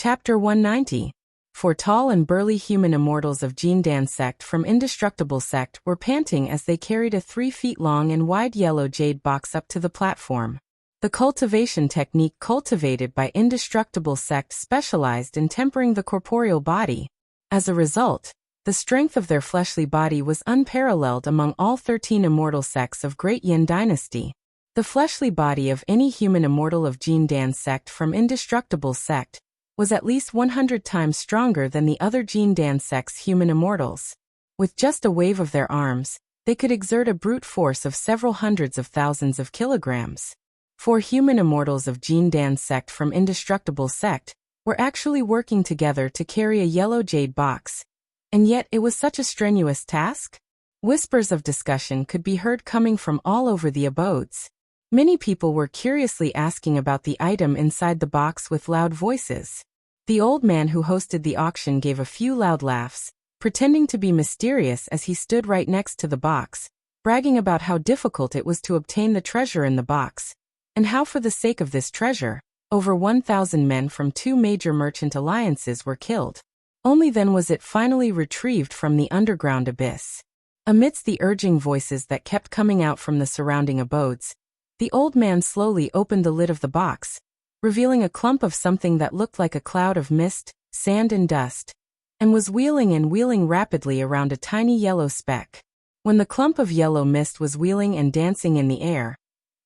Chapter 190. For tall and burly human immortals of Jindan sect from Indestructible sect were panting as they carried a 3 feet long and wide yellow jade box up to the platform. The cultivation technique cultivated by Indestructible sect specialized in tempering the corporeal body. As a result, the strength of their fleshly body was unparalleled among all 13 immortal sects of Great Yin Dynasty. The fleshly body of any human immortal of Jindan sect from Indestructible sect was at least 100 times stronger than the other Jindan sect's human immortals. With just a wave of their arms, they could exert a brute force of several hundreds of thousands of kilograms. 4 human immortals of Jindan sect from Indestructible sect were actually working together to carry a yellow jade box. And yet it was such a strenuous task? Whispers of discussion could be heard coming from all over the abodes. Many people were curiously asking about the item inside the box with loud voices. The old man who hosted the auction gave a few loud laughs, pretending to be mysterious as he stood right next to the box, bragging about how difficult it was to obtain the treasure in the box, and how for the sake of this treasure, over 1,000 men from 2 major merchant alliances were killed. Only then was it finally retrieved from the underground abyss. Amidst the urging voices that kept coming out from the surrounding abodes, the old man slowly opened the lid of the box, revealing a clump of something that looked like a cloud of mist, sand and dust, and was wheeling rapidly around a tiny yellow speck. When the clump of yellow mist was wheeling and dancing in the air,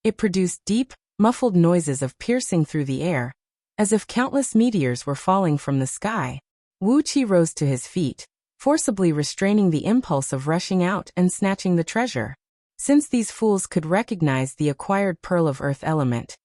it produced deep, muffled noises of piercing through the air, as if countless meteors were falling from the sky. Wuxia rose to his feet, forcibly restraining the impulse of rushing out and snatching the treasure. Since these fools could recognize the acquired pearl of earth element,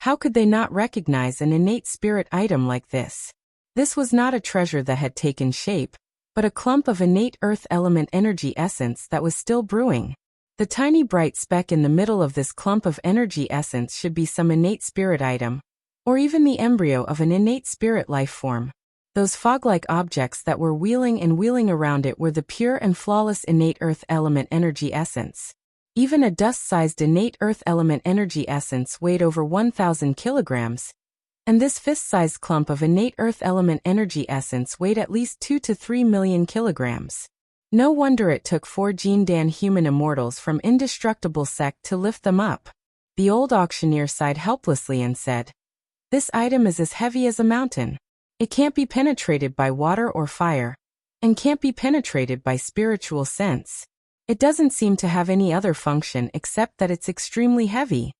how could they not recognize an innate spirit item like this? This was not a treasure that had taken shape, but a clump of innate earth element energy essence that was still brewing. The tiny bright speck in the middle of this clump of energy essence should be some innate spirit item, or even the embryo of an innate spirit life form. Those fog-like objects that were wheeling around it were the pure and flawless innate earth element energy essence. Even a dust-sized innate earth element energy essence weighed over 1,000 kilograms, and this fist-sized clump of innate earth element energy essence weighed at least 2 to 3 million kilograms. No wonder it took 4 Jindan human immortals from Indestructible sect to lift them up. The old auctioneer sighed helplessly and said, "This item is as heavy as a mountain. It can't be penetrated by water or fire, and can't be penetrated by spiritual sense. It doesn't seem to have any other function except that it's extremely heavy.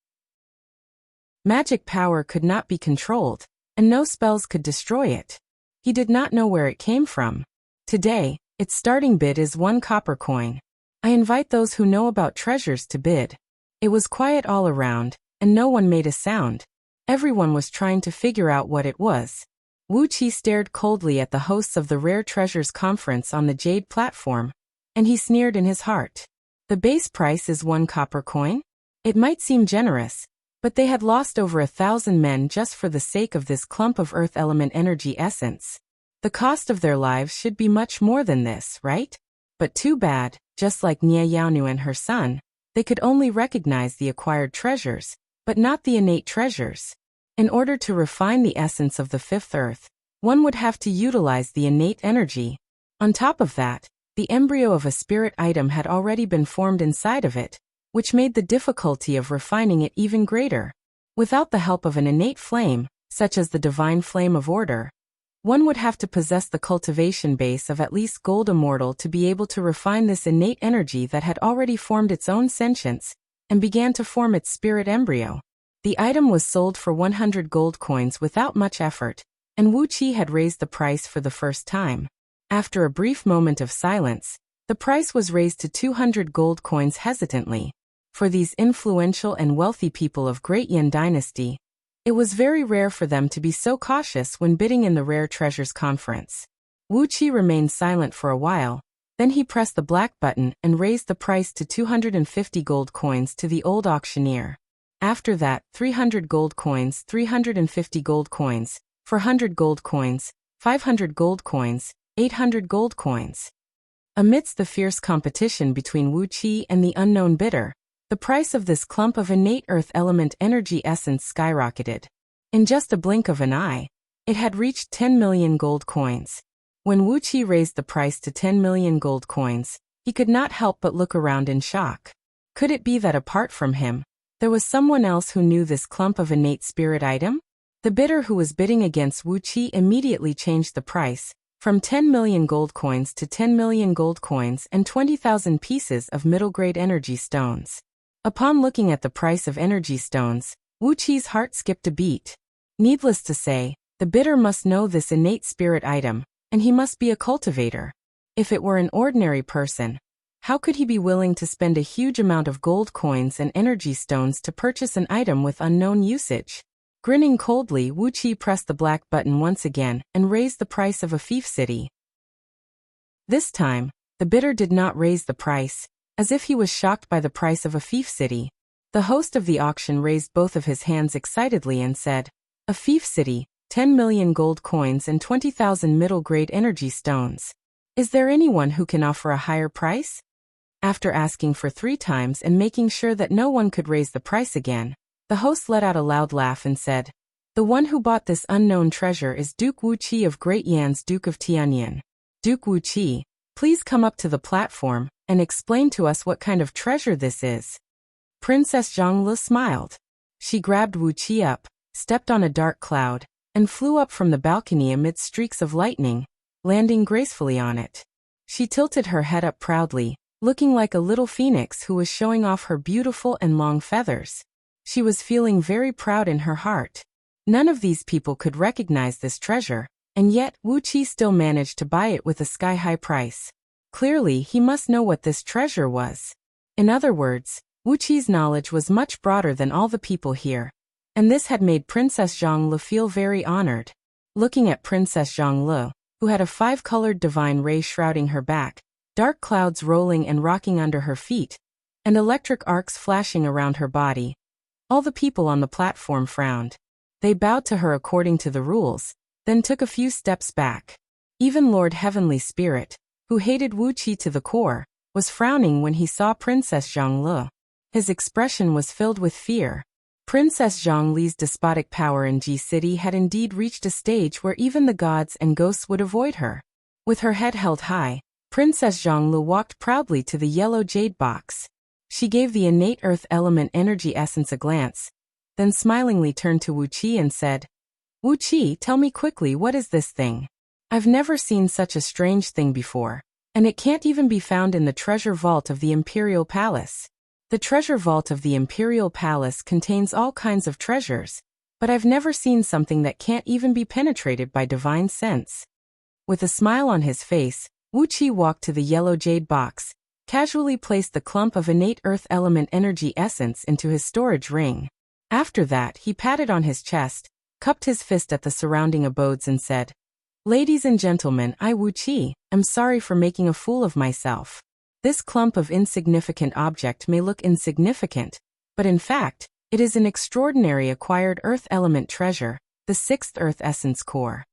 Magic power could not be controlled, and no spells could destroy it. He did not know where it came from. Today, its starting bid is 1 copper coin. I invite those who know about treasures to bid." It was quiet all around, and no one made a sound. Everyone was trying to figure out what it was. Wuxia stared coldly at the hosts of the Rare Treasures Conference on the Jade platform, and he sneered in his heart. The base price is 1 copper coin? It might seem generous, but they had lost over 1,000 men just for the sake of this clump of earth element energy essence. The cost of their lives should be much more than this, right? But too bad, just like Nie Yaonu and her son, they could only recognize the acquired treasures, but not the innate treasures. In order to refine the essence of the 5th earth, one would have to utilize the innate energy. On top of that, the embryo of a spirit item had already been formed inside of it, which made the difficulty of refining it even greater. Without the help of an innate flame, such as the divine flame of order, one would have to possess the cultivation base of at least gold immortal to be able to refine this innate energy that had already formed its own sentience, and began to form its spirit embryo. The item was sold for 100 gold coins without much effort, and Wuxia had raised the price for the first time. After a brief moment of silence, the price was raised to 200 gold coins hesitantly. For these influential and wealthy people of Great Yin Dynasty, it was very rare for them to be so cautious when bidding in the Rare Treasures Conference. Wuxia remained silent for a while, then he pressed the black button and raised the price to 250 gold coins to the old auctioneer. After that, 300 gold coins, 350 gold coins, 400 gold coins, 500 gold coins, 800 gold coins. Amidst the fierce competition between Wuxia and the unknown bidder, the price of this clump of innate earth element energy essence skyrocketed. In just a blink of an eye, It had reached 10 million gold coins. When Wuxia raised the price to 10 million gold coins, he could not help but look around in shock. Could it be that apart from him, there was someone else who knew this clump of innate spirit item? The bidder who was bidding against Wuxia immediately changed the price, from 10 million gold coins to 10 million gold coins and 20,000 pieces of middle-grade energy stones. Upon looking at the price of energy stones, Wuxia's heart skipped a beat. Needless to say, the bidder must know this innate spirit item, and he must be a cultivator. If it were an ordinary person, how could he be willing to spend a huge amount of gold coins and energy stones to purchase an item with unknown usage? Grinning coldly, Wuxia pressed the black button once again and raised the price of a fief city. This time, the bidder did not raise the price, as if he was shocked by the price of a fief city. The host of the auction raised both of his hands excitedly and said, "A fief city, 10 million gold coins and 20,000 middle-grade energy stones. Is there anyone who can offer a higher price?" After asking for 3 times and making sure that no one could raise the price again, the host let out a loud laugh and said, "The one who bought this unknown treasure is Duke Wuxia of Great Yan's Duke of Tianyan. Duke Wuxia, please come up to the platform and explain to us what kind of treasure this is." Princess Zhongli smiled. She grabbed Wuxia up, stepped on a dark cloud, and flew up from the balcony amidst streaks of lightning, landing gracefully on it. She tilted her head up proudly, looking like a little phoenix who was showing off her beautiful and long feathers. She was feeling very proud in her heart. None of these people could recognize this treasure, and yet Wuxia still managed to buy it with a sky-high price. Clearly, he must know what this treasure was. In other words, Wuxia's knowledge was much broader than all the people here, and this had made Princess Zhongli feel very honored. Looking at Princess Zhongli, who had a 5-colored divine ray shrouding her back, dark clouds rolling and rocking under her feet, and electric arcs flashing around her body, all the people on the platform frowned. They bowed to her according to the rules, then took a few steps back. Even Lord Heavenly Spirit, who hated Wuxia to the core, was frowning when he saw Princess Zhongli. His expression was filled with fear. Princess Zhongli's despotic power in Ji City had indeed reached a stage where even the gods and ghosts would avoid her. With her head held high, Princess Zhongli walked proudly to the yellow jade box. She gave the innate earth element energy essence a glance, then smilingly turned to Wuxia and said, "Wuxia, tell me quickly, what is this thing? I've never seen such a strange thing before, and it can't even be found in the treasure vault of the Imperial Palace." The treasure vault of the Imperial Palace contains all kinds of treasures, but I've never seen something that can't even be penetrated by divine sense. With a smile on his face, Wuxia walked to the yellow jade box, casually placed the clump of innate earth element energy essence into his storage ring. After that, he patted on his chest, cupped his fist at the surrounding abodes and said, "Ladies and gentlemen, I Wuxia am sorry for making a fool of myself. This clump of insignificant object may look insignificant, but in fact, it is an extraordinary acquired earth element treasure, the 6th earth essence core.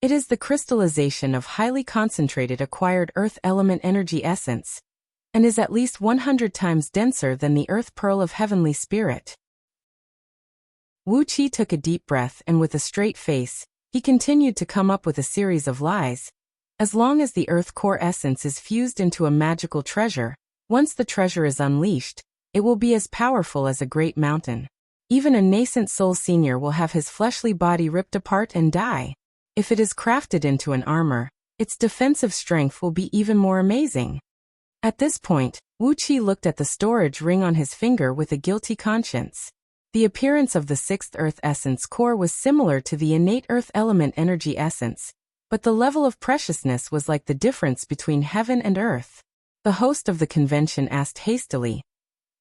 It is the crystallization of highly concentrated acquired earth element energy essence, and is at least 100 times denser than the earth pearl of heavenly spirit." Wuxia took a deep breath and with a straight face, he continued to come up with a series of lies. As long as the earth core essence is fused into a magical treasure, once the treasure is unleashed, it will be as powerful as a great mountain. Even a nascent soul senior will have his fleshly body ripped apart and die. If it is crafted into an armor, its defensive strength will be even more amazing. At this point, Wuxia looked at the storage ring on his finger with a guilty conscience. The appearance of the 6th earth essence core was similar to the innate earth element energy essence, but the level of preciousness was like the difference between heaven and earth. The host of the convention asked hastily,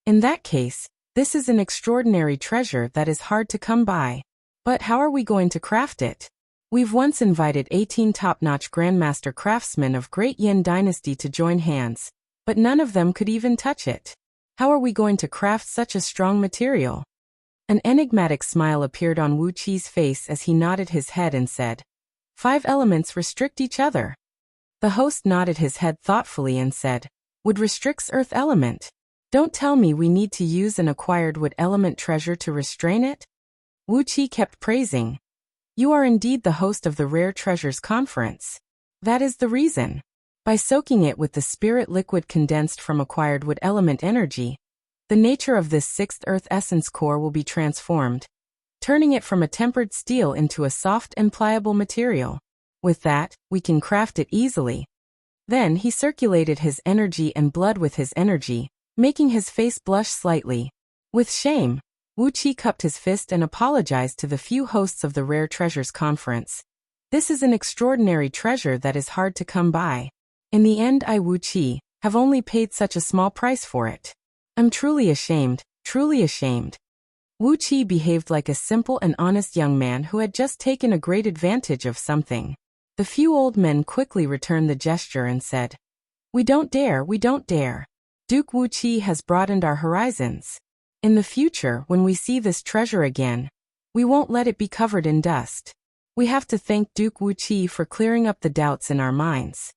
"In that case, this is an extraordinary treasure that is hard to come by. But how are we going to craft it? We've once invited 18 top-notch grandmaster craftsmen of Great Yan Dynasty to join hands, but none of them could even touch it. How are we going to craft such a strong material?" An enigmatic smile appeared on Wuqi's face as he nodded his head and said, 5 elements restrict each other." The host nodded his head thoughtfully and said, "Wood restricts earth element. Don't tell me we need to use an acquired wood element treasure to restrain it?" Wuxia kept praising. You are indeed the host of the Rare Treasures Conference. That is the reason. By soaking it with the spirit liquid condensed from acquired wood element energy, the nature of this sixth earth essence core will be transformed, turning it from a tempered steel into a soft and pliable material. With that, we can craft it easily. Then he circulated his energy and blood with his energy, making his face blush slightly. With shame, Wuxia cupped his fist and apologized to the few hosts of the Rare Treasures Conference. This is an extraordinary treasure that is hard to come by. In the end, I, Wuxia, have only paid such a small price for it. I'm truly ashamed, truly ashamed. Wuxia behaved like a simple and honest young man who had just taken a great advantage of something. The few old men quickly returned the gesture and said, We don't dare, we don't dare. Duke Wuxia has broadened our horizons. In the future, when we see this treasure again, we won't let it be covered in dust. We have to thank Duke Wuxia for clearing up the doubts in our minds.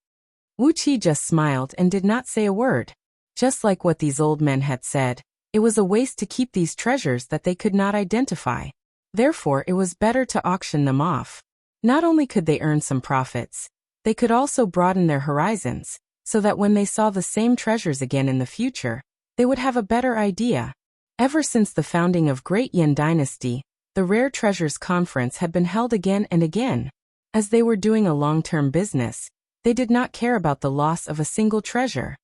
Wuxia just smiled and did not say a word. Just like what these old men had said, it was a waste to keep these treasures that they could not identify. Therefore, it was better to auction them off. Not only could they earn some profits, they could also broaden their horizons, so that when they saw the same treasures again in the future, they would have a better idea. Ever since the founding of Great Yan Dynasty, the Rare Treasures Conference had been held again and again. As they were doing a long-term business, they did not care about the loss of a single treasure.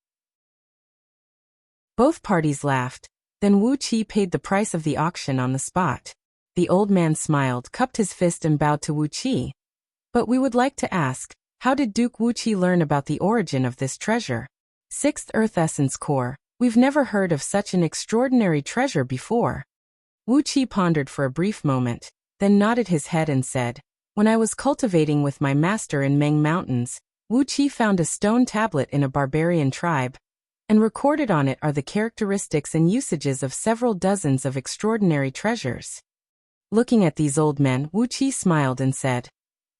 Both parties laughed. Then Wuxia paid the price of the auction on the spot. The old man smiled, cupped his fist and bowed to Wuxia. But we would like to ask, how did Duke Wuxia learn about the origin of this treasure? Sixth Earth Essence Core. We've never heard of such an extraordinary treasure before. Wuxia pondered for a brief moment, then nodded his head and said, When I was cultivating with my master in Meng Mountains, Wuxia found a stone tablet in a barbarian tribe, and recorded on it are the characteristics and usages of several dozens of extraordinary treasures. Looking at these old men, Wuxia smiled and said,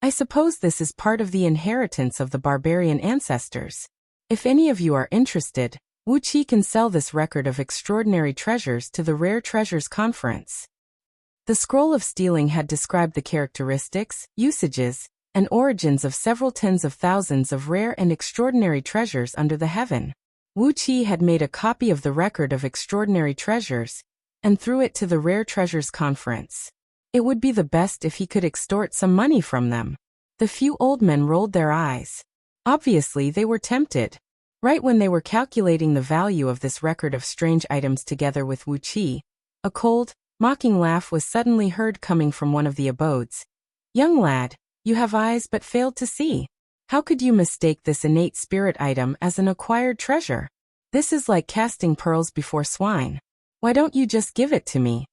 I suppose this is part of the inheritance of the barbarian ancestors. If any of you are interested, Wuxia can sell this record of extraordinary treasures to the Rare Treasures Conference. The scroll of stealing had described the characteristics, usages, and origins of several tens of thousands of rare and extraordinary treasures under the heaven. Wuxia had made a copy of the record of extraordinary treasures, and threw it to the Rare Treasures Conference. It would be the best if he could extort some money from them. The few old men rolled their eyes. Obviously they were tempted. Right when they were calculating the value of this record of strange items together with Wuxia, a cold, mocking laugh was suddenly heard coming from one of the abodes. Young lad, you have eyes but failed to see. How could you mistake this innate spirit item as an acquired treasure? This is like casting pearls before swine. Why don't you just give it to me?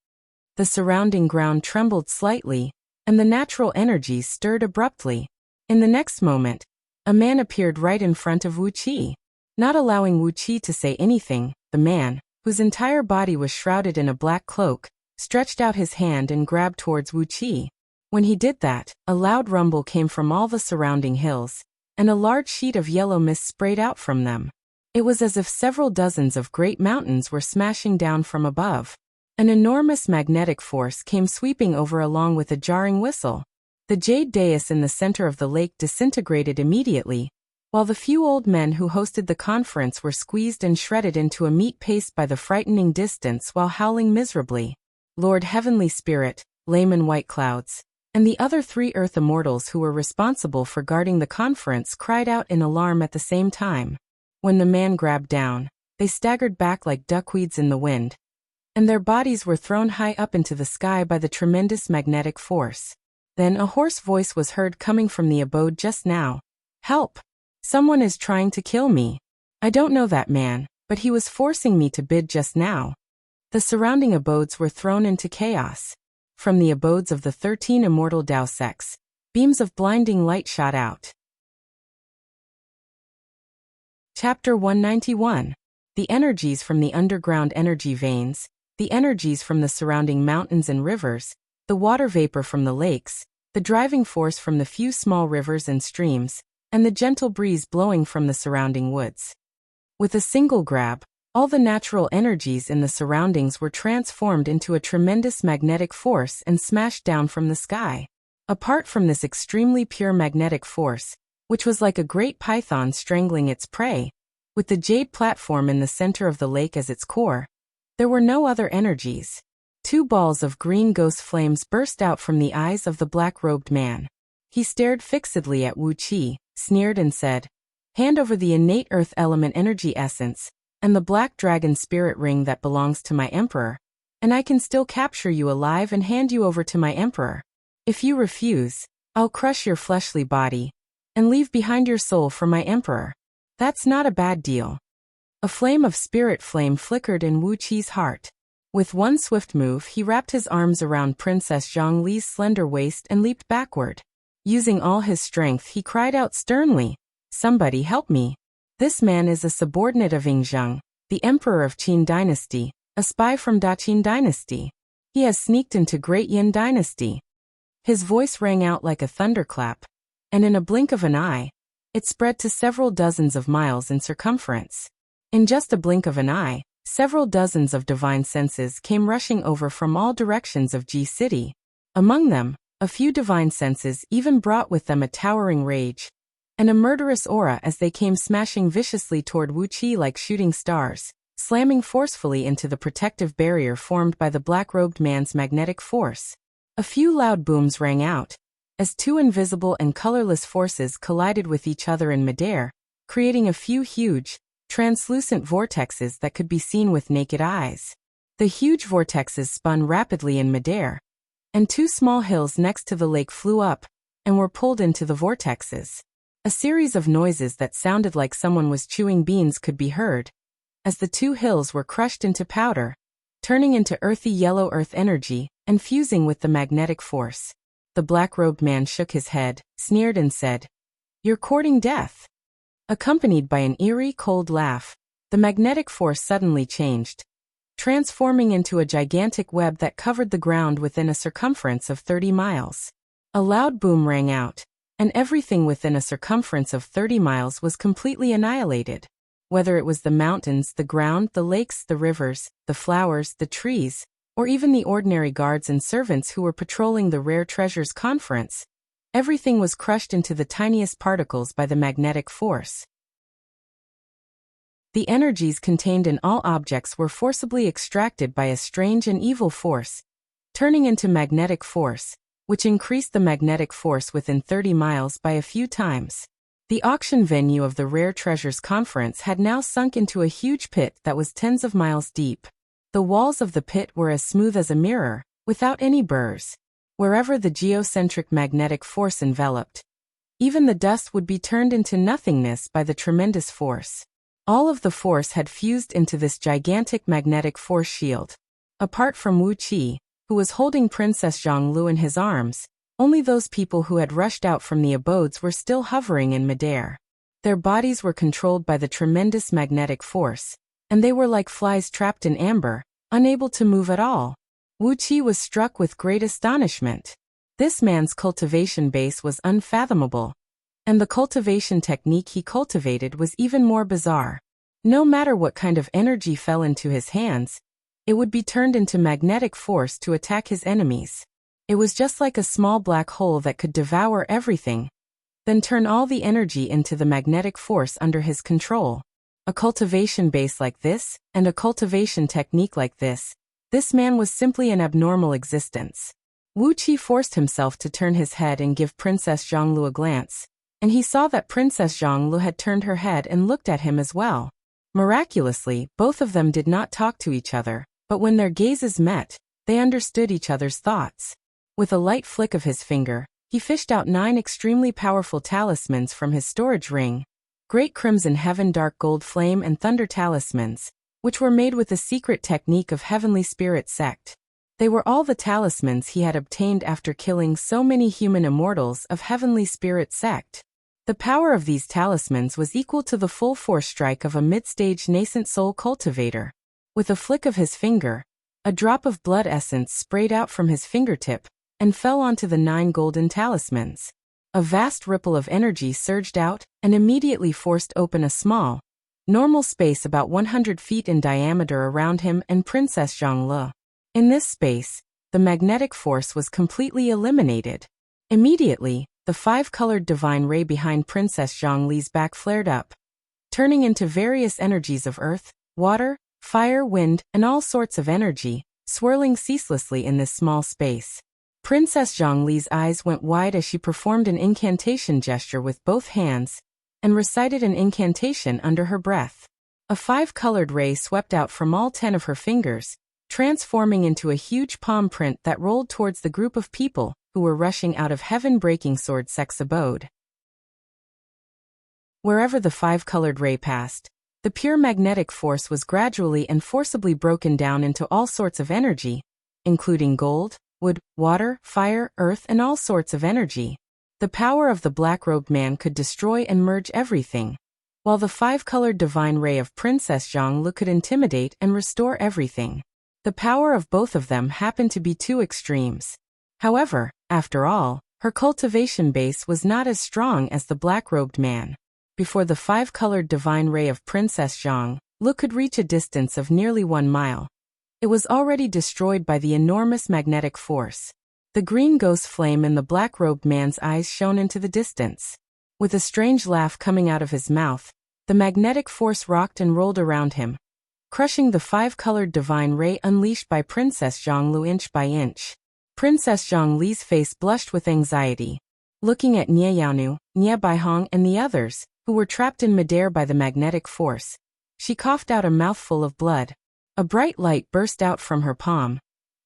The surrounding ground trembled slightly, and the natural energies stirred abruptly. In the next moment, a man appeared right in front of Wuxia. Not allowing Wuxia to say anything, the man, whose entire body was shrouded in a black cloak, stretched out his hand and grabbed towards Wuxia. When he did that, a loud rumble came from all the surrounding hills, and a large sheet of yellow mist sprayed out from them. It was as if several dozens of great mountains were smashing down from above. An enormous magnetic force came sweeping over along with a jarring whistle. The jade dais in the center of the lake disintegrated immediately, while the few old men who hosted the conference were squeezed and shredded into a meat paste by the frightening distance while howling miserably. Lord Heavenly Spirit, Layman White Clouds, and the other 3 Earth Immortals who were responsible for guarding the conference cried out in alarm at the same time. When the man grabbed down, they staggered back like duckweeds in the wind, and their bodies were thrown high up into the sky by the tremendous magnetic force. Then a hoarse voice was heard coming from the abode just now. Help! Someone is trying to kill me. I don't know that man, but he was forcing me to bid just now. The surrounding abodes were thrown into chaos. From the abodes of the 13 immortal Tao sects, beams of blinding light shot out. Chapter 191. The energies from the underground energy veins, the energies from the surrounding mountains and rivers, the water vapor from the lakes, the driving force from the few small rivers and streams, and the gentle breeze blowing from the surrounding woods. With a single grab, all the natural energies in the surroundings were transformed into a tremendous magnetic force and smashed down from the sky. Apart from this extremely pure magnetic force, which was like a great python strangling its prey, with the jade platform in the center of the lake as its core, there were no other energies. 2 balls of green ghost flames burst out from the eyes of the black-robed man. He stared fixedly at Wuxia, sneered and said, "Hand over the innate earth element energy essence, and the black dragon spirit ring that belongs to my emperor, and I can still capture you alive and hand you over to my emperor. If you refuse, I'll crush your fleshly body, and leave behind your soul for my emperor. That's not a bad deal." A flame of spirit flame flickered in Wuqi's heart. With one swift move he wrapped his arms around Princess Zhongli's slender waist and leaped backward. Using all his strength he cried out sternly, "Somebody help me. This man is a subordinate of Yingzheng, the emperor of Qin dynasty, a spy from Da-Qin dynasty. He has sneaked into Great Yin dynasty." His voice rang out like a thunderclap, and in a blink of an eye, it spread to several dozens of miles in circumference. In just a blink of an eye, several dozens of divine senses came rushing over from all directions of Ji City. Among them, a few divine senses even brought with them a towering rage and a murderous aura as they came smashing viciously toward Wuqi like shooting stars, slamming forcefully into the protective barrier formed by the black-robed man's magnetic force. A few loud booms rang out, as 2 invisible and colorless forces collided with each other in midair, creating a few huge, translucent vortexes that could be seen with naked eyes. The huge vortexes spun rapidly in midair, and 2 small hills next to the lake flew up and were pulled into the vortexes. A series of noises that sounded like someone was chewing beans could be heard, as the 2 hills were crushed into powder, turning into earthy yellow earth energy and fusing with the magnetic force. The black-robed man shook his head, sneered and said, "You're courting death." Accompanied by an eerie, cold laugh, the magnetic force suddenly changed, transforming into a gigantic web that covered the ground within a circumference of 30 miles. A loud boom rang out, and everything within a circumference of 30 miles was completely annihilated. Whether it was the mountains, the ground, the lakes, the rivers, the flowers, the trees, or even the ordinary guards and servants who were patrolling the Rare Treasures Conference, everything was crushed into the tiniest particles by the magnetic force. The energies contained in all objects were forcibly extracted by a strange and evil force, turning into magnetic force, which increased the magnetic force within 30 miles by a few times. The auction venue of the Rare Treasures Conference had now sunk into a huge pit that was tens of miles deep. The walls of the pit were as smooth as a mirror, without any burrs. Wherever the geocentric magnetic force enveloped, even the dust would be turned into nothingness by the tremendous force. All of the force had fused into this gigantic magnetic force shield. Apart from Wu Qi, who was holding Princess Zhonglu in his arms, only those people who had rushed out from the abodes were still hovering in midair. Their bodies were controlled by the tremendous magnetic force, and they were like flies trapped in amber, unable to move at all. Wu Qi was struck with great astonishment. This man's cultivation base was unfathomable, and the cultivation technique he cultivated was even more bizarre. No matter what kind of energy fell into his hands, it would be turned into magnetic force to attack his enemies. It was just like a small black hole that could devour everything, then turn all the energy into the magnetic force under his control. A cultivation base like this, and a cultivation technique like this man was simply an abnormal existence. Wu Qi forced himself to turn his head and give Princess Zhonglu a glance, and he saw that Princess Zhonglu had turned her head and looked at him as well. Miraculously, both of them did not talk to each other, but when their gazes met, they understood each other's thoughts. With a light flick of his finger, he fished out 9 extremely powerful talismans from his storage ring. Great Crimson Heaven, Dark Gold Flame and Thunder talismans, which were made with the secret technique of Heavenly Spirit Sect. They were all the talismans he had obtained after killing so many human immortals of Heavenly Spirit Sect. The power of these talismans was equal to the full force strike of a mid-stage nascent soul cultivator. With a flick of his finger, a drop of blood essence sprayed out from his fingertip and fell onto the 9 golden talismans. A vast ripple of energy surged out and immediately forced open a small, normal space about 100 feet in diameter around him and Princess Zhonglu. In this space, the magnetic force was completely eliminated. Immediately, the five-colored divine ray behind Princess Zhongli's back flared up, turning into various energies of earth, water, fire, wind, and all sorts of energy, swirling ceaselessly in this small space. Princess Zhongli's eyes went wide as she performed an incantation gesture with both hands and recited an incantation under her breath. A five-colored ray swept out from all 10 of her fingers, transforming into a huge palm print that rolled towards the group of people who were rushing out of heaven-breaking Sword Sect's abode. Wherever the five-colored ray passed, the pure magnetic force was gradually and forcibly broken down into all sorts of energy, including gold, wood, water, fire, earth, and all sorts of energy. The power of the black-robed man could destroy and merge everything, while the five-colored divine ray of Princess Zhongli could intimidate and restore everything. The power of both of them happened to be two extremes. However, after all, her cultivation base was not as strong as the black-robed man. Before the five-colored divine ray of Princess Zhongli could reach a distance of nearly 1 mile, it was already destroyed by the enormous magnetic force. The green ghost flame in the black-robed man's eyes shone into the distance. With a strange laugh coming out of his mouth, the magnetic force rocked and rolled around him, crushing the five-colored divine ray unleashed by Princess Zhongli inch by inch. Princess Zhongli's face blushed with anxiety. Looking at Nie Yaonu, Nie Baihong, and the others, who were trapped in midair by the magnetic force, she coughed out a mouthful of blood. A bright light burst out from her palm,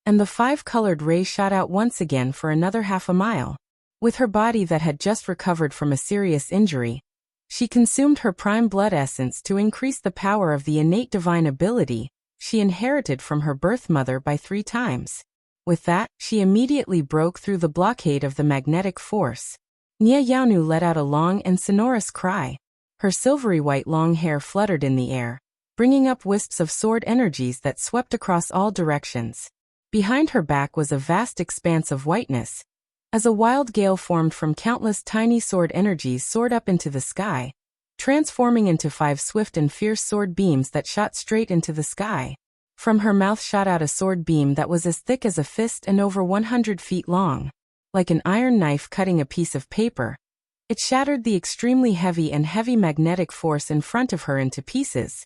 and the five-colored ray shot out once again for another half a mile. With her body that had just recovered from a serious injury, she consumed her prime blood essence to increase the power of the innate divine ability she inherited from her birth mother by 3 times. With that, she immediately broke through the blockade of the magnetic force. Nie Yaonu let out a long and sonorous cry. Her silvery white long hair fluttered in the air, bringing up wisps of sword energies that swept across all directions. Behind her back was a vast expanse of whiteness, as a wild gale formed from countless tiny sword energies soared up into the sky, transforming into 5 swift and fierce sword beams that shot straight into the sky. From her mouth shot out a sword beam that was as thick as a fist and over 100 feet long. Like an iron knife cutting a piece of paper, it shattered the extremely heavy magnetic force in front of her into pieces,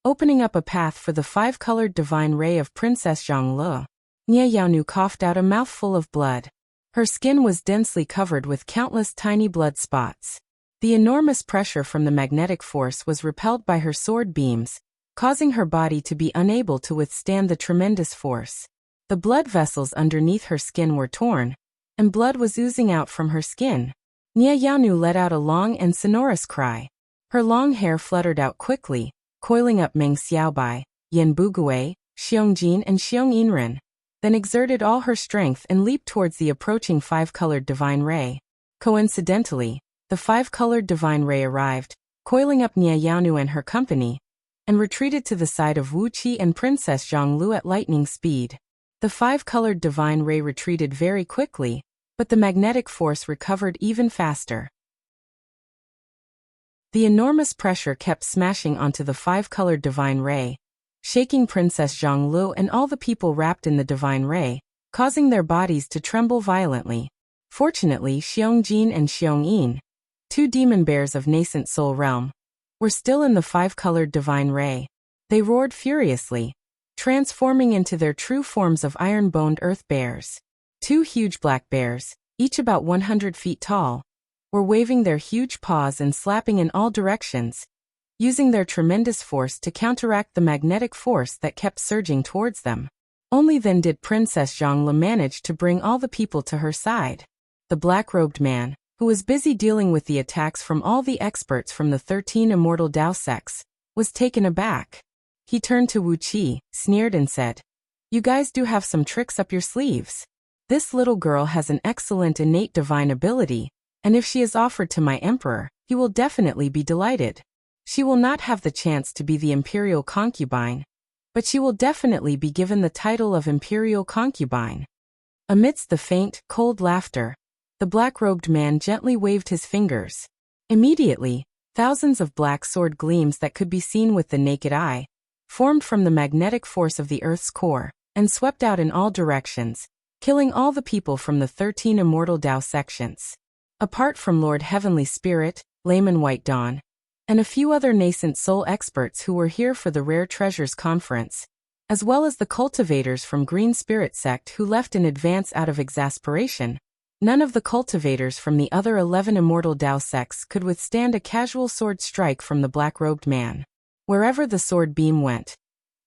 opening up a path for the five-colored divine ray of Princess Zhongli. Nie Yaonu coughed out a mouthful of blood. Her skin was densely covered with countless tiny blood spots. The enormous pressure from the magnetic force was repelled by her sword beams, causing her body to be unable to withstand the tremendous force. The blood vessels underneath her skin were torn, and blood was oozing out from her skin. Nie Yaonu let out a long and sonorous cry. Her long hair fluttered out quickly, coiling up Meng Xiaobai, Yin Bugui, Xiong-jin and Xiong-inren, then exerted all her strength and leaped towards the approaching five-colored divine ray. Coincidentally, the five-colored divine ray arrived, coiling up Nie Yaonu and her company, and retreated to the side of Wuxia and Princess Zhongli at lightning speed. The five-colored divine ray retreated very quickly, but the magnetic force recovered even faster. The enormous pressure kept smashing onto the five-colored divine ray, shaking Princess Zhongli and all the people wrapped in the divine ray, causing their bodies to tremble violently. Fortunately, Xiong-jin and Xiong-in, 2 demon bears of nascent soul realm, were still in the five-colored divine ray. They roared furiously, transforming into their true forms of iron-boned earth bears. 2 huge black bears, each about 100 feet tall, were waving their huge paws and slapping in all directions, using their tremendous force to counteract the magnetic force that kept surging towards them. Only then did Princess Zhongli manage to bring all the people to her side. The black-robed man, who was busy dealing with the attacks from all the experts from the 13 immortal Dao sects, was taken aback. He turned to Wuxia, sneered and said, "You guys do have some tricks up your sleeves. This little girl has an excellent innate divine ability, and if she is offered to my emperor, he will definitely be delighted. She will not have the chance to be the imperial concubine, but she will definitely be given the title of imperial concubine." Amidst the faint, cold laughter, the black-robed man gently waved his fingers. Immediately, thousands of black sword gleams that could be seen with the naked eye formed from the magnetic force of the Earth's core and swept out in all directions, killing all the people from the 13 immortal Tao sections. Apart from Lord Heavenly Spirit, Layman White Dawn, and a few other nascent soul experts who were here for the Rare Treasures Conference, as well as the cultivators from Green Spirit Sect who left in advance out of exasperation, none of the cultivators from the other 11 immortal Tao sects could withstand a casual sword strike from the black-robed man. Wherever the sword beam went,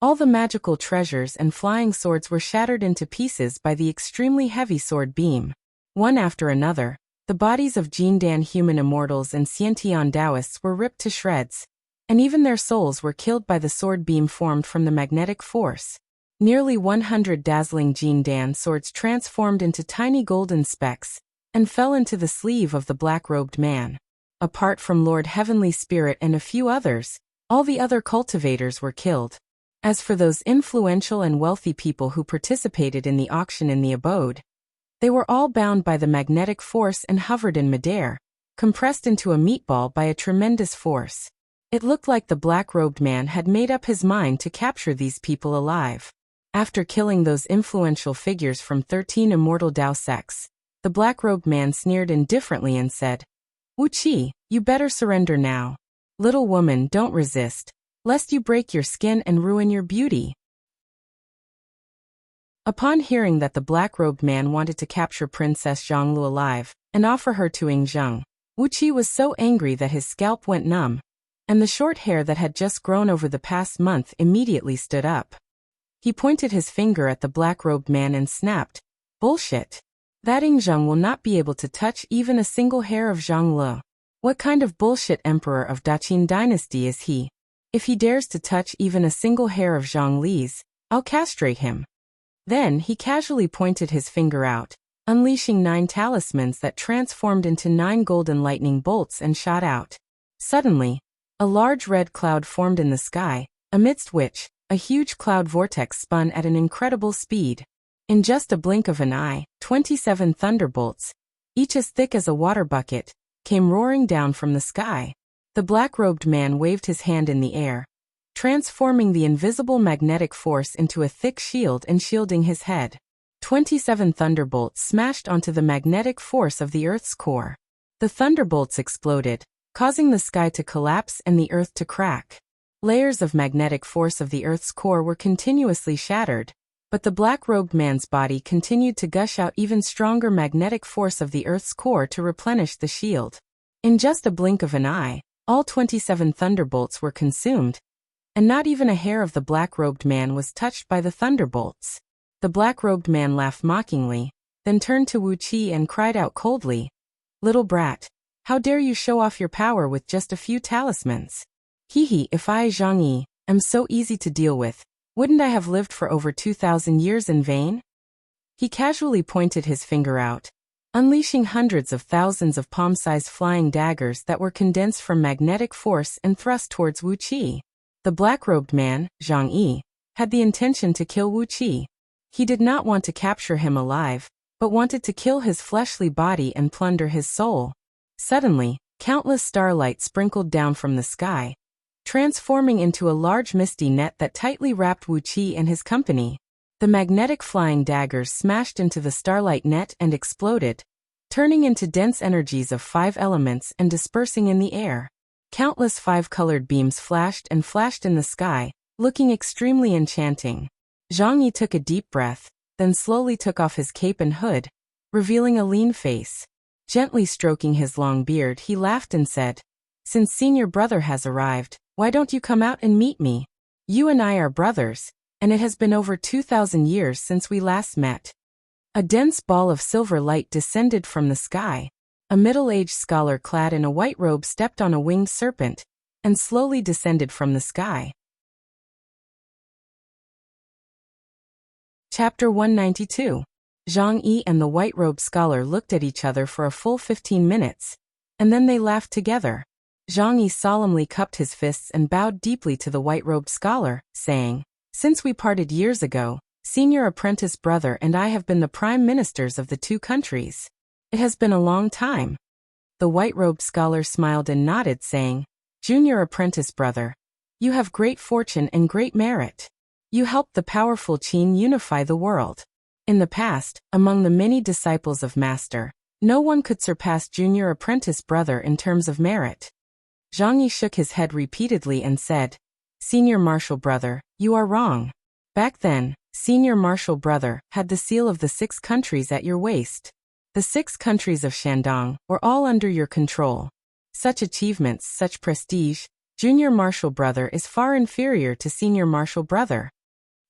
all the magical treasures and flying swords were shattered into pieces by the extremely heavy sword beam. One after another, the bodies of Jindan human immortals and Xiantian Taoists were ripped to shreds, and even their souls were killed by the sword beam formed from the magnetic force. Nearly 100 dazzling Jindan swords transformed into tiny golden specks and fell into the sleeve of the black-robed man. Apart from Lord Heavenly Spirit and a few others, all the other cultivators were killed. As for those influential and wealthy people who participated in the auction in the abode, they were all bound by the magnetic force and hovered in midair, compressed into a meatball by a tremendous force. It looked like the black-robed man had made up his mind to capture these people alive. After killing those influential figures from 13 immortal Tao sects, the black-robed man sneered indifferently and said, "Wuxia, you better surrender now. Little woman, don't resist, lest you break your skin and ruin your beauty." Upon hearing that the black-robed man wanted to capture Princess Zhonglu alive and offer her to Yingzheng, Wuxia was so angry that his scalp went numb, and the short hair that had just grown over the past month immediately stood up. He pointed his finger at the black-robed man and snapped, "Bullshit. That Yingzheng will not be able to touch even a single hair of Zhonglu. What kind of bullshit emperor of Daqin dynasty is he? If he dares to touch even a single hair of Zhongli's, I'll castrate him." Then he casually pointed his finger out, unleashing 9 talismans that transformed into 9 golden lightning bolts and shot out. Suddenly, a large red cloud formed in the sky, amidst which a huge cloud vortex spun at an incredible speed. In just a blink of an eye, 27 thunderbolts, each as thick as a water bucket, came roaring down from the sky. The black-robed man waved his hand in the air, transforming the invisible magnetic force into a thick shield and shielding his head. 27 thunderbolts smashed onto the magnetic force of the Earth's core. The thunderbolts exploded, causing the sky to collapse and the Earth to crack. Layers of magnetic force of the Earth's core were continuously shattered, but the black-robed man's body continued to gush out even stronger magnetic force of the Earth's core to replenish the shield. In just a blink of an eye, all 27 thunderbolts were consumed, and not even a hair of the black-robed man was touched by the thunderbolts. The black-robed man laughed mockingly, then turned to Wuxia and cried out coldly, "Little brat, how dare you show off your power with just a few talismans? Hehe, if I, Zhang Yi, am so easy to deal with, wouldn't I have lived for over 2,000 years in vain?" He casually pointed his finger out, unleashing hundreds of thousands of palm-sized flying daggers that were condensed from magnetic force and thrust towards Wuxia. The black-robed man, Zhang Yi, had the intention to kill Wuxia. He did not want to capture him alive, but wanted to kill his fleshly body and plunder his soul. Suddenly, countless starlight sprinkled down from the sky, transforming into a large misty net that tightly wrapped Wuxia and his company. The magnetic flying daggers smashed into the starlight net and exploded, turning into dense energies of 5 elements and dispersing in the air. Countless 5-colored beams flashed and flashed in the sky, looking extremely enchanting. Zhang Yi took a deep breath, then slowly took off his cape and hood, revealing a lean face. Gently stroking his long beard, he laughed and said, "Since senior brother has arrived, why don't you come out and meet me? You and I are brothers, and it has been over 2,000 years since we last met." A dense ball of silver light descended from the sky. A middle-aged scholar clad in a white robe stepped on a winged serpent and slowly descended from the sky. Chapter 192. Zhang Yi and the white-robed scholar looked at each other for a full 15 minutes, and then they laughed together. Zhang Yi solemnly cupped his fists and bowed deeply to the white-robed scholar, saying, "Since we parted years ago, senior apprentice brother and I have been the prime ministers of the 2 countries. It has been a long time." The white-robed scholar smiled and nodded, saying, "Junior apprentice brother, you have great fortune and great merit. You helped the powerful Qin unify the world. In the past, among the many disciples of Master, no one could surpass junior apprentice brother in terms of merit. Zhang Yi shook his head repeatedly and said, "Senior martial brother, you are wrong. Back then, senior martial brother had the seal of the 6 countries at your waist. The 6 countries of Shandong were all under your control. Such achievements, such prestige, junior martial brother is far inferior to senior martial brother."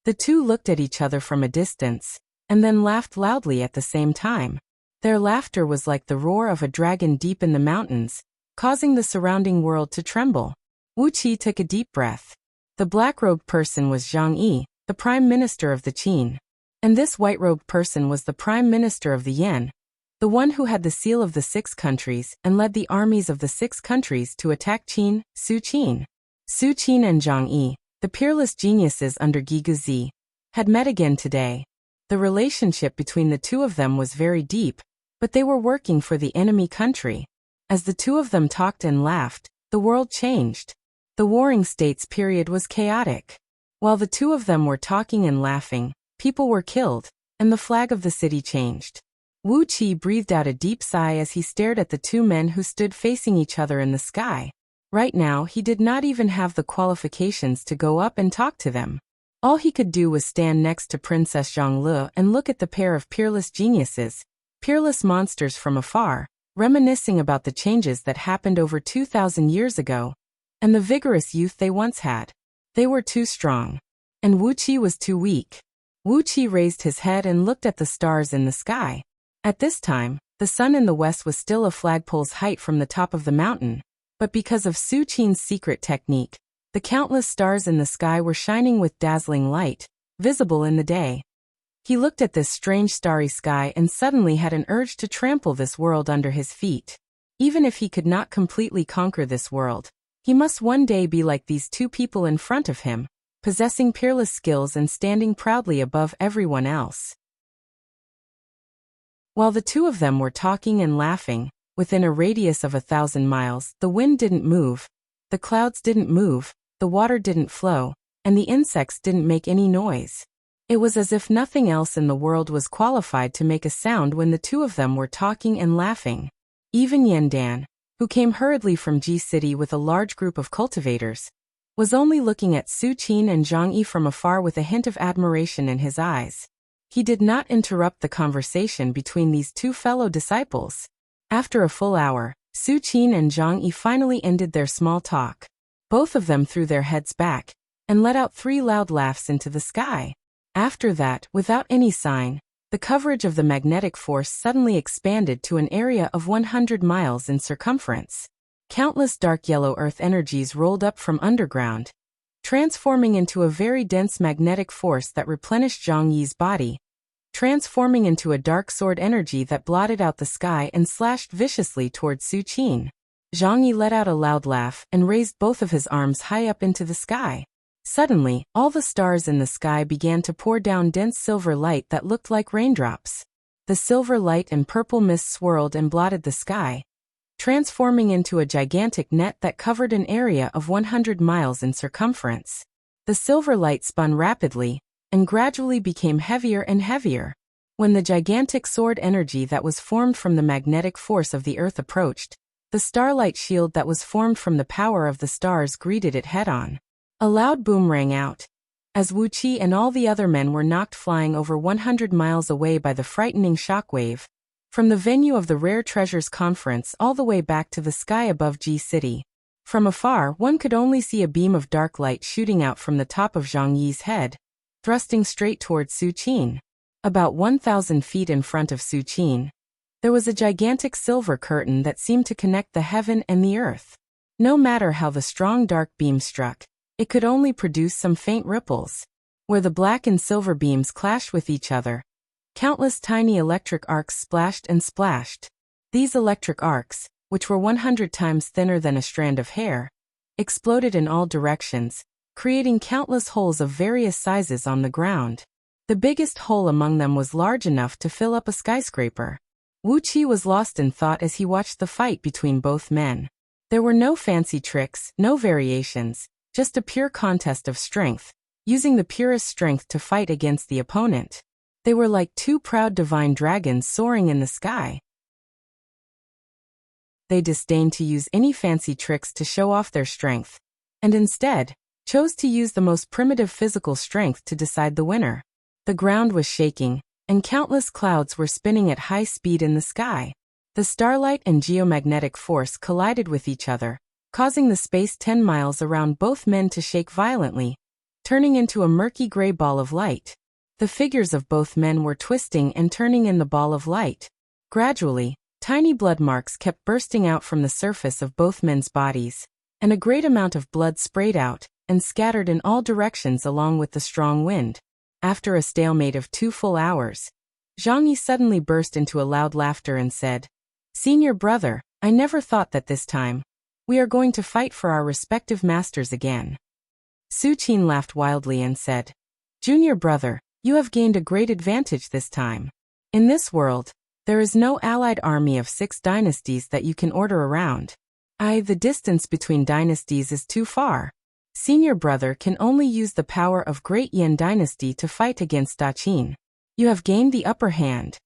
The two looked at each other from a distance, and then laughed loudly at the same time. Their laughter was like the roar of a dragon deep in the mountains, causing the surrounding world to tremble. Wuxia took a deep breath. The black-robed person was Zhang Yi, the prime minister of the Qin. And this white-robed person was the prime minister of the Yan, the one who had the seal of the 6 countries and led the armies of the 6 countries to attack Qin, Su Qin. Su Qin and Zhang Yi, the peerless geniuses under Guiguzi, had met again today. The relationship between the two of them was very deep, but they were working for the enemy country. As the two of them talked and laughed, the world changed. The Warring States period was chaotic. While the two of them were talking and laughing, people were killed, and the flag of the city changed. Wu Qi breathed out a deep sigh as he stared at the two men who stood facing each other in the sky. Right now, he did not even have the qualifications to go up and talk to them. All he could do was stand next to Princess Zhongli and look at the pair of peerless geniuses, peerless monsters from afar, reminiscing about the changes that happened over 2,000 years ago, and the vigorous youth they once had. They were too strong, and Wu Qi was too weak. Wu Qi raised his head and looked at the stars in the sky. At this time, the sun in the west was still a flagpole's height from the top of the mountain, but because of Su Qin's secret technique, the countless stars in the sky were shining with dazzling light, visible in the day. He looked at this strange starry sky and suddenly had an urge to trample this world under his feet. Even if he could not completely conquer this world, he must one day be like these two people in front of him, possessing peerless skills and standing proudly above everyone else. While the two of them were talking and laughing, within a radius of 1,000 miles, the wind didn't move, the clouds didn't move, the water didn't flow, and the insects didn't make any noise. It was as if nothing else in the world was qualified to make a sound when the two of them were talking and laughing. Even Yandan, who came hurriedly from Ji City with a large group of cultivators, was only looking at Su Qin and Zhang Yi from afar with a hint of admiration in his eyes. He did not interrupt the conversation between these two fellow disciples. After a full hour, Su Qin and Zhang Yi finally ended their small talk. Both of them threw their heads back and let out 3 loud laughs into the sky. After that, without any sign, the coverage of the magnetic force suddenly expanded to an area of 100 miles in circumference. Countless dark yellow earth energies rolled up from underground, transforming into a very dense magnetic force that replenished Zhang Yi's body, transforming into a dark sword energy that blotted out the sky and slashed viciously toward Su Qin. Zhang Yi let out a loud laugh and raised both of his arms high up into the sky. Suddenly, all the stars in the sky began to pour down dense silver light that looked like raindrops. The silver light and purple mist swirled and blotted the sky, transforming into a gigantic net that covered an area of 100 miles in circumference. The silver light spun rapidly and gradually became heavier and heavier. When the gigantic sword energy that was formed from the magnetic force of the earth approached, the starlight shield that was formed from the power of the stars greeted it head-on. A loud boom rang out, as Wu Qi and all the other men were knocked flying over 100 miles away by the frightening shockwave, from the venue of the Rare Treasures Conference all the way back to the sky above Ji City. From afar, one could only see a beam of dark light shooting out from the top of Zhang Yi's head, thrusting straight towards Su Qin. About 1,000 feet in front of Su Qin, there was a gigantic silver curtain that seemed to connect the heaven and the earth. No matter how the strong dark beam struck, it could only produce some faint ripples. Where the black and silver beams clashed with each other, countless tiny electric arcs splashed and splashed. These electric arcs, which were 100 times thinner than a strand of hair, exploded in all directions, creating countless holes of various sizes on the ground. The biggest hole among them was large enough to fill up a skyscraper. Wu Qi was lost in thought as he watched the fight between both men. There were no fancy tricks, no variations, just a pure contest of strength, using the purest strength to fight against the opponent. They were like two proud divine dragons soaring in the sky. They disdained to use any fancy tricks to show off their strength, and instead chose to use the most primitive physical strength to decide the winner. The ground was shaking, and countless clouds were spinning at high speed in the sky. The starlight and geomagnetic force collided with each other, causing the space 10 miles around both men to shake violently, turning into a murky gray ball of light. The figures of both men were twisting and turning in the ball of light. Gradually, tiny blood marks kept bursting out from the surface of both men's bodies, and a great amount of blood sprayed out and scattered in all directions along with the strong wind. After a stalemate of 2 full hours, Zhang Yi suddenly burst into a loud laughter and said, "Senior brother, I never thought that this time we are going to fight for our respective masters again." Su Qin laughed wildly and said, "Junior brother, you have gained a great advantage this time. In this world, there is no allied army of 6 dynasties that you can order around. The distance between dynasties is too far. Senior brother can only use the power of Great Yan dynasty to fight against Daqin. You have gained the upper hand."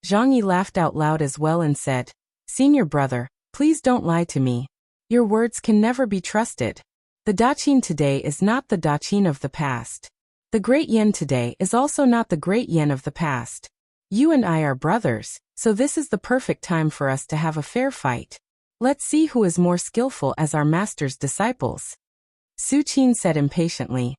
Zhang Yi laughed out loud as well and said, "Senior brother, please don't lie to me. Your words can never be trusted. The Daqin today is not the Daqin of the past. The Great Yan today is also not the Great Yan of the past. You and I are brothers, so this is the perfect time for us to have a fair fight. Let's see who is more skillful as our master's disciples." Su Qin said impatiently,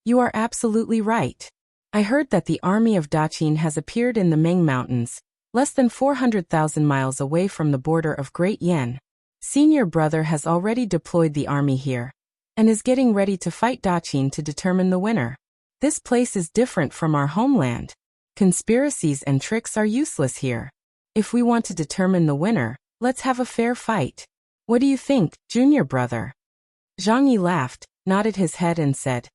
"You are absolutely right. I heard that the army of Daqin has appeared in the Ming Mountains, less than 400,000 miles away from the border of Great Yan. Senior brother has already deployed the army here, and is getting ready to fight Daqin to determine the winner. This place is different from our homeland. Conspiracies and tricks are useless here. If we want to determine the winner, let's have a fair fight. What do you think, junior brother?" Zhang Yi laughed, nodded his head and said,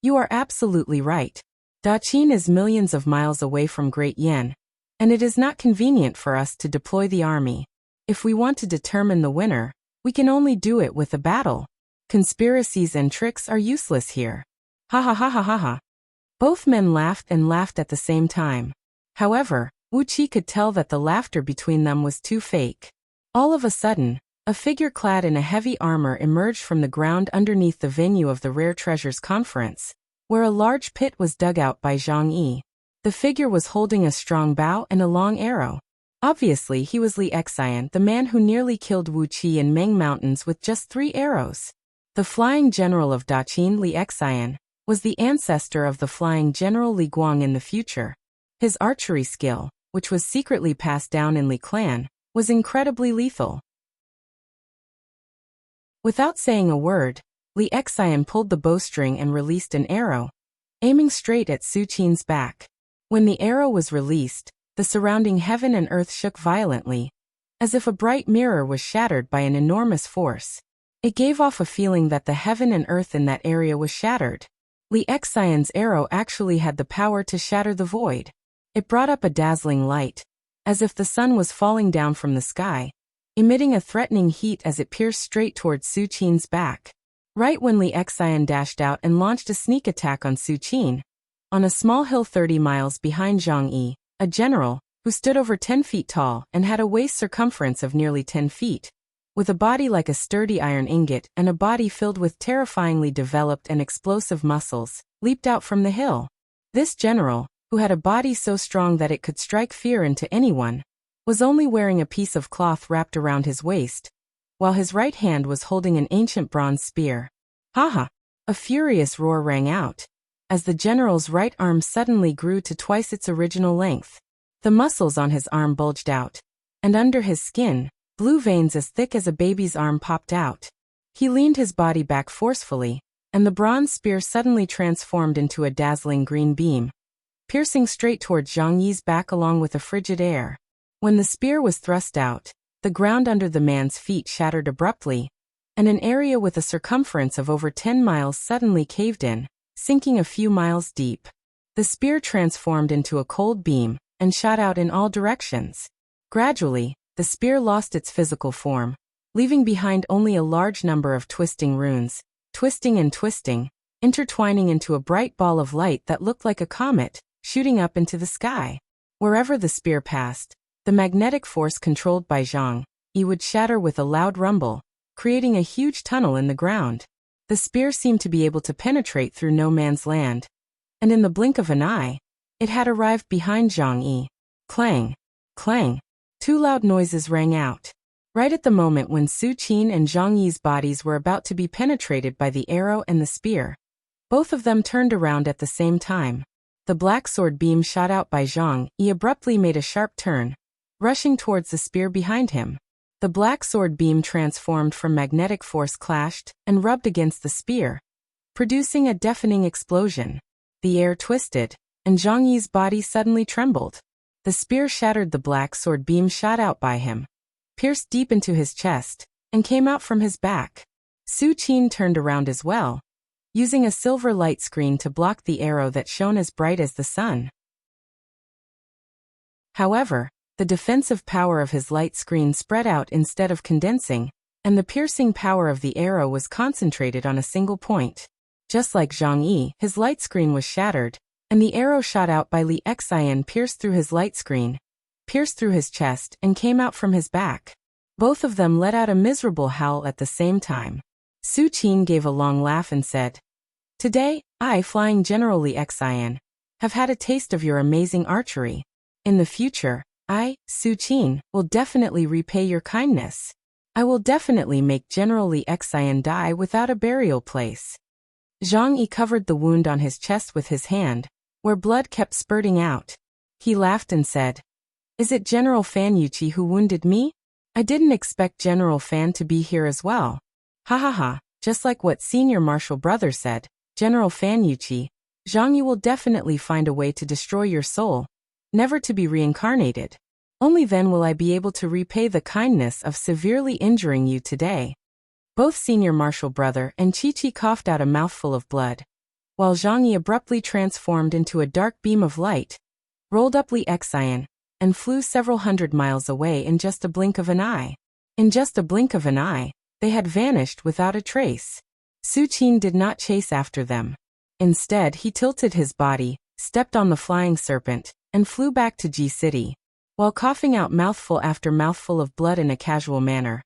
"You are absolutely right. Daqin is millions of miles away from Great Yan, and it is not convenient for us to deploy the army. If we want to determine the winner, we can only do it with a battle. Conspiracies and tricks are useless here." Ha ha ha ha ha ha. Both men laughed and laughed at the same time. However, Wuxia could tell that the laughter between them was too fake. All of a sudden, a figure clad in a heavy armor emerged from the ground underneath the venue of the Rare Treasures Conference, where a large pit was dug out by Zhang Yi. The figure was holding a strong bow and a long arrow. Obviously he was Li Xian, the man who nearly killed Wuxia in Ming Mountains with just 3 arrows. The flying general of Daqin, Li Xian, was the ancestor of the flying general Li Guang in the future. His archery skill, which was secretly passed down in Li clan, was incredibly lethal. Without saying a word, Li Xian pulled the bowstring and released an arrow, aiming straight at Su Qin's back. When the arrow was released, the surrounding heaven and earth shook violently, as if a bright mirror was shattered by an enormous force. It gave off a feeling that the heaven and earth in that area was shattered. Li Xian's arrow actually had the power to shatter the void. It brought up a dazzling light, as if the sun was falling down from the sky, emitting a threatening heat as it pierced straight towards Su Qin's back. Right when Li Xian dashed out and launched a sneak attack on Su Qin, on a small hill 30 miles behind Zhang Yi, a general, who stood over 10 feet tall and had a waist circumference of nearly 10 feet, with a body like a sturdy iron ingot and a body filled with terrifyingly developed and explosive muscles, leaped out from the hill. This general, who had a body so strong that it could strike fear into anyone, was only wearing a piece of cloth wrapped around his waist, while his right hand was holding an ancient bronze spear. Ha! A furious roar rang out, as the general's right arm suddenly grew to twice its original length. The muscles on his arm bulged out, and under his skin, blue veins as thick as a baby's arm popped out. He leaned his body back forcefully, and the bronze spear suddenly transformed into a dazzling green beam, piercing straight toward Zhang Yi's back along with a frigid air. When the spear was thrust out, the ground under the man's feet shattered abruptly, and an area with a circumference of over 10 miles suddenly caved in, sinking a few miles deep. The spear transformed into a cold beam and shot out in all directions. Gradually, the spear lost its physical form, leaving behind only a large number of twisting runes, twisting and twisting, intertwining into a bright ball of light that looked like a comet, shooting up into the sky. Wherever the spear passed, the magnetic force controlled by Zhang Yi would shatter with a loud rumble, creating a huge tunnel in the ground. The spear seemed to be able to penetrate through no man's land, and in the blink of an eye, it had arrived behind Zhang Yi. Clang! Clang! Two loud noises rang out. Right at the moment when Su Qin and Zhang Yi's bodies were about to be penetrated by the arrow and the spear, both of them turned around at the same time. The black sword beam shot out by Zhang Yi abruptly made a sharp turn, rushing towards the spear behind him. The black sword beam transformed from magnetic force clashed and rubbed against the spear, producing a deafening explosion. The air twisted, and Zhang Yi's body suddenly trembled. The spear shattered the black sword beam shot out by him, pierced deep into his chest, and came out from his back. Su Qin turned around as well, using a silver light screen to block the arrow that shone as bright as the sun. However, the defensive power of his light screen spread out instead of condensing, and the piercing power of the arrow was concentrated on a single point. Just like Zhang Yi, his light screen was shattered, and the arrow shot out by Li Xian pierced through his light screen, pierced through his chest, and came out from his back. Both of them let out a miserable howl at the same time. Su Qin gave a long laugh and said, "Today, I, Flying General Li Xian, have had a taste of your amazing archery. In the future, I, Su Qin, will definitely repay your kindness. I will definitely make General Li Xian die without a burial place." Zhang Yi covered the wound on his chest with his hand, where blood kept spurting out. He laughed and said, "Is it General Fan Yuqi who wounded me? I didn't expect General Fan to be here as well. Ha ha ha, just like what Senior Marshal Brother said, General Fan Yuqi, Zhang Yi will definitely find a way to destroy your soul, never to be reincarnated. Only then will I be able to repay the kindness of severely injuring you today." Both Senior Marshal Brother and Chi-Chi coughed out a mouthful of blood, while Zhang Yi abruptly transformed into a dark beam of light, rolled up Li Xian, and flew several hundred miles away in just a blink of an eye. In just a blink of an eye, they had vanished without a trace. Su Qin did not chase after them. Instead, he tilted his body, stepped on the flying serpent, and flew back to Ji City. While coughing out mouthful after mouthful of blood in a casual manner,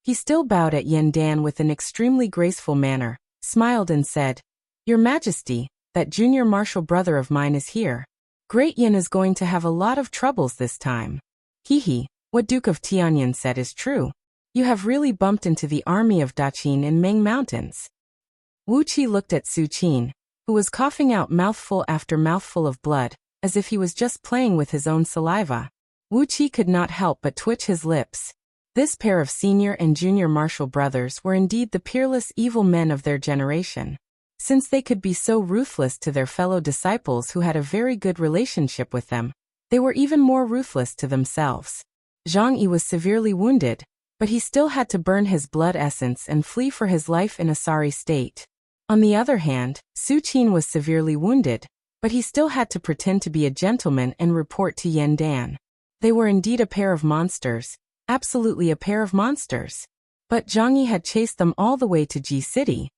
he still bowed at Yan Dan with an extremely graceful manner, smiled and said, "Your Majesty, that junior marshal brother of mine is here. Great Yin is going to have a lot of troubles this time." "Hee, what Duke of Tianyan said is true. You have really bumped into the army of Daqin in Ming Mountains." Wuxia looked at Su Qin, who was coughing out mouthful after mouthful of blood, as if he was just playing with his own saliva. Wuxia could not help but twitch his lips. This pair of senior and junior marshal brothers were indeed the peerless evil men of their generation. Since they could be so ruthless to their fellow disciples who had a very good relationship with them, they were even more ruthless to themselves. Zhang Yi was severely wounded, but he still had to burn his blood essence and flee for his life in a sorry state. On the other hand, Su Qin was severely wounded, but he still had to pretend to be a gentleman and report to Yan Dan. They were indeed a pair of monsters, absolutely a pair of monsters. But Zhang Yi had chased them all the way to Ji City.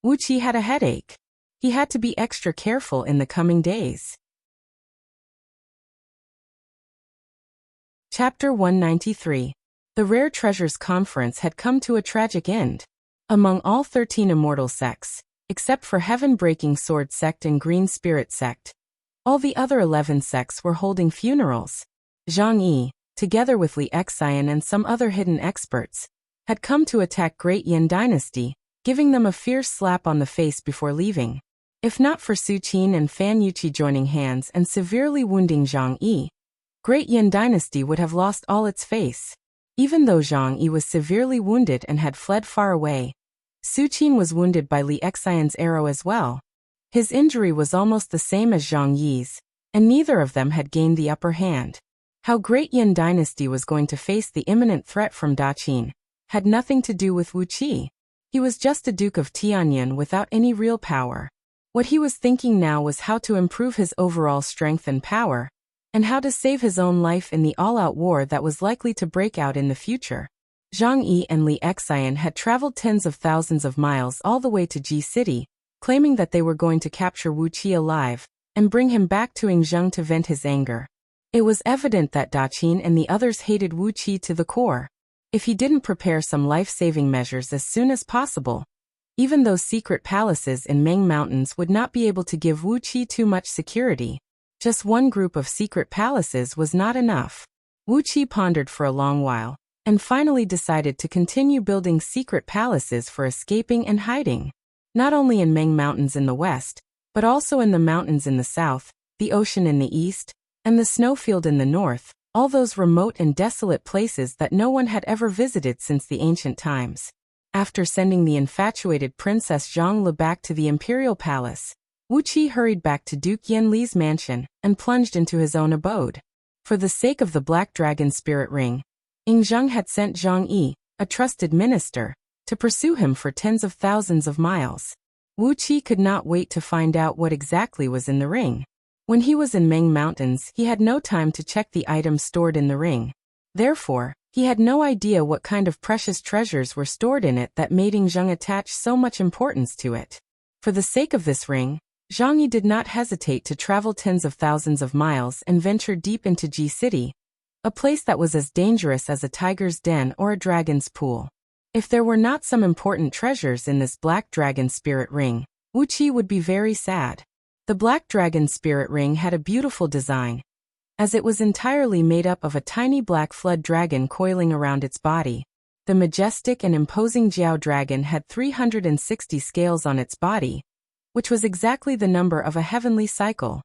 Wuqia had a headache. He had to be extra careful in the coming days. Chapter 193. The Rare Treasures Conference had come to a tragic end. Among all 13 immortal sects, except for Heaven-Breaking Sword Sect and Green Spirit Sect, all the other 11 sects were holding funerals. Zhang Yi, together with Li Xian and some other hidden experts, had come to attack Great Yin Dynasty, giving them a fierce slap on the face before leaving. If not for Su Qin and Fan Yuqi joining hands and severely wounding Zhang Yi, Great Yin Dynasty would have lost all its face. Even though Zhang Yi was severely wounded and had fled far away, Su Qin was wounded by Li Xian's arrow as well. His injury was almost the same as Zhang Yi's, and neither of them had gained the upper hand. How Great Yin Dynasty was going to face the imminent threat from Daqin had nothing to do with Wuqia. He was just a Duke of Tianyan without any real power. What he was thinking now was how to improve his overall strength and power, and how to save his own life in the all-out war that was likely to break out in the future. Zhang Yi and Li Xian had traveled tens of thousands of miles all the way to Ji City, claiming that they were going to capture Wuqia alive, and bring him back to Yingzheng to vent his anger. It was evident that Daqin and the others hated Wu Qi to the core. If he didn't prepare some life-saving measures as soon as possible, even those secret palaces in Meng Mountains would not be able to give Wu Qi too much security. Just one group of secret palaces was not enough. Wu Qi pondered for a long while, and finally decided to continue building secret palaces for escaping and hiding. Not only in Meng Mountains in the west, but also in the mountains in the south, the ocean in the east, and the snowfield in the north, all those remote and desolate places that no one had ever visited since the ancient times. After sending the infatuated Princess Zhang Li back to the imperial palace, Wu Qi hurried back to Duke Yan Li's mansion and plunged into his own abode. For the sake of the Black Dragon Spirit Ring, Yingzheng had sent Zhang Yi, a trusted minister, to pursue him for tens of thousands of miles. Wu Qi could not wait to find out what exactly was in the ring. When he was in Meng Mountains, he had no time to check the items stored in the ring. Therefore, he had no idea what kind of precious treasures were stored in it that made Yingzheng attach so much importance to it. For the sake of this ring, Zhang Yi did not hesitate to travel tens of thousands of miles and venture deep into Ji City, a place that was as dangerous as a tiger's den or a dragon's pool. If there were not some important treasures in this Black Dragon Spirit Ring, Wu Qi would be very sad. The Black Dragon Spirit Ring had a beautiful design, as it was entirely made up of a tiny black flood dragon coiling around its body. The majestic and imposing Jiao dragon had 360 scales on its body, which was exactly the number of a heavenly cycle.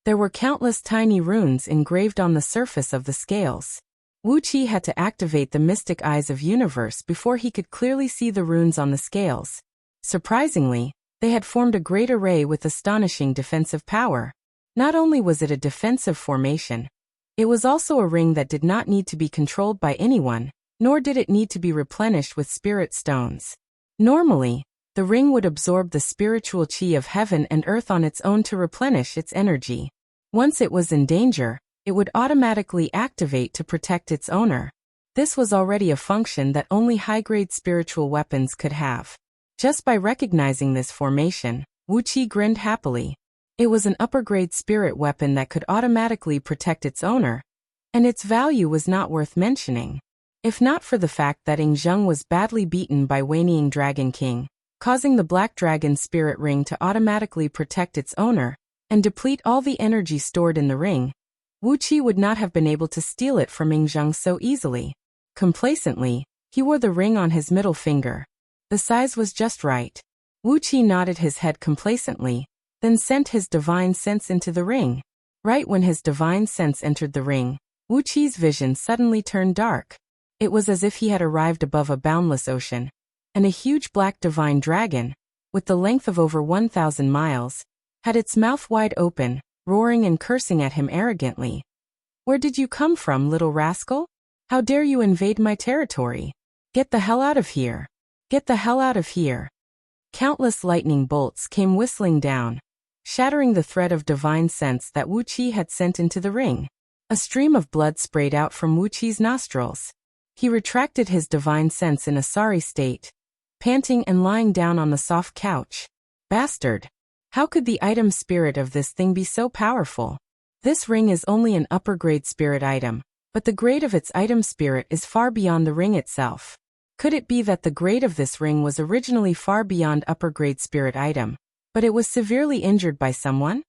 There were countless tiny runes engraved on the surface of the scales. Wu Qi had to activate the mystic eyes of universe before he could clearly see the runes on the scales. Surprisingly, they had formed a great array with astonishing defensive power. Not only was it a defensive formation, it was also a ring that did not need to be controlled by anyone, nor did it need to be replenished with spirit stones. Normally, the ring would absorb the spiritual qi of heaven and earth on its own to replenish its energy. Once it was in danger, it would automatically activate to protect its owner. This was already a function that only high-grade spiritual weapons could have. Just by recognizing this formation, Wu Qi grinned happily. It was an upper-grade spirit weapon that could automatically protect its owner, and its value was not worth mentioning. If not for the fact that Yingzheng was badly beaten by Wanying Dragon King, causing the Black Dragon Spirit Ring to automatically protect its owner and deplete all the energy stored in the ring, Wu Qi would not have been able to steal it from Yingzheng so easily. Complacently, he wore the ring on his middle finger. The size was just right. Wu Qi nodded his head complacently, then sent his divine sense into the ring. Right when his divine sense entered the ring, Wu Qi's vision suddenly turned dark. It was as if he had arrived above a boundless ocean, and a huge black divine dragon, with the length of over 1,000 miles, had its mouth wide open, roaring and cursing at him arrogantly. "Where did you come from, little rascal? How dare you invade my territory? Get the hell out of here! Get the hell out of here!" Countless lightning bolts came whistling down, shattering the thread of divine sense that Wu Qi had sent into the ring. A stream of blood sprayed out from Wu Qi's nostrils. He retracted his divine sense in a sorry state, panting and lying down on the soft couch. Bastard! How could the item spirit of this thing be so powerful? This ring is only an upper-grade spirit item, but the grade of its item spirit is far beyond the ring itself. Could it be that the grade of this ring was originally far beyond upper-grade spirit item, but it was severely injured by someone?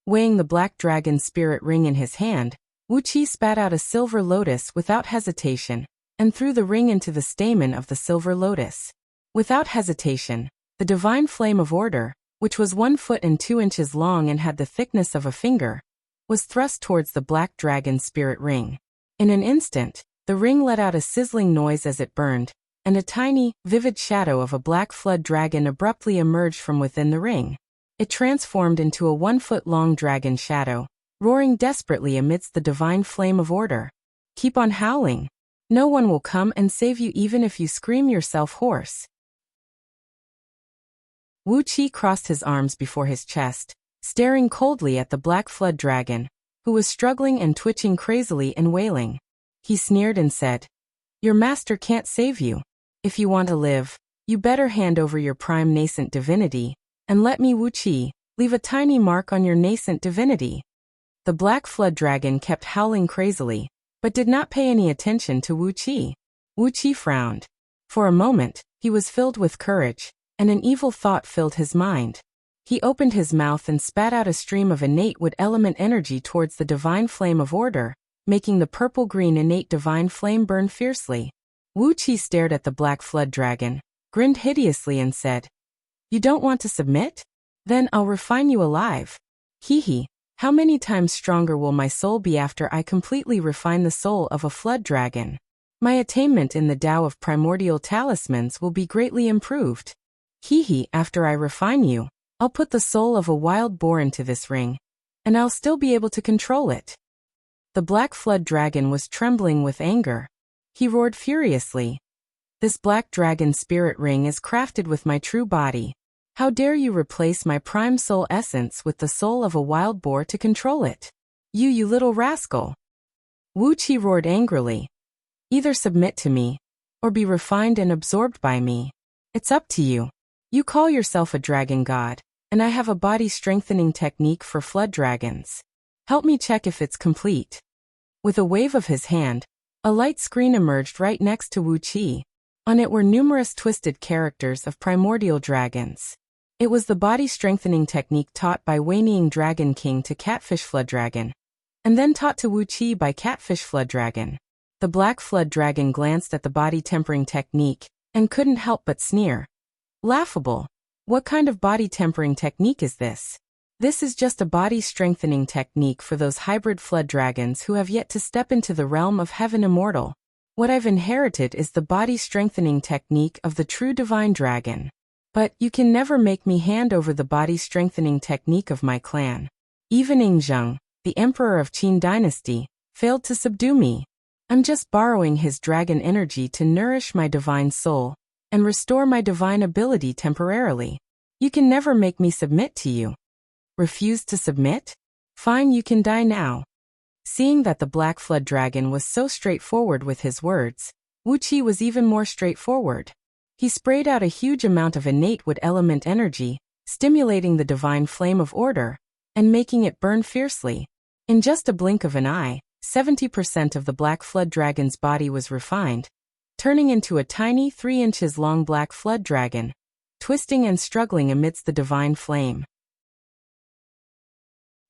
Weighing the Black Dragon Spirit Ring in his hand, Wu Qi spat out a silver lotus without hesitation, and threw the ring into the stamen of the silver lotus. Without hesitation, the divine flame of order, which was 1 foot and 2 inches long and had the thickness of a finger, was thrust towards the Black Dragon Spirit Ring. In an instant, the ring let out a sizzling noise as it burned, and a tiny, vivid shadow of a black flood dragon abruptly emerged from within the ring. It transformed into a 1-foot-long dragon shadow, roaring desperately amidst the divine flame of order. "Keep on howling. No one will come and save you even if you scream yourself hoarse." Wu Qi crossed his arms before his chest, staring coldly at the black flood dragon, who was struggling and twitching crazily and wailing. He sneered and said, "Your master can't save you. If you want to live, you better hand over your prime nascent divinity, and let me, Wuxia, leave a tiny mark on your nascent divinity." The black flood dragon kept howling crazily, but did not pay any attention to Wuxia. Wuxia frowned. For a moment, he was filled with courage, and an evil thought filled his mind. He opened his mouth and spat out a stream of innate wood element energy towards the divine flame of order, making the purple-green innate divine flame burn fiercely. Wuxia stared at the black flood dragon, grinned hideously and said, "You don't want to submit? Then I'll refine you alive. Hee. How many times stronger will my soul be after I completely refine the soul of a flood dragon? My attainment in the Tao of primordial talismans will be greatly improved. Hee. After I refine you, I'll put the soul of a wild boar into this ring, and I'll still be able to control it." The black flood dragon was trembling with anger. He roared furiously, "This black dragon spirit ring is crafted with my true body. How dare you replace my prime soul essence with the soul of a wild boar to control it? You little rascal!" Wuxia roared angrily, "Either submit to me, or be refined and absorbed by me. It's up to you. You call yourself a dragon god, and I have a body-strengthening technique for flood dragons. Help me check if it's complete." With a wave of his hand, a light screen emerged right next to Wuxia. On it were numerous twisted characters of primordial dragons. It was the body-strengthening technique taught by Wayneing Dragon King to Catfish Flood Dragon, and then taught to Wuxia by Catfish Flood Dragon. The black flood dragon glanced at the body-tempering technique, and couldn't help but sneer. "Laughable. What kind of body-tempering technique is this? This is just a body-strengthening technique for those hybrid flood dragons who have yet to step into the realm of heaven immortal. What I've inherited is the body-strengthening technique of the true divine dragon. But you can never make me hand over the body-strengthening technique of my clan. Even Ingzheng, the emperor of Qin dynasty, failed to subdue me. I'm just borrowing his dragon energy to nourish my divine soul and restore my divine ability temporarily. You can never make me submit to you." "Refuse to submit? Fine, you can die now." Seeing that the black flood dragon was so straightforward with his words, Wuxia was even more straightforward. He sprayed out a huge amount of innate wood element energy, stimulating the divine flame of order, and making it burn fiercely. In just a blink of an eye, 70% of the black flood dragon's body was refined, turning into a tiny 3 inches long black flood dragon, twisting and struggling amidst the divine flame.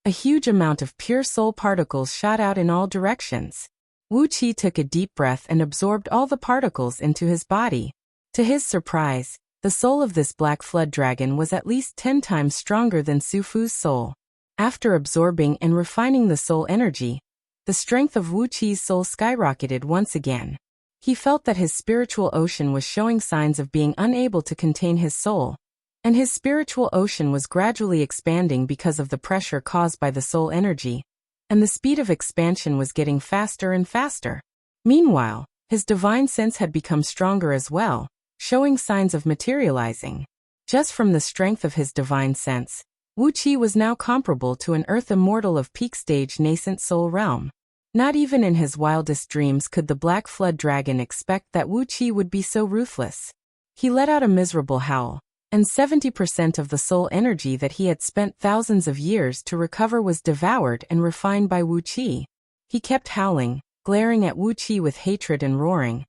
A huge amount of pure soul particles shot out in all directions. Wuxia took a deep breath and absorbed all the particles into his body. To his surprise, the soul of this black flood dragon was at least 10 times stronger than Su Fu's soul. After absorbing and refining the soul energy, the strength of Wuqia's soul skyrocketed once again. He felt that his spiritual ocean was showing signs of being unable to contain his soul, and his spiritual ocean was gradually expanding because of the pressure caused by the soul energy, and the speed of expansion was getting faster and faster. Meanwhile, his divine sense had become stronger as well, showing signs of materializing. Just from the strength of his divine sense, Wuxia was now comparable to an earth immortal of peak stage nascent soul realm. Not even in his wildest dreams could the black flood dragon expect that Wuxia would be so ruthless. He let out a miserable howl, and 70% of the soul energy that he had spent thousands of years to recover was devoured and refined by Wuxia. He kept howling, glaring at Wuxia with hatred and roaring.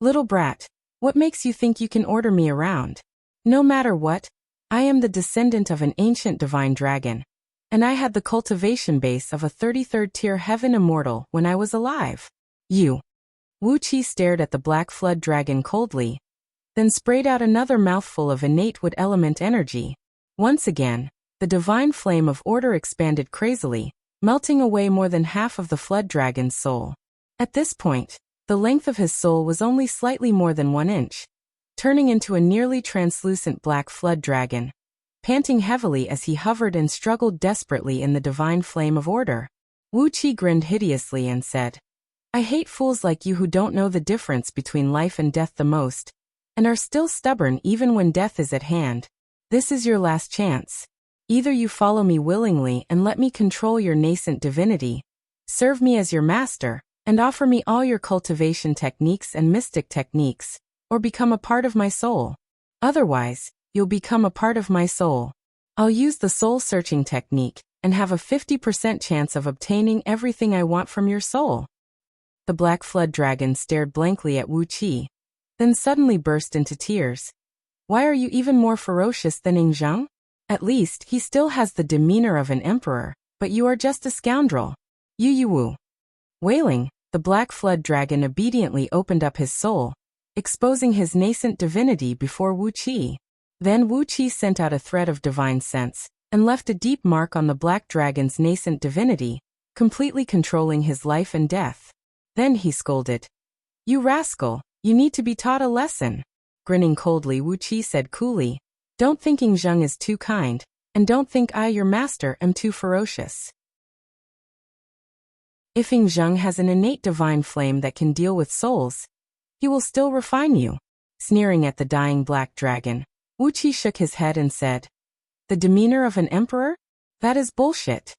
"Little brat, what makes you think you can order me around? No matter what, I am the descendant of an ancient divine dragon, and I had the cultivation base of a 33rd tier heaven immortal when I was alive. You." Wuxia stared at the black flood dragon coldly, then sprayed out another mouthful of innate wood element energy. Once again, the divine flame of order expanded crazily, melting away more than half of the flood dragon's soul. At this point, the length of his soul was only slightly more than 1 inch, turning into a nearly translucent black flood dragon, panting heavily as he hovered and struggled desperately in the divine flame of order. Wuxia grinned hideously and said, "I hate fools like you who don't know the difference between life and death the most, and are still stubborn even when death is at hand. This is your last chance. Either you follow me willingly and let me control your nascent divinity, serve me as your master, and offer me all your cultivation techniques and mystic techniques, or become a part of my soul. Otherwise, you'll become a part of my soul." I'll use the soul-searching technique and have a 50% chance of obtaining everything I want from your soul." The black flood dragon stared blankly at Wuxia, then suddenly burst into tears. "Why are you even more ferocious than Yingzheng? At least, he still has the demeanor of an emperor, but you are just a scoundrel." Yu. Wailing, the black flood dragon obediently opened up his soul, exposing his nascent divinity before Wuxia. Then Wuxia sent out a thread of divine sense, and left a deep mark on the black dragon's nascent divinity, completely controlling his life and death. Then he scolded. "You rascal, you need to be taught a lesson." Grinning coldly, Wuxia said coolly, "Don't think Yingzheng is too kind, and don't think I, your master, am too ferocious. If Yingzheng has an innate divine flame that can deal with souls, he will still refine you." Sneering at the dying black dragon, Wuxia shook his head and said, "The demeanor of an emperor? That is bullshit."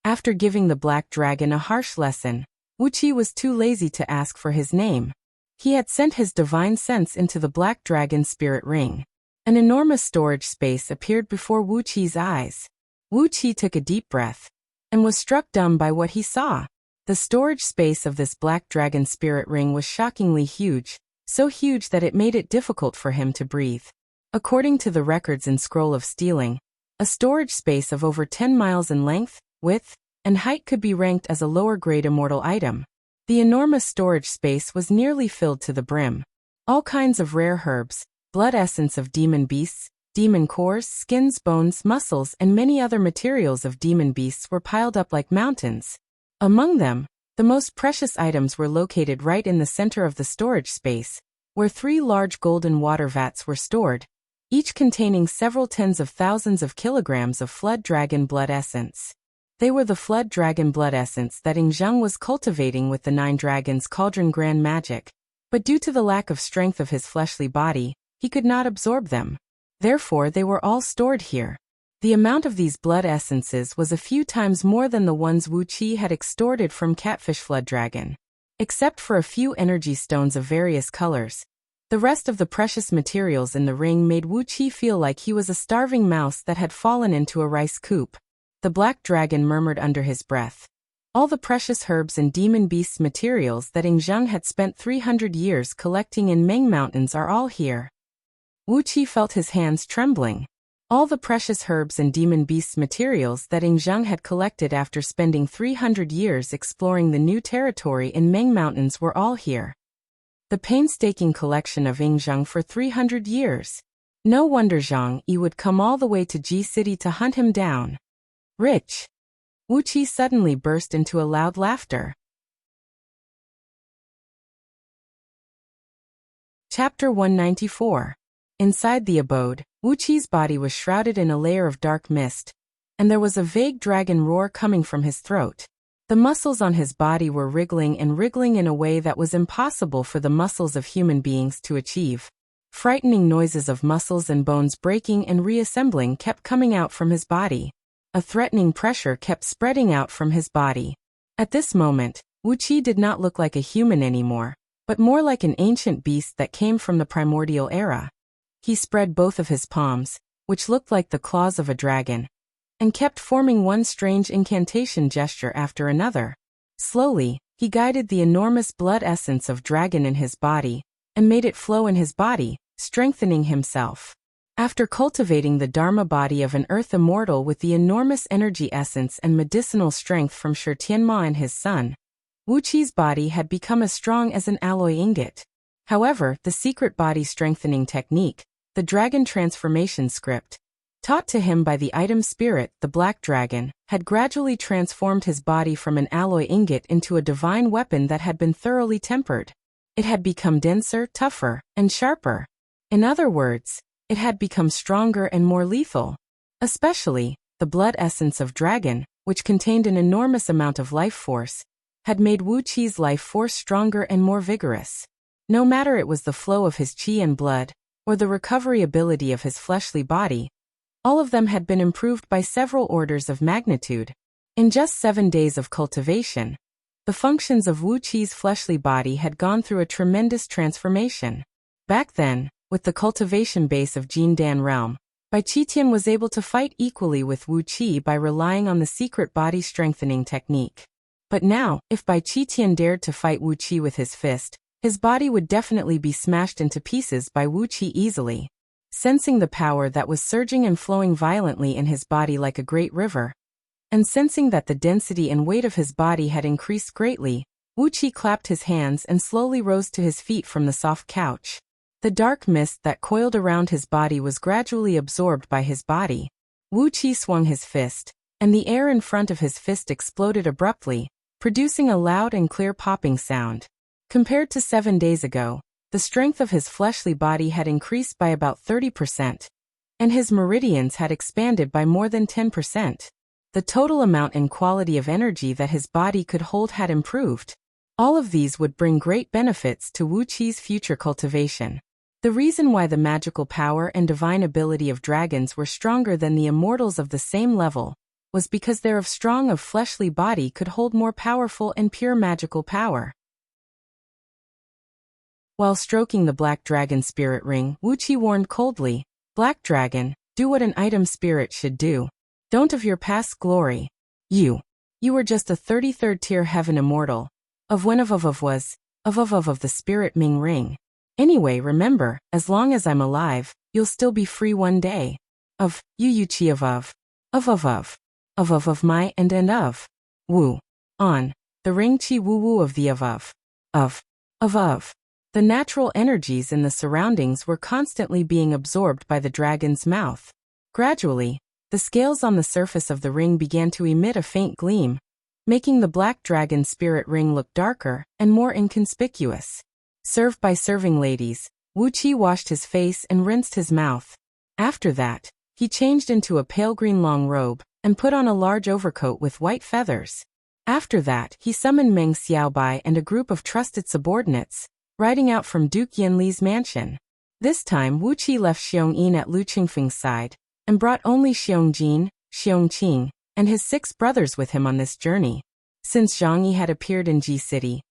After giving the black dragon a harsh lesson, Wuxia was too lazy to ask for his name. He had sent his divine sense into the black dragon's spirit ring. An enormous storage space appeared before Wuqia's eyes. Wuxia took a deep breath and was struck dumb by what he saw. The storage space of this black dragon spirit ring was shockingly huge, so huge that it made it difficult for him to breathe. According to the records in Scroll of Stealing, a storage space of over 10 miles in length, width, and height could be ranked as a lower-grade immortal item. The enormous storage space was nearly filled to the brim. All kinds of rare herbs, blood essence of demon beasts, demon cores, skins, bones, muscles, and many other materials of demon beasts were piled up like mountains. Among them, the most precious items were located right in the center of the storage space, where 3 large golden water vats were stored, each containing several tens of thousands of kilograms of flood dragon blood essence. They were the flood dragon blood essence that Yingzheng was cultivating with the 9 dragons cauldron grand magic, but due to the lack of strength of his fleshly body, he could not absorb them. Therefore, they were all stored here. The amount of these blood essences was a few times more than the ones Wuxia had extorted from Catfish Flood Dragon. Except for a few energy stones of various colors, the rest of the precious materials in the ring made Wuxia feel like he was a starving mouse that had fallen into a rice coop. The black dragon murmured under his breath. All the precious herbs and demon beasts materials that Yingzheng had spent 300 years collecting in Meng Mountains are all here. Wuxia felt his hands trembling. All the precious herbs and demon beasts materials that Yingzheng had collected after spending 300 years exploring the new territory in Meng Mountains were all here. The painstaking collection of Yingzheng for 300 years. No wonder Zhang Yi would come all the way to Ji City to hunt him down. Rich. Wuxia suddenly burst into a loud laughter. Chapter 194. Inside the abode, Wuqia's body was shrouded in a layer of dark mist, and there was a vague dragon roar coming from his throat. The muscles on his body were wriggling in a way that was impossible for the muscles of human beings to achieve. Frightening noises of muscles and bones breaking and reassembling kept coming out from his body. A threatening pressure kept spreading out from his body. At this moment, Wuxia did not look like a human anymore, but more like an ancient beast that came from the primordial era. He spread both of his palms, which looked like the claws of a dragon, and kept forming one strange incantation gesture after another. Slowly, he guided the enormous blood essence of dragon in his body, and made it flow in his body, strengthening himself. After cultivating the Dharma body of an earth immortal with the enormous energy essence and medicinal strength from Shi Tianma and his son, Wuqia's body had become as strong as an alloy ingot. However, the secret body strengthening technique, the dragon transformation script, taught to him by the item spirit, the black dragon, had gradually transformed his body from an alloy ingot into a divine weapon that had been thoroughly tempered. It had become denser, tougher, and sharper. In other words, it had become stronger and more lethal. Especially, the blood essence of dragon, which contained an enormous amount of life force, had made Wuqia's life force stronger and more vigorous. No matter it was the flow of his qi and blood, or the recovery ability of his fleshly body, all of them had been improved by several orders of magnitude. In just 7 days of cultivation, the functions of Wuqia's fleshly body had gone through a tremendous transformation. Back then, with the cultivation base of Jindan realm, Bai Qitian was able to fight equally with Wu Qi by relying on the secret body strengthening technique. But now, if Bai Qitian dared to fight Wu Qi with his fist, his body would definitely be smashed into pieces by Wu Qi easily. Sensing the power that was surging and flowing violently in his body like a great river, and sensing that the density and weight of his body had increased greatly, Wu Qi clapped his hands and slowly rose to his feet from the soft couch. The dark mist that coiled around his body was gradually absorbed by his body. Wu Qi swung his fist, and the air in front of his fist exploded abruptly, producing a loud and clear popping sound. Compared to 7 days ago, the strength of his fleshly body had increased by about 30%, and his meridians had expanded by more than 10%. The total amount and quality of energy that his body could hold had improved. All of these would bring great benefits to Wu Qi's future cultivation. The reason why the magical power and divine ability of dragons were stronger than the immortals of the same level was because their strong of fleshly body could hold more powerful and pure magical power. While stroking the black dragon spirit ring, Wu Qi warned coldly, "Black dragon, do what an item spirit should do. Don't of your past glory. You were just a 33rd tier heaven immortal. Of when of the spirit Ming ring. Anyway, remember, as long as I'm alive, you'll still be free one day. Of, you Qi of my and of. Wu. On. The ring Qi Wu Wu of the of. The natural energies in the surroundings were constantly being absorbed by the dragon's mouth. Gradually, the scales on the surface of the ring began to emit a faint gleam, making the black dragon spirit ring look darker and more inconspicuous. Served by serving ladies, Wu Qi washed his face and rinsed his mouth. After that, he changed into a pale green long robe and put on a large overcoat with white feathers. After that, he summoned Meng Xiaobai and a group of trusted subordinates, riding out from Duke Yanli's mansion. This time Wu Qi left Xiong Yin at Lu Qingfeng's side, and brought only Xiong Jin, Xiong Qing, and his 6 brothers with him on this journey. Since Zhang Yi had appeared in Ji City,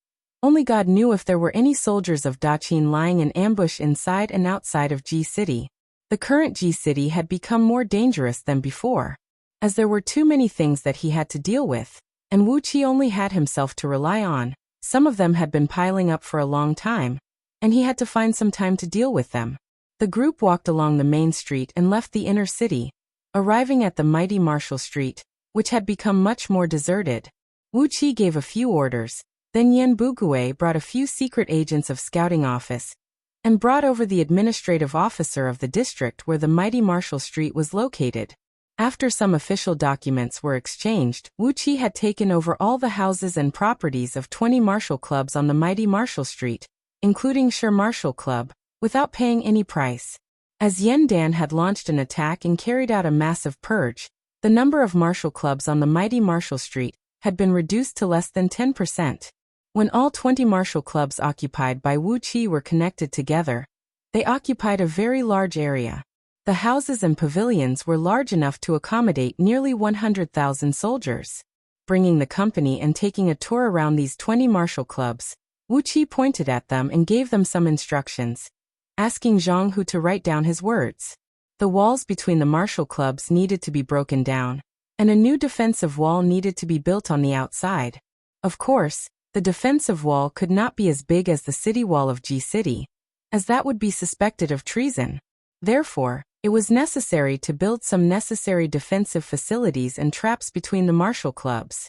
only God knew if there were any soldiers of Daqin lying in ambush inside and outside of Ji City. The current Ji City had become more dangerous than before, as there were too many things that he had to deal with, and Wu Qi only had himself to rely on. Some of them had been piling up for a long time, and he had to find some time to deal with them. The group walked along the main street and left the inner city, arriving at the mighty Marshall Street, which had become much more deserted. Wu Qi gave a few orders, then Yan Bugui brought a few secret agents of scouting office, and brought over the administrative officer of the district where the mighty Marshall Street was located. After some official documents were exchanged, Wu Qi had taken over all the houses and properties of 20 Marshall clubs on the mighty Marshall Street, including Sher Marshall Club, without paying any price. As Yen Dan had launched an attack and carried out a massive purge, the number of Marshall clubs on the mighty Marshall Street had been reduced to less than 10%. When all 20 Marshall clubs occupied by Wu Qi were connected together, they occupied a very large area. The houses and pavilions were large enough to accommodate nearly 100,000 soldiers. Bringing the company and taking a tour around these 20 Marshall clubs, Wu Qi pointed at them and gave them some instructions, asking Zhang Hu to write down his words. The walls between the Marshall clubs needed to be broken down, and a new defensive wall needed to be built on the outside. Of course, the defensive wall could not be as big as the city wall of Ji City, as that would be suspected of treason. Therefore, it was necessary to build some necessary defensive facilities and traps between the Marshall clubs.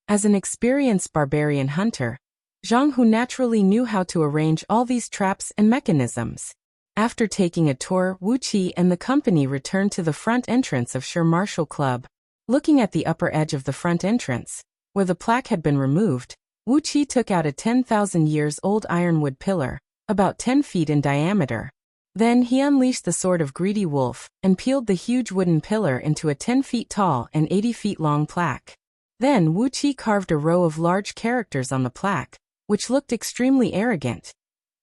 As an experienced barbarian hunter, Zhang Hu naturally knew how to arrange all these traps and mechanisms. After taking a tour, Wu Qi and the company returned to the front entrance of Sher Marshall Club. Looking at the upper edge of the front entrance, where the plaque had been removed, Wu Qi took out a 10,000 years old ironwood pillar, about 10 feet in diameter. Then he unleashed the sword of Greedy Wolf and peeled the huge wooden pillar into a 10 feet tall and 80 feet long plaque. Then Wu Qi carved a row of large characters on the plaque, which looked extremely arrogant.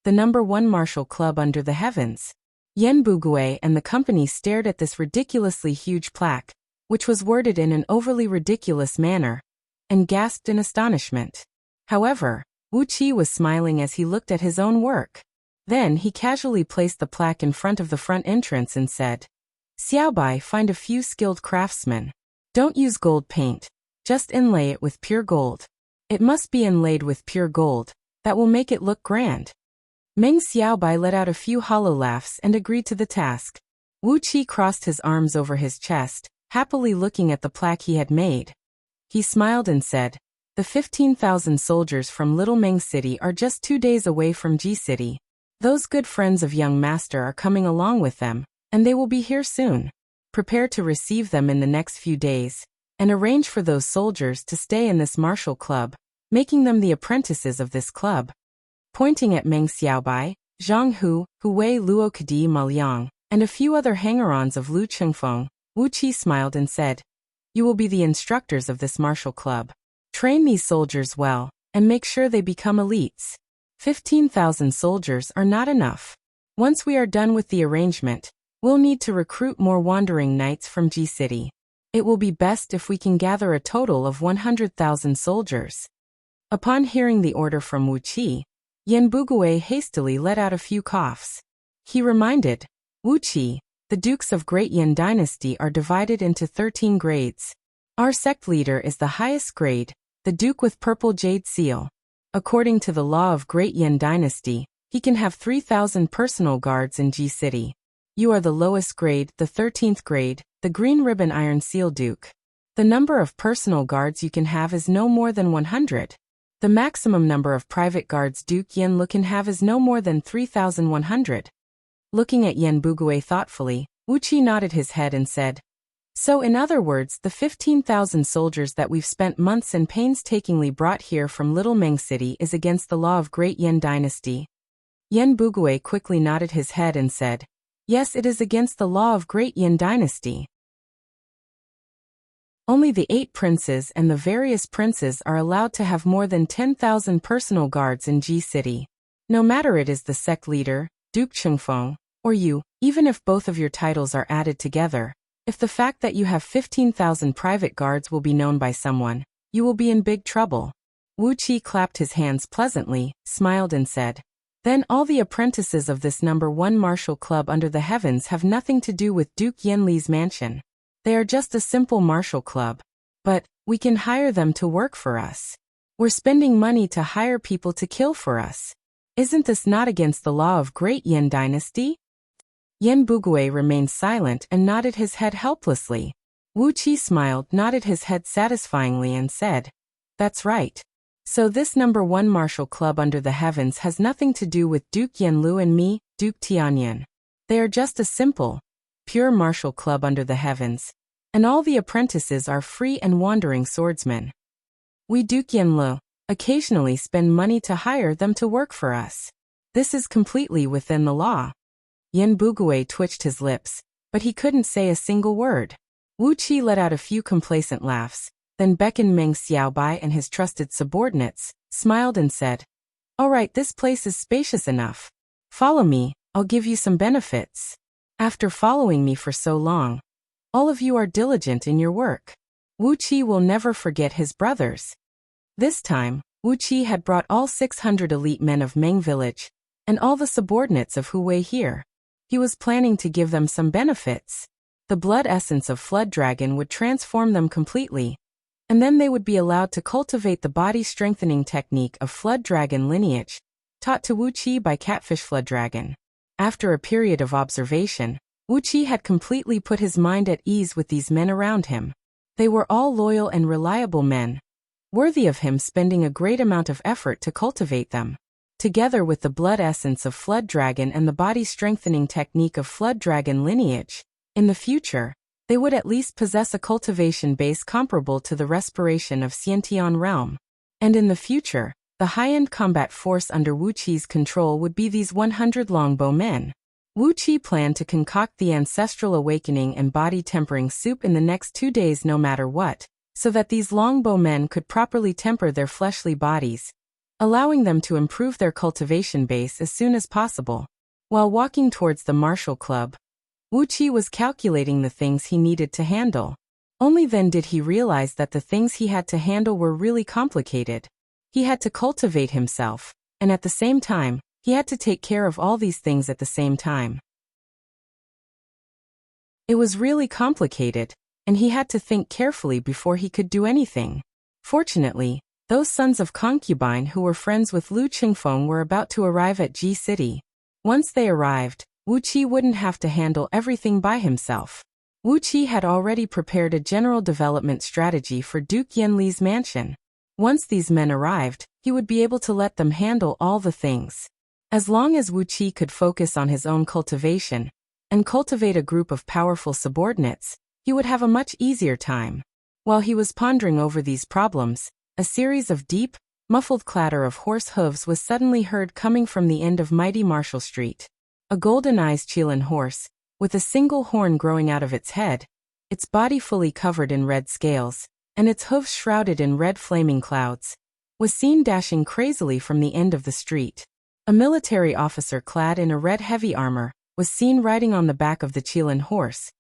The number 1 Marshall Club under the heavens. Yan Bugui and the company stared at this ridiculously huge plaque, which was worded in an overly ridiculous manner, and gasped in astonishment. However, Wu Qi was smiling as he looked at his own work. Then he casually placed the plaque in front of the front entrance and said, Xiaobai, find a few skilled craftsmen. Don't use gold paint. Just inlay it with pure gold. It must be inlaid with pure gold. That will make it look grand. Meng Xiaobai let out a few hollow laughs and agreed to the task. Wu Qi crossed his arms over his chest, happily looking at the plaque he had made. He smiled and said, The 15,000 soldiers from Little Meng City are just 2 days away from Ji City. Those good friends of young master are coming along with them, and they will be here soon. Prepare to receive them in the next few days, and arrange for those soldiers to stay in this martial club, making them the apprentices of this club. Pointing at Meng Xiaobai, Zhang Hu, Wei Luo Kadi Maliang, and a few other hanger-ons of Lu Chengfeng, Wu Qi smiled and said, You will be the instructors of this martial club. Train these soldiers well, and make sure they become elites. 15,000 soldiers are not enough. Once we are done with the arrangement, we'll need to recruit more wandering knights from Ji City. It will be best if we can gather a total of 100,000 soldiers. Upon hearing the order from Wu Qi, Yan Bugui hastily let out a few coughs. He reminded, Wu Qi, the dukes of Great Yan Dynasty are divided into 13 grades. Our sect leader is the highest grade, the duke with purple jade seal. According to the law of Great Yan Dynasty, he can have 3,000 personal guards in Ji City. You are the lowest grade, the 13th grade, the green ribbon iron seal duke. The number of personal guards you can have is no more than 100. The maximum number of private guards Duke Yan Lu can have is no more than 3,100. Looking at Yan Bugui thoughtfully, Wu Qi nodded his head and said, So in other words, the 15,000 soldiers that we've spent months and painstakingly brought here from Little Meng City is against the law of Great Yan Dynasty. Yan Bugui quickly nodded his head and said, Yes, it is against the law of Great Yan Dynasty. Only the 8 princes and the various princes are allowed to have more than 10,000 personal guards in Ji City. No matter it is the sect leader, Duke Chengfeng, or you, even if both of your titles are added together, if the fact that you have 15,000 private guards will be known by someone, you will be in big trouble. Wu Qi clapped his hands pleasantly, smiled and said, Then all the apprentices of this number 1 martial club under the heavens have nothing to do with Duke Yanli's mansion. They are just a simple martial club. But we can hire them to work for us. We're spending money to hire people to kill for us. Isn't this not against the law of Great Yan Dynasty? Yan Bugui remained silent and nodded his head helplessly. Wu Qi smiled, nodded his head satisfyingly and said, That's right. So this number 1 martial club under the heavens has nothing to do with Duke Yan Lu and me, Duke Tianyan. They are just a simple, pure martial club under the heavens, and all the apprentices are free and wandering swordsmen. We Duke Yan Lu occasionally spend money to hire them to work for us. This is completely within the law. Yan Bugui twitched his lips, but he couldn't say a single word. Wu Qi let out a few complacent laughs, then beckoned Meng Xiaobai and his trusted subordinates, smiled and said, All right, this place is spacious enough. Follow me, I'll give you some benefits. After following me for so long, all of you are diligent in your work. Wu Qi will never forget his brothers. This time, Wu Qi had brought all 600 elite men of Meng Village, and all the subordinates of Hu Wei here. He was planning to give them some benefits. The blood essence of Flood Dragon would transform them completely, and then they would be allowed to cultivate the body-strengthening technique of Flood Dragon lineage, taught to Wu Qi by Catfish Flood Dragon. After a period of observation, Wu Qi had completely put his mind at ease with these men around him. They were all loyal and reliable men, worthy of him spending a great amount of effort to cultivate them. Together with the blood essence of Flood Dragon and the body-strengthening technique of Flood Dragon lineage, in the future, they would at least possess a cultivation base comparable to the respiration of Xiantian realm. And in the future, the high-end combat force under Wu Qi's control would be these 100 longbow men. Wu Qi planned to concoct the ancestral awakening and body tempering soup in the next 2 days no matter what, so that these longbow men could properly temper their fleshly bodies, allowing them to improve their cultivation base as soon as possible. While walking towards the martial club, Wu Qi was calculating the things he needed to handle. Only then did he realize that the things he had to handle were really complicated. He had to cultivate himself, and at the same time, He had to take care of all these things at the same time. It was really complicated, and he had to think carefully before he could do anything. Fortunately, those sons of concubine who were friends with Lu Qingfeng were about to arrive at Ji City. Once they arrived, Wu Qi wouldn't have to handle everything by himself. Wu Qi had already prepared a general development strategy for Duke Yanli's mansion. Once these men arrived, he would be able to let them handle all the things. As long as Wu Qi could focus on his own cultivation and cultivate a group of powerful subordinates, he would have a much easier time. While he was pondering over these problems, a series of deep, muffled clatter of horse hooves was suddenly heard coming from the end of mighty Marshall Street. A golden-eyed Qilin horse, with a single horn growing out of its head, its body fully covered in red scales, and its hooves shrouded in red flaming clouds, was seen dashing crazily from the end of the street. A military officer clad in a red heavy armor was seen riding on the back of the Qilin horse,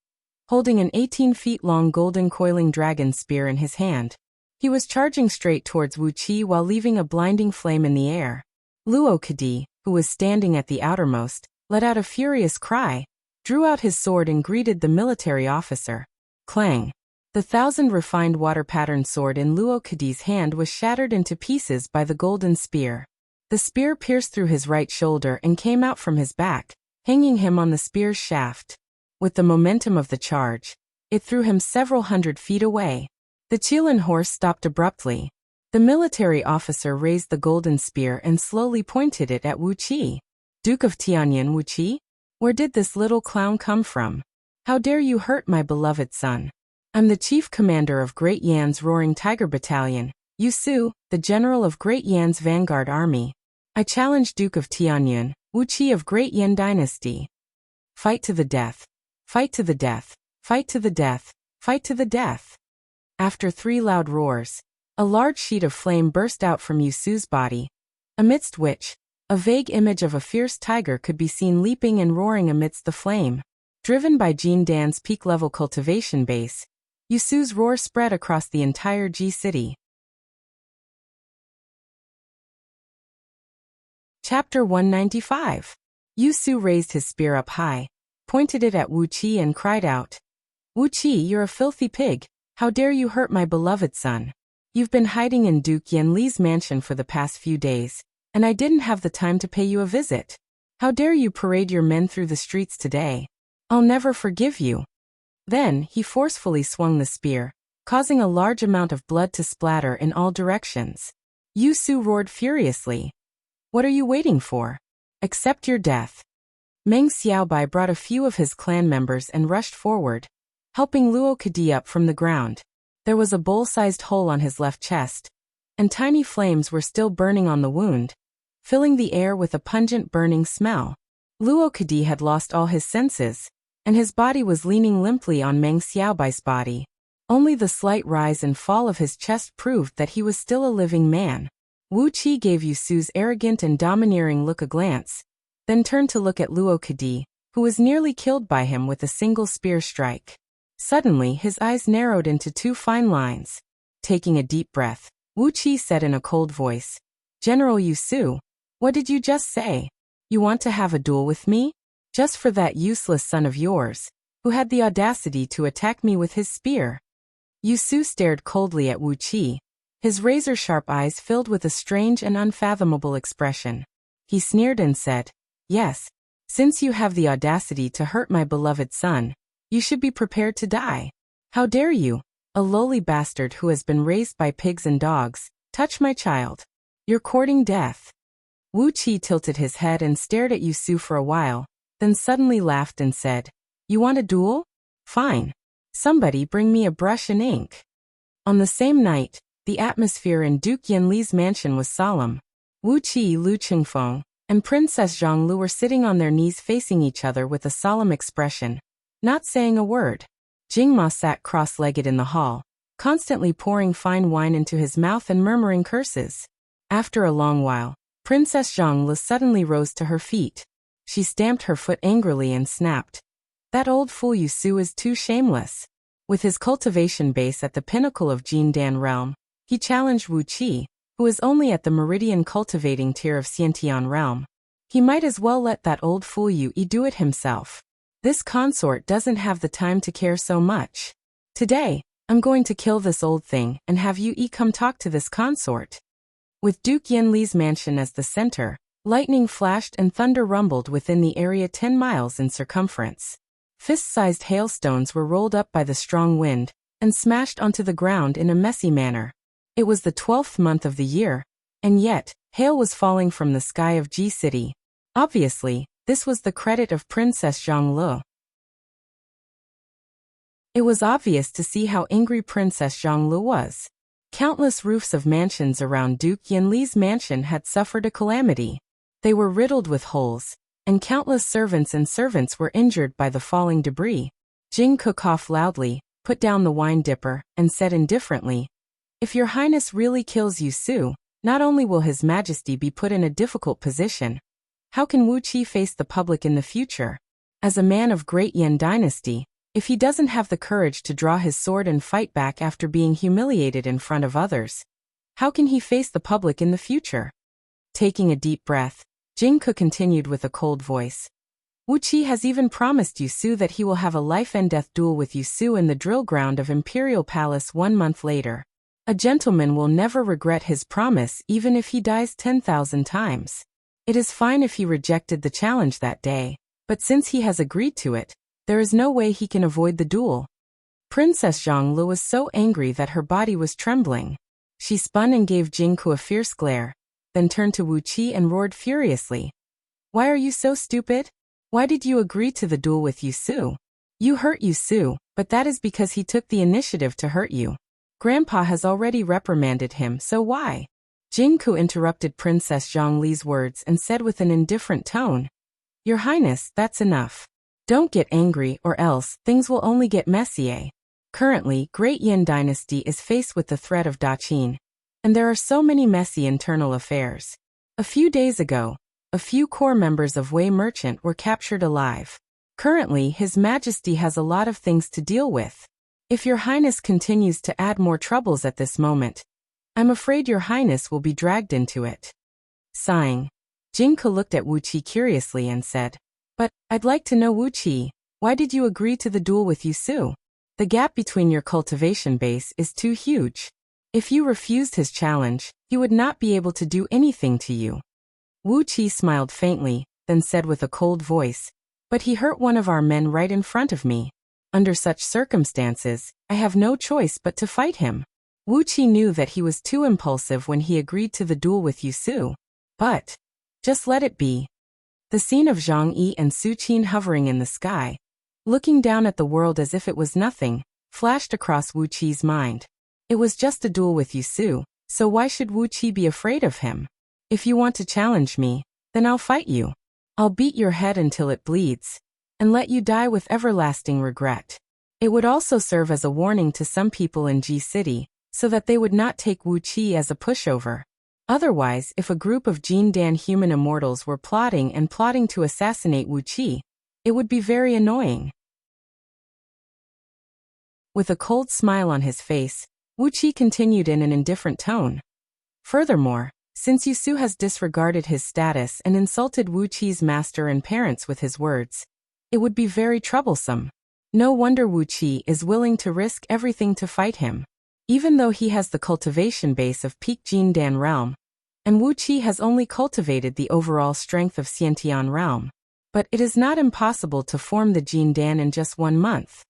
holding an 18-feet-long golden coiling dragon spear in his hand. He was charging straight towards Wu Qi while leaving a blinding flame in the air. Luo Kadi, who was standing at the outermost, let out a furious cry, drew out his sword and greeted the military officer. Clang! The 1,000 water-patterned sword in Luo Kadi's hand was shattered into pieces by the golden spear. The spear pierced through his right shoulder and came out from his back, hanging him on the spear's shaft. With the momentum of the charge, it threw him several hundred feet away. The Qilin horse stopped abruptly. The military officer raised the golden spear and slowly pointed it at Wu Qi. Duke of Tianyan Wu Qi? Where did this little clown come from? How dare you hurt my beloved son? I'm the chief commander of Great Yan's Roaring Tiger Battalion, Yu Su, the general of Great Yan's vanguard army. I challenge Duke of Tianyan, Wu Qi of Great Yan dynasty. Fight to the death. Fight to the death. Fight to the death. Fight to the death. After 3 loud roars, a large sheet of flame burst out from Yu Su's body, amidst which, a vague image of a fierce tiger could be seen leaping and roaring amidst the flame. Driven by Jin Dan's peak-level cultivation base, Yu Su's roar spread across the entire Ji City. Chapter 195. Yu Su raised his spear up high, pointed it at Wu Qi and cried out, Wu Qi, you're a filthy pig. How dare you hurt my beloved son? You've been hiding in Duke Yanli's mansion for the past few days, and I didn't have the time to pay you a visit. How dare you parade your men through the streets today? I'll never forgive you. Then, he forcefully swung the spear, causing a large amount of blood to splatter in all directions. Yu Su roared furiously. What are you waiting for? Accept your death. Meng Xiaobai brought a few of his clan members and rushed forward, helping Luo Kadi up from the ground. There was a bowl-sized hole on his left chest, and tiny flames were still burning on the wound, filling the air with a pungent burning smell. Luo Kadi had lost all his senses, and his body was leaning limply on Meng Xiaobai's body. Only the slight rise and fall of his chest proved that he was still a living man. Wu Qi gave Yu Su's arrogant and domineering look a glance, then turned to look at Luo Kadi, who was nearly killed by him with a single spear strike. Suddenly his eyes narrowed into 2 fine lines. Taking a deep breath, Wu Qi said in a cold voice, General Yu Su, what did you just say? You want to have a duel with me? Just for that useless son of yours, who had the audacity to attack me with his spear? Yu Su stared coldly at Wu Qi, his razor-sharp eyes filled with a strange and unfathomable expression. He sneered and said, Yes, since you have the audacity to hurt my beloved son, you should be prepared to die. How dare you, a lowly bastard who has been raised by pigs and dogs, touch my child? You're courting death. Wu Qi tilted his head and stared at Yu Su for a while, then suddenly laughed and said, You want a duel? Fine. Somebody bring me a brush and ink. On the same night, the atmosphere in Duke Yanli's mansion was solemn. Wu Qi, Lu Qingfeng, and Princess Zhonglu were sitting on their knees facing each other with a solemn expression, not saying a word. Jingma sat cross-legged in the hall, constantly pouring fine wine into his mouth and murmuring curses. After a long while, Princess Zhonglu suddenly rose to her feet. She stamped her foot angrily and snapped, That old fool Yu Su is too shameless. With his cultivation base at the pinnacle of Jin Dan realm, he challenged Wu Qi, who is only at the meridian cultivating tier of Xiantian realm. He might as well let that old fool Yu do it himself. This consort doesn't have the time to care so much. Today, I'm going to kill this old thing and have Yu come talk to this consort. With Duke Yanli's mansion as the center, lightning flashed and thunder rumbled within the area 10 miles in circumference. Fist-sized hailstones were rolled up by the strong wind and smashed onto the ground in a messy manner. It was the 12th month of the year, and yet, hail was falling from the sky of Ji City. Obviously, this was the credit of Princess Zhonglu. It was obvious to see how angry Princess Zhonglu was. Countless roofs of mansions around Duke Yanli's mansion had suffered a calamity. They were riddled with holes, and countless servants were injured by the falling debris. Jingke coughed loudly, put down the wine dipper, and said indifferently, "If your highness really kills Yu Su, not only will his majesty be put in a difficult position, how can Wu Qi face the public in the future? As a man of great Yan dynasty, if he doesn't have the courage to draw his sword and fight back after being humiliated in front of others, how can he face the public in the future?" Taking a deep breath, Jingke continued with a cold voice. "Wu Qi has even promised Yu Su that he will have a life-and-death duel with Yu Su in the drill ground of Imperial Palace 1 month later. A gentleman will never regret his promise even if he dies 10,000 times. It is fine if he rejected the challenge that day, but since he has agreed to it, there is no way he can avoid the duel." Princess Zhonglu was so angry that her body was trembling. She spun and gave Jingke a fierce glare, then turned to Wu Qi and roared furiously. "Why are you so stupid? Why did you agree to the duel with Yu Su? You hurt Yu Su, but that is because he took the initiative to hurt you. Grandpa has already reprimanded him, so why?" Jingke interrupted Princess Zhongli's words and said with an indifferent tone, "Your Highness, that's enough. Don't get angry or else things will only get messier. Currently, Great Yan Dynasty is faced with the threat of Daqin, and there are so many messy internal affairs. A few days ago, a few core members of Wei Merchant were captured alive. Currently, His Majesty has a lot of things to deal with. If Your Highness continues to add more troubles at this moment, I'm afraid Your Highness will be dragged into it." Sighing, Jingke looked at Wu Qi curiously and said, "But, I'd like to know, Wu Qi, why did you agree to the duel with Yu Su? The gap between your cultivation base is too huge. If you refused his challenge, he would not be able to do anything to you." Wu Qi smiled faintly, then said with a cold voice, "But he hurt one of our men right in front of me. Under such circumstances, I have no choice but to fight him." Wu Qi knew that he was too impulsive when he agreed to the duel with Yu Su. But, just let it be. The scene of Zhang Yi and Su Qin hovering in the sky, looking down at the world as if it was nothing, flashed across Wu Qi's mind. It was just a duel with Yu Su, so why should Wu Qi be afraid of him? If you want to challenge me, then I'll fight you. I'll beat your head until it bleeds, and let you die with everlasting regret. It would also serve as a warning to some people in Ji City, so that they would not take Wu Qi as a pushover. Otherwise, if a group of Jindan human immortals were plotting to assassinate Wu Qi, it would be very annoying. With a cold smile on his face, Wu Qi continued in an indifferent tone. Furthermore, since Yu Su has disregarded his status and insulted Wu Qi's master and parents with his words, it would be very troublesome. No wonder Wu Qi is willing to risk everything to fight him. Even though he has the cultivation base of peak Jindan realm, and Wu Qi has only cultivated the overall strength of Xiantian realm, but it is not impossible to form the Jindan in just 1 month.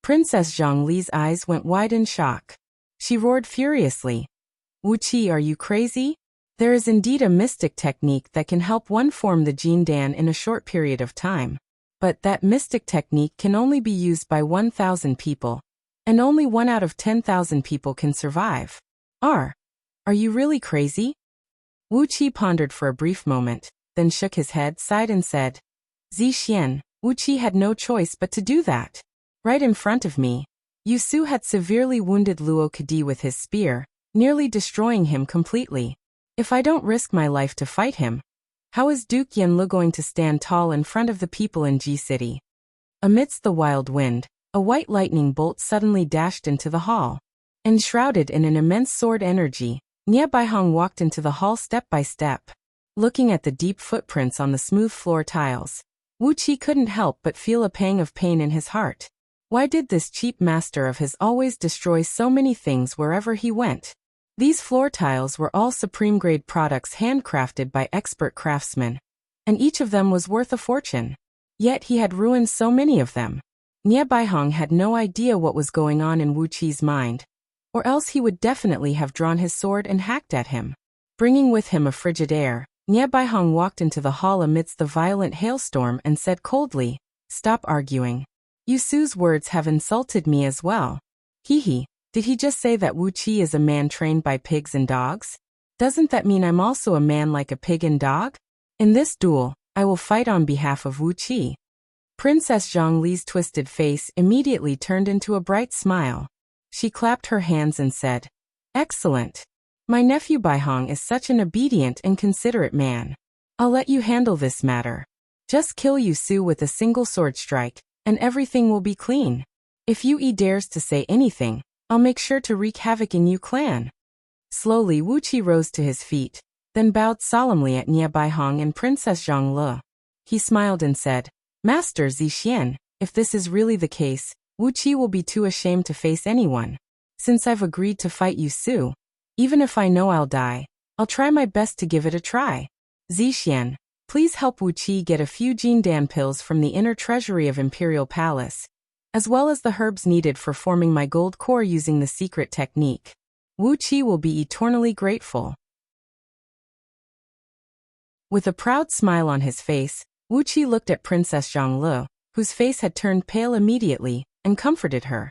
Princess Zhongli's eyes went wide in shock. She roared furiously, "Wu Qi, are you crazy? There is indeed a mystic technique that can help one form the Jindan in a short period of time, but that mystic technique can only be used by 1,000 people. And only 1 out of 10,000 people can survive. Are you really crazy?" Wu Qi pondered for a brief moment, then shook his head, sighed and said, "Zixian, Wu Qi had no choice but to do that. Right in front of me, Yu Su had severely wounded Luo Kadi with his spear, nearly destroying him completely. If I don't risk my life to fight him, how is Duke Yanlu going to stand tall in front of the people in Ji City?" Amidst the wild wind, a white lightning bolt suddenly dashed into the hall. Enshrouded in an immense sword energy, Nie Baihong walked into the hall step by step. Looking at the deep footprints on the smooth floor tiles, Wuqi couldn't help but feel a pang of pain in his heart. Why did this cheap master of his always destroy so many things wherever he went? These floor tiles were all supreme-grade products handcrafted by expert craftsmen, and each of them was worth a fortune. Yet he had ruined so many of them. Nie Baihong had no idea what was going on in Wuqi's mind, or else he would definitely have drawn his sword and hacked at him. Bringing with him a frigid air, Nie Baihong walked into the hall amidst the violent hailstorm and said coldly, "Stop arguing. Yu Su's words have insulted me as well." Hee. Did he just say that Wuqi is a man trained by pigs and dogs? Doesn't that mean I'm also a man like a pig and dog? In this duel, I will fight on behalf of Wuqi. Princess Zhongli's twisted face immediately turned into a bright smile. She clapped her hands and said, "Excellent. My nephew Baihong is such an obedient and considerate man. I'll let you handle this matter. Just kill Yu Su with a single sword strike, and everything will be clean. If Yu dares to say anything, I'll make sure to wreak havoc in Yu clan." Slowly Wuqi rose to his feet, then bowed solemnly at Nie Baihong and Princess Zhongli. He smiled and said, "Master Zixian, if this is really the case, Wuqi will be too ashamed to face anyone. Since I've agreed to fight Yu Su, even if I know I'll die, I'll try my best to give it a try. Zixian, please help Wuqi get a few Jindan pills from the inner treasury of Imperial Palace, as well as the herbs needed for forming my gold core using the secret technique. Wuqi will be eternally grateful." With a proud smile on his face, Wuqi looked at Princess Zhongli, whose face had turned pale immediately, and comforted her.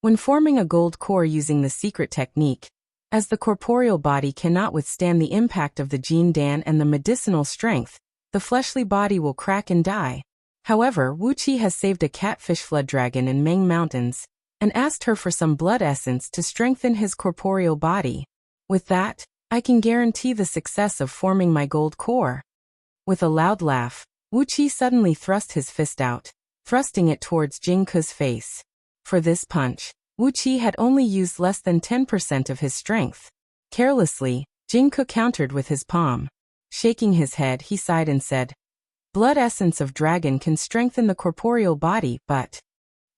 When forming a gold core using the secret technique, as the corporeal body cannot withstand the impact of the Jindan and the medicinal strength, the fleshly body will crack and die. However, Wuqi has saved a catfish flood dragon in Meng Mountains, and asked her for some blood essence to strengthen his corporeal body. With that, I can guarantee the success of forming my gold core. With a loud laugh, Wuqi suddenly thrust his fist out, thrusting it towards Jingke's face. For this punch, Wuqi had only used less than 10% of his strength. Carelessly, Jingke countered with his palm. Shaking his head, he sighed and said, "Blood essence of dragon can strengthen the corporeal body, but..."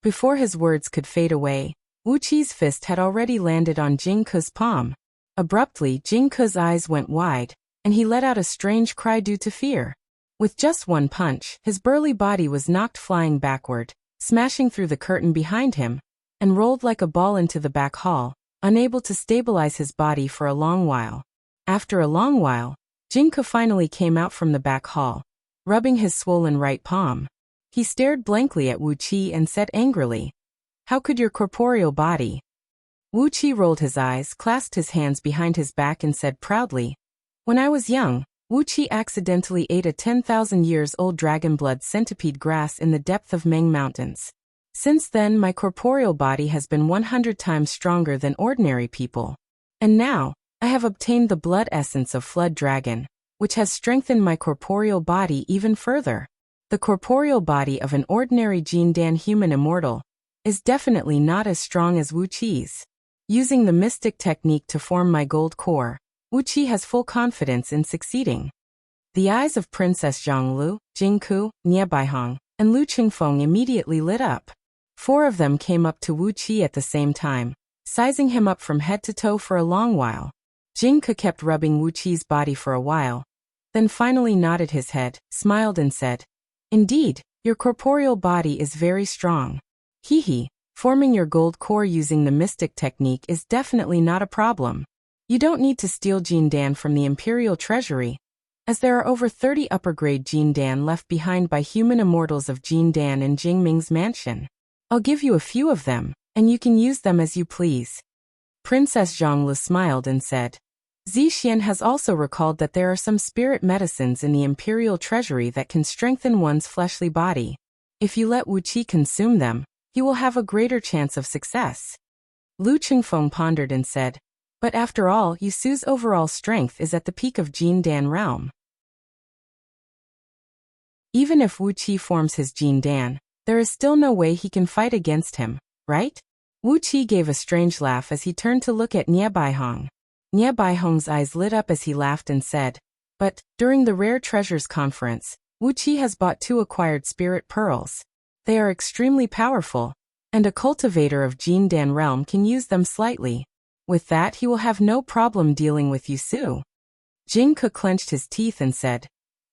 Before his words could fade away, Wuqi's fist had already landed on Jingke's palm. Abruptly, Jingke's eyes went wide, and he let out a strange cry due to fear. With just one punch, his burly body was knocked flying backward, smashing through the curtain behind him, and rolled like a ball into the back hall, unable to stabilize his body for a long while. After a long while, Jingke finally came out from the back hall, rubbing his swollen right palm. He stared blankly at Wuqi and said angrily, "How could your corporeal body?" Wuqi rolled his eyes, clasped his hands behind his back and said proudly, "When I was young, Wuqi accidentally ate a 10,000 years old dragon blood centipede grass in the depth of Meng Mountains. Since then my corporeal body has been 100 times stronger than ordinary people. And now, I have obtained the blood essence of Flood Dragon, which has strengthened my corporeal body even further. The corporeal body of an ordinary Jindan human immortal is definitely not as strong as Wuqi's. Using the mystic technique to form my gold core, Wuqi has full confidence in succeeding." The eyes of Princess Zhongli, Jingke, Nie Baihong, and Lu Qingfeng immediately lit up. 4 of them came up to Wuqi at the same time, sizing him up from head to toe for a long while. Jingke kept rubbing Wuqi's body for a while, then finally nodded his head, smiled and said, "Indeed, your corporeal body is very strong. Hee. Forming your gold core using the mystic technique is definitely not a problem. You don't need to steal Jindan from the Imperial Treasury, as there are over 30 upper-grade Jindan left behind by human immortals of Jindan in Jingming's mansion. I'll give you a few of them, and you can use them as you please." Princess Zhongli smiled and said, "Zixian has also recalled that there are some spirit medicines in the Imperial Treasury that can strengthen one's fleshly body. If you let Wuqi consume them, you will have a greater chance of success." Lu Qingfeng pondered and said, "But after all, Yu Su's overall strength is at the peak of Jindan realm. Even if Wuqi forms his Jindan, there is still no way he can fight against him, right?" Wuqi gave a strange laugh as he turned to look at Nie Baihong. Nie Baihong's eyes lit up as he laughed and said, But, during the Rare Treasures Conference, Wuxia has bought 2 acquired spirit pearls. They are extremely powerful, and a cultivator of Jindan realm can use them slightly. With that he will have no problem dealing with Yusu. Jingke clenched his teeth and said,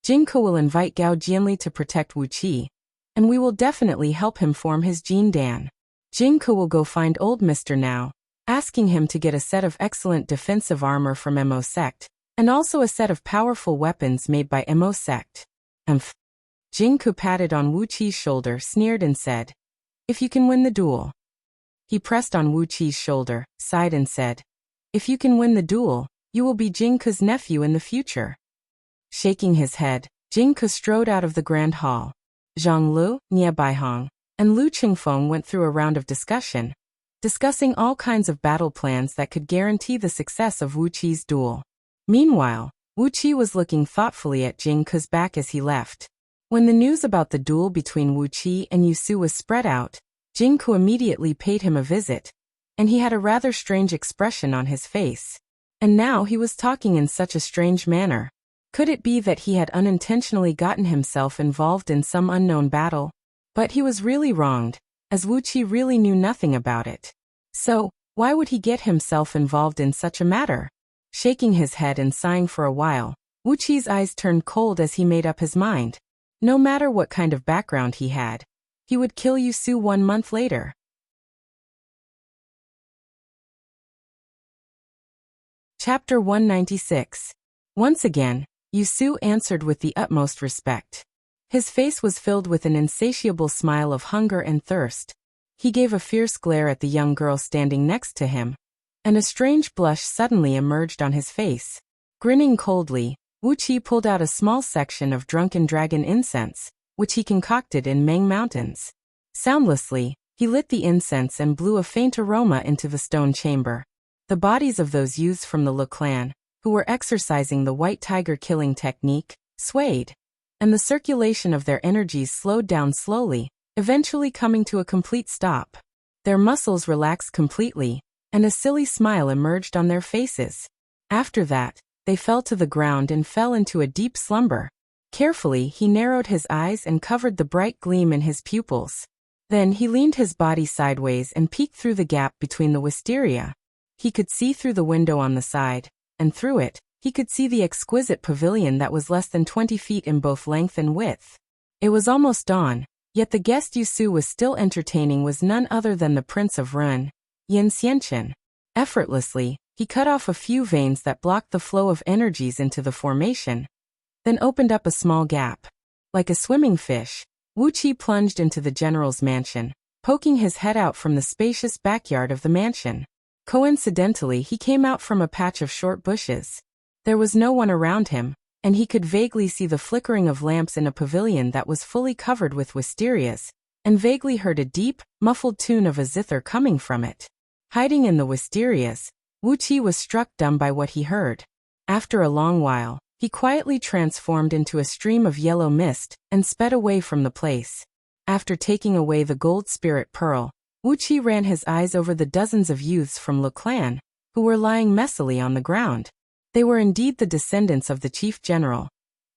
Jingke will invite Gao Jianli to protect Wuxia, and we will definitely help him form his Jindan. Jingke will go find old Mr. Now, asking him to get a set of excellent defensive armor from Mo sect, and also a set of powerful weapons made by Mo sect. Jingke patted on Wuqi's shoulder, sneered and said, if you can win the duel. He pressed on Wuqi's shoulder, sighed and said, if you can win the duel, you will be Jingke's nephew in the future. Shaking his head, Jingke strode out of the grand hall. Zhang Lu, Nie Baihong, and Lu Qingfeng went through a round of discussion, discussing all kinds of battle plans that could guarantee the success of Wuqi's duel. Meanwhile, Wuqi was looking thoughtfully at Jingke's back as he left. When the news about the duel between Wuqi and Yusu was spread out, Jingke immediately paid him a visit, and he had a rather strange expression on his face. And now he was talking in such a strange manner. Could it be that he had unintentionally gotten himself involved in some unknown battle? But he was really wronged, as Wuqi really knew nothing about it. So, why would he get himself involved in such a matter? Shaking his head and sighing for a while, Wuqi's eyes turned cold as he made up his mind. No matter what kind of background he had, he would kill Yusu 1 month later. Chapter 196. Once again, Yusu answered with the utmost respect. His face was filled with an insatiable smile of hunger and thirst. He gave a fierce glare at the young girl standing next to him, and a strange blush suddenly emerged on his face. Grinning coldly, Wuqi pulled out a small section of drunken dragon incense, which he concocted in Meng Mountains. Soundlessly, he lit the incense and blew a faint aroma into the stone chamber. The bodies of those youths from the Lu clan, who were exercising the white tiger killing technique, swayed, and the circulation of their energies slowed down slowly, eventually coming to a complete stop. Their muscles relaxed completely, and a silly smile emerged on their faces. After that, they fell to the ground and fell into a deep slumber. Carefully he narrowed his eyes and covered the bright gleam in his pupils. Then he leaned his body sideways and peeked through the gap between the wisteria. He could see through the window on the side, and through it, he could see the exquisite pavilion that was less than 20 feet in both length and width. It was almost dawn, yet the guest Yusu was still entertaining was none other than the Prince of Run, Yin Xianchen. Effortlessly, he cut off a few veins that blocked the flow of energies into the formation, then opened up a small gap. Like a swimming fish, Wuqi plunged into the general's mansion, poking his head out from the spacious backyard of the mansion. Coincidentally, he came out from a patch of short bushes. There was no one around him, and he could vaguely see the flickering of lamps in a pavilion that was fully covered with wisterias, and vaguely heard a deep, muffled tune of a zither coming from it. Hiding in the wisterias, Wuqi was struck dumb by what he heard. After a long while, he quietly transformed into a stream of yellow mist and sped away from the place. After taking away the gold spirit pearl, Wuqi ran his eyes over the dozens of youths from Lu clan, who were lying messily on the ground. They were indeed the descendants of the chief general,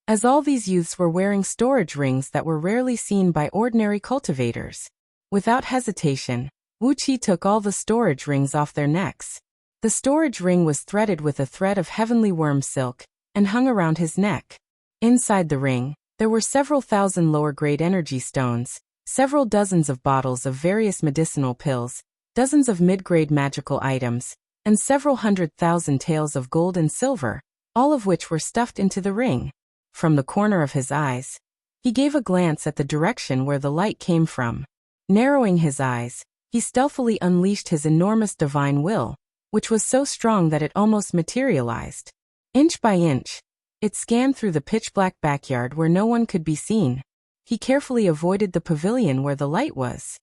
as all these youths were wearing storage rings that were rarely seen by ordinary cultivators. Without hesitation, Wuqi took all the storage rings off their necks. The storage ring was threaded with a thread of heavenly worm silk, and hung around his neck. Inside the ring, there were several thousand lower-grade energy stones, several dozens of bottles of various medicinal pills, dozens of mid-grade magical items, and several 100,000 taels of gold and silver, all of which were stuffed into the ring. From the corner of his eyes, he gave a glance at the direction where the light came from. Narrowing his eyes, he stealthily unleashed his enormous divine will, which was so strong that it almost materialized. Inch by inch, it scanned through the pitch-black backyard where no one could be seen. He carefully avoided the pavilion where the light was.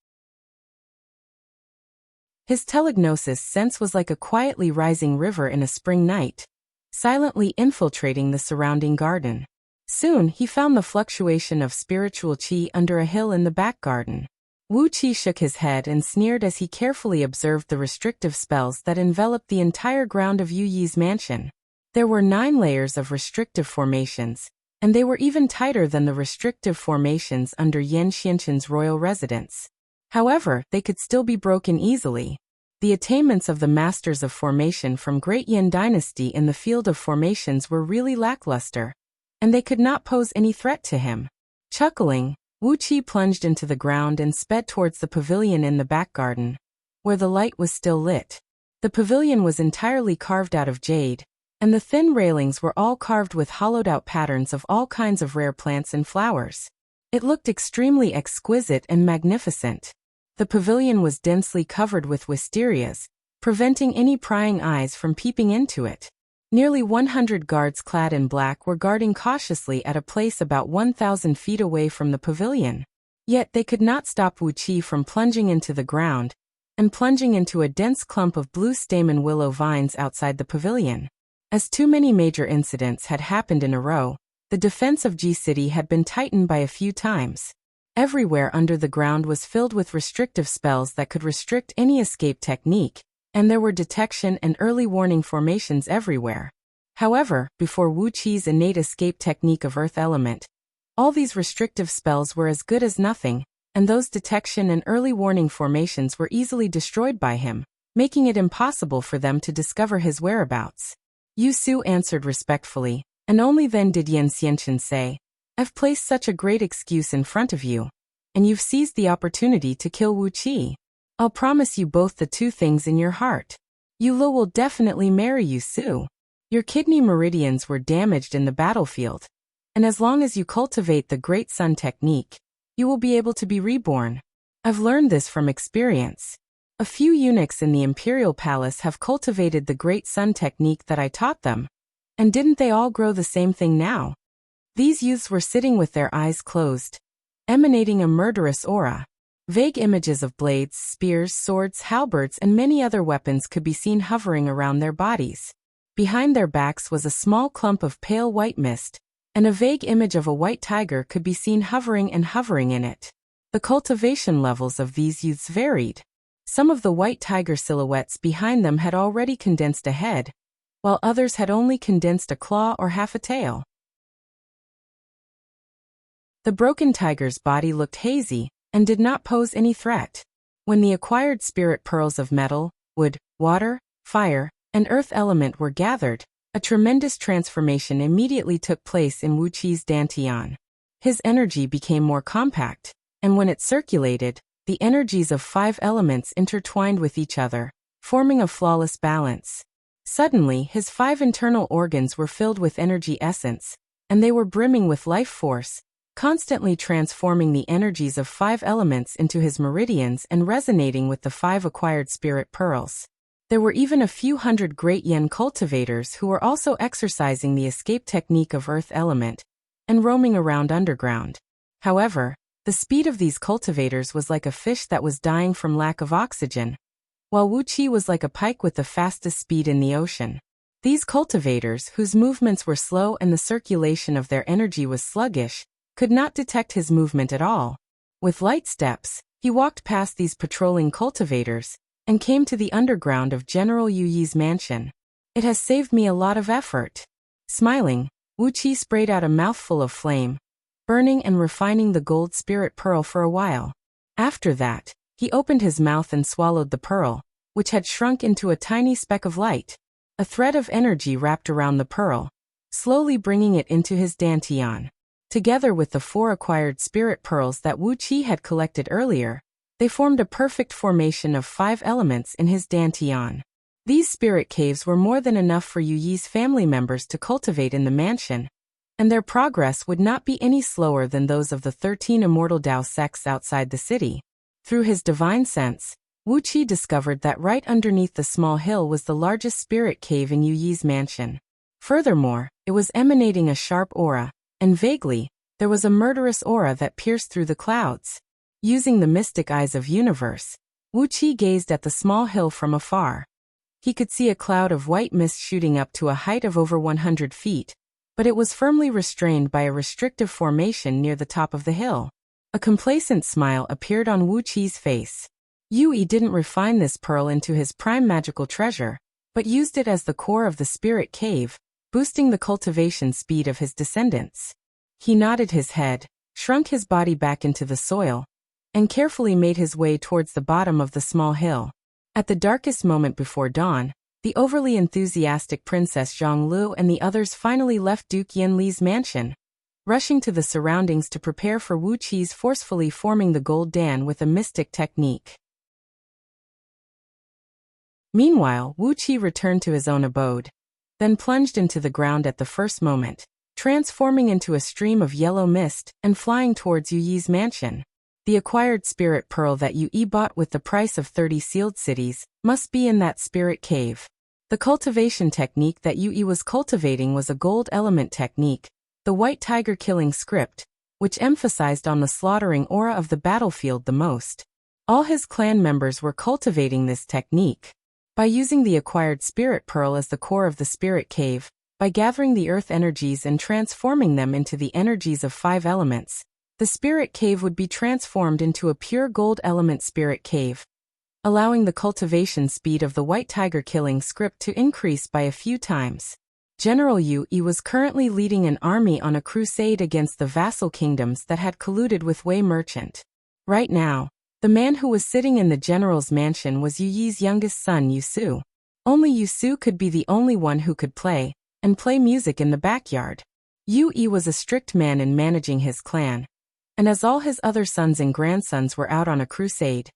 His telegnosis sense was like a quietly rising river in a spring night, silently infiltrating the surrounding garden. Soon he found the fluctuation of spiritual qi under a hill in the back garden. Wuqi shook his head and sneered as he carefully observed the restrictive spells that enveloped the entire ground of Yu Yi's mansion. There were 9 layers of restrictive formations, and they were even tighter than the restrictive formations under Yan Xianqin's royal residence. However, they could still be broken easily. The attainments of the masters of formation from Great Yan Dynasty in the field of formations were really lackluster, and they could not pose any threat to him. Chuckling, Wuxia plunged into the ground and sped towards the pavilion in the back garden, where the light was still lit. The pavilion was entirely carved out of jade, and the thin railings were all carved with hollowed-out patterns of all kinds of rare plants and flowers. It looked extremely exquisite and magnificent. The pavilion was densely covered with wisterias, preventing any prying eyes from peeping into it. Nearly 100 guards clad in black were guarding cautiously at a place about 1,000 feet away from the pavilion. Yet they could not stop Wuxia from plunging into the ground and plunging into a dense clump of blue stamen willow vines outside the pavilion. As too many major incidents had happened in a row, the defense of Ji City had been tightened by a few times. Everywhere under the ground was filled with restrictive spells that could restrict any escape technique, and there were detection and early warning formations everywhere. However, before Wuqi's innate escape technique of Earth Element, all these restrictive spells were as good as nothing, and those detection and early warning formations were easily destroyed by him, making it impossible for them to discover his whereabouts. Yu Su answered respectfully, and only then did Yan Xianqin say, "I've placed such a great excuse in front of you, and you've seized the opportunity to kill Wuqi. I'll promise you both the 2 things in your heart. Yu Lo will definitely marry Yu Su. Your kidney meridians were damaged in the battlefield, and as long as you cultivate the Great Sun technique, you will be able to be reborn. I've learned this from experience. A few eunuchs in the Imperial Palace have cultivated the Great Sun technique that I taught them, and didn't they all grow the same thing now?" These youths were sitting with their eyes closed, emanating a murderous aura. Vague images of blades, spears, swords, halberds, and many other weapons could be seen hovering around their bodies. Behind their backs was a small clump of pale white mist, and a vague image of a white tiger could be seen hovering in it. The cultivation levels of these youths varied. Some of the white tiger silhouettes behind them had already condensed a head, while others had only condensed a claw or half a tail. The broken tiger's body looked hazy and did not pose any threat. When the acquired spirit pearls of metal, wood, water, fire, and earth element were gathered, a tremendous transformation immediately took place in Wuqi's dantian. His energy became more compact, and when it circulated, the energies of 5 elements intertwined with each other, forming a flawless balance. Suddenly, his 5 internal organs were filled with energy essence, and they were brimming with life force, constantly transforming the energies of 5 elements into his meridians and resonating with the 5 acquired spirit pearls. There were even a few hundred Great Yen cultivators who were also exercising the escape technique of Earth Element and roaming around underground. However, the speed of these cultivators was like a fish that was dying from lack of oxygen, while Wuqi was like a pike with the fastest speed in the ocean. These cultivators, whose movements were slow and the circulation of their energy was sluggish, could not detect his movement at all. With light steps, he walked past these patrolling cultivators and came to the underground of General Yu Yi's mansion. "It has saved me a lot of effort." Smiling, Wuqi sprayed out a mouthful of flame, burning and refining the gold spirit pearl for a while. After that, he opened his mouth and swallowed the pearl, which had shrunk into a tiny speck of light. A thread of energy wrapped around the pearl, slowly bringing it into his dantian. Together with the 4 acquired spirit pearls that Wuqi had collected earlier, they formed a perfect formation of 5 elements in his dantian. These spirit caves were more than enough for Yu Yi's family members to cultivate in the mansion, and their progress would not be any slower than those of the 13 immortal Dao sects outside the city. Through his divine sense, Wuqi discovered that right underneath the small hill was the largest spirit cave in Yu Yi's mansion. Furthermore, it was emanating a sharp aura, and vaguely, there was a murderous aura that pierced through the clouds. Using the mystic eyes of universe, Wuqi gazed at the small hill from afar. He could see a cloud of white mist shooting up to a height of over 100 feet, but it was firmly restrained by a restrictive formation near the top of the hill. A complacent smile appeared on Wuqi's face. Yu Yi didn't refine this pearl into his prime magical treasure, but used it as the core of the spirit cave, boosting the cultivation speed of his descendants. He nodded his head, shrunk his body back into the soil, and carefully made his way towards the bottom of the small hill. At the darkest moment before dawn, the overly enthusiastic Princess Zhonglu and the others finally left Duke Yanli's mansion, rushing to the surroundings to prepare for Wu Qi's forcefully forming the gold dan with a mystic technique. Meanwhile, Wu Qi returned to his own abode, then plunged into the ground at the first moment, transforming into a stream of yellow mist and flying towards Yu Yi's mansion. The acquired spirit pearl that Yu Yi bought with the price of 30 sealed cities must be in that spirit cave. The cultivation technique that Yu Yi was cultivating was a gold element technique, the white tiger killing script, which emphasized on the slaughtering aura of the battlefield the most. All his clan members were cultivating this technique. By using the acquired spirit pearl as the core of the spirit cave, by gathering the earth energies and transforming them into the energies of 5 elements, the spirit cave would be transformed into a pure gold element spirit cave, allowing the cultivation speed of the white tiger killing script to increase by a few times. General Yu Yi was currently leading an army on a crusade against the vassal kingdoms that had colluded with Wei Merchant. Right now, the man who was sitting in the general's mansion was Yu Yi's youngest son Yu Su. Only Yu Su could be the only one who could play music in the backyard. Yu Yi was a strict man in managing his clan, and as all his other sons and grandsons were out on a crusade,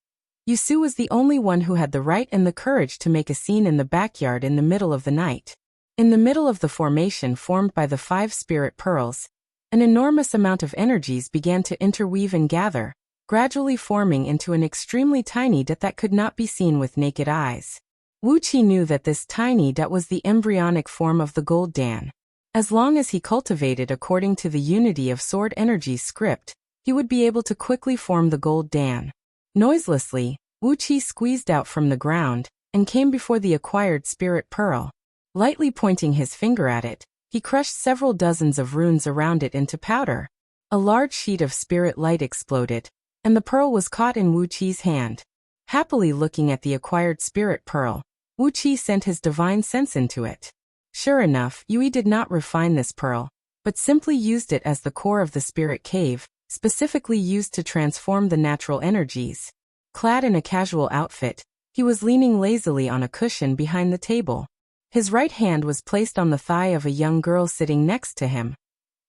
Yu Su was the only one who had the right and the courage to make a scene in the backyard in the middle of the night. In the middle of the formation formed by the 5 spirit pearls, an enormous amount of energies began to interweave and gather, gradually forming into an extremely tiny dot that could not be seen with naked eyes. Wu Qi knew that this tiny dot was the embryonic form of the gold dan. As long as he cultivated according to the unity of sword energy script, he would be able to quickly form the gold dan. Noiselessly, Wu Qi squeezed out from the ground and came before the acquired spirit pearl. Lightly pointing his finger at it, he crushed several dozens of runes around it into powder. A large sheet of spirit light exploded, and the pearl was caught in Wu Qi's hand. Happily looking at the acquired spirit pearl, Wu Qi sent his divine sense into it. Sure enough, Yu Yi did not refine this pearl, but simply used it as the core of the spirit cave, specifically used to transform the natural energies. Clad in a casual outfit, he was leaning lazily on a cushion behind the table. His right hand was placed on the thigh of a young girl sitting next to him,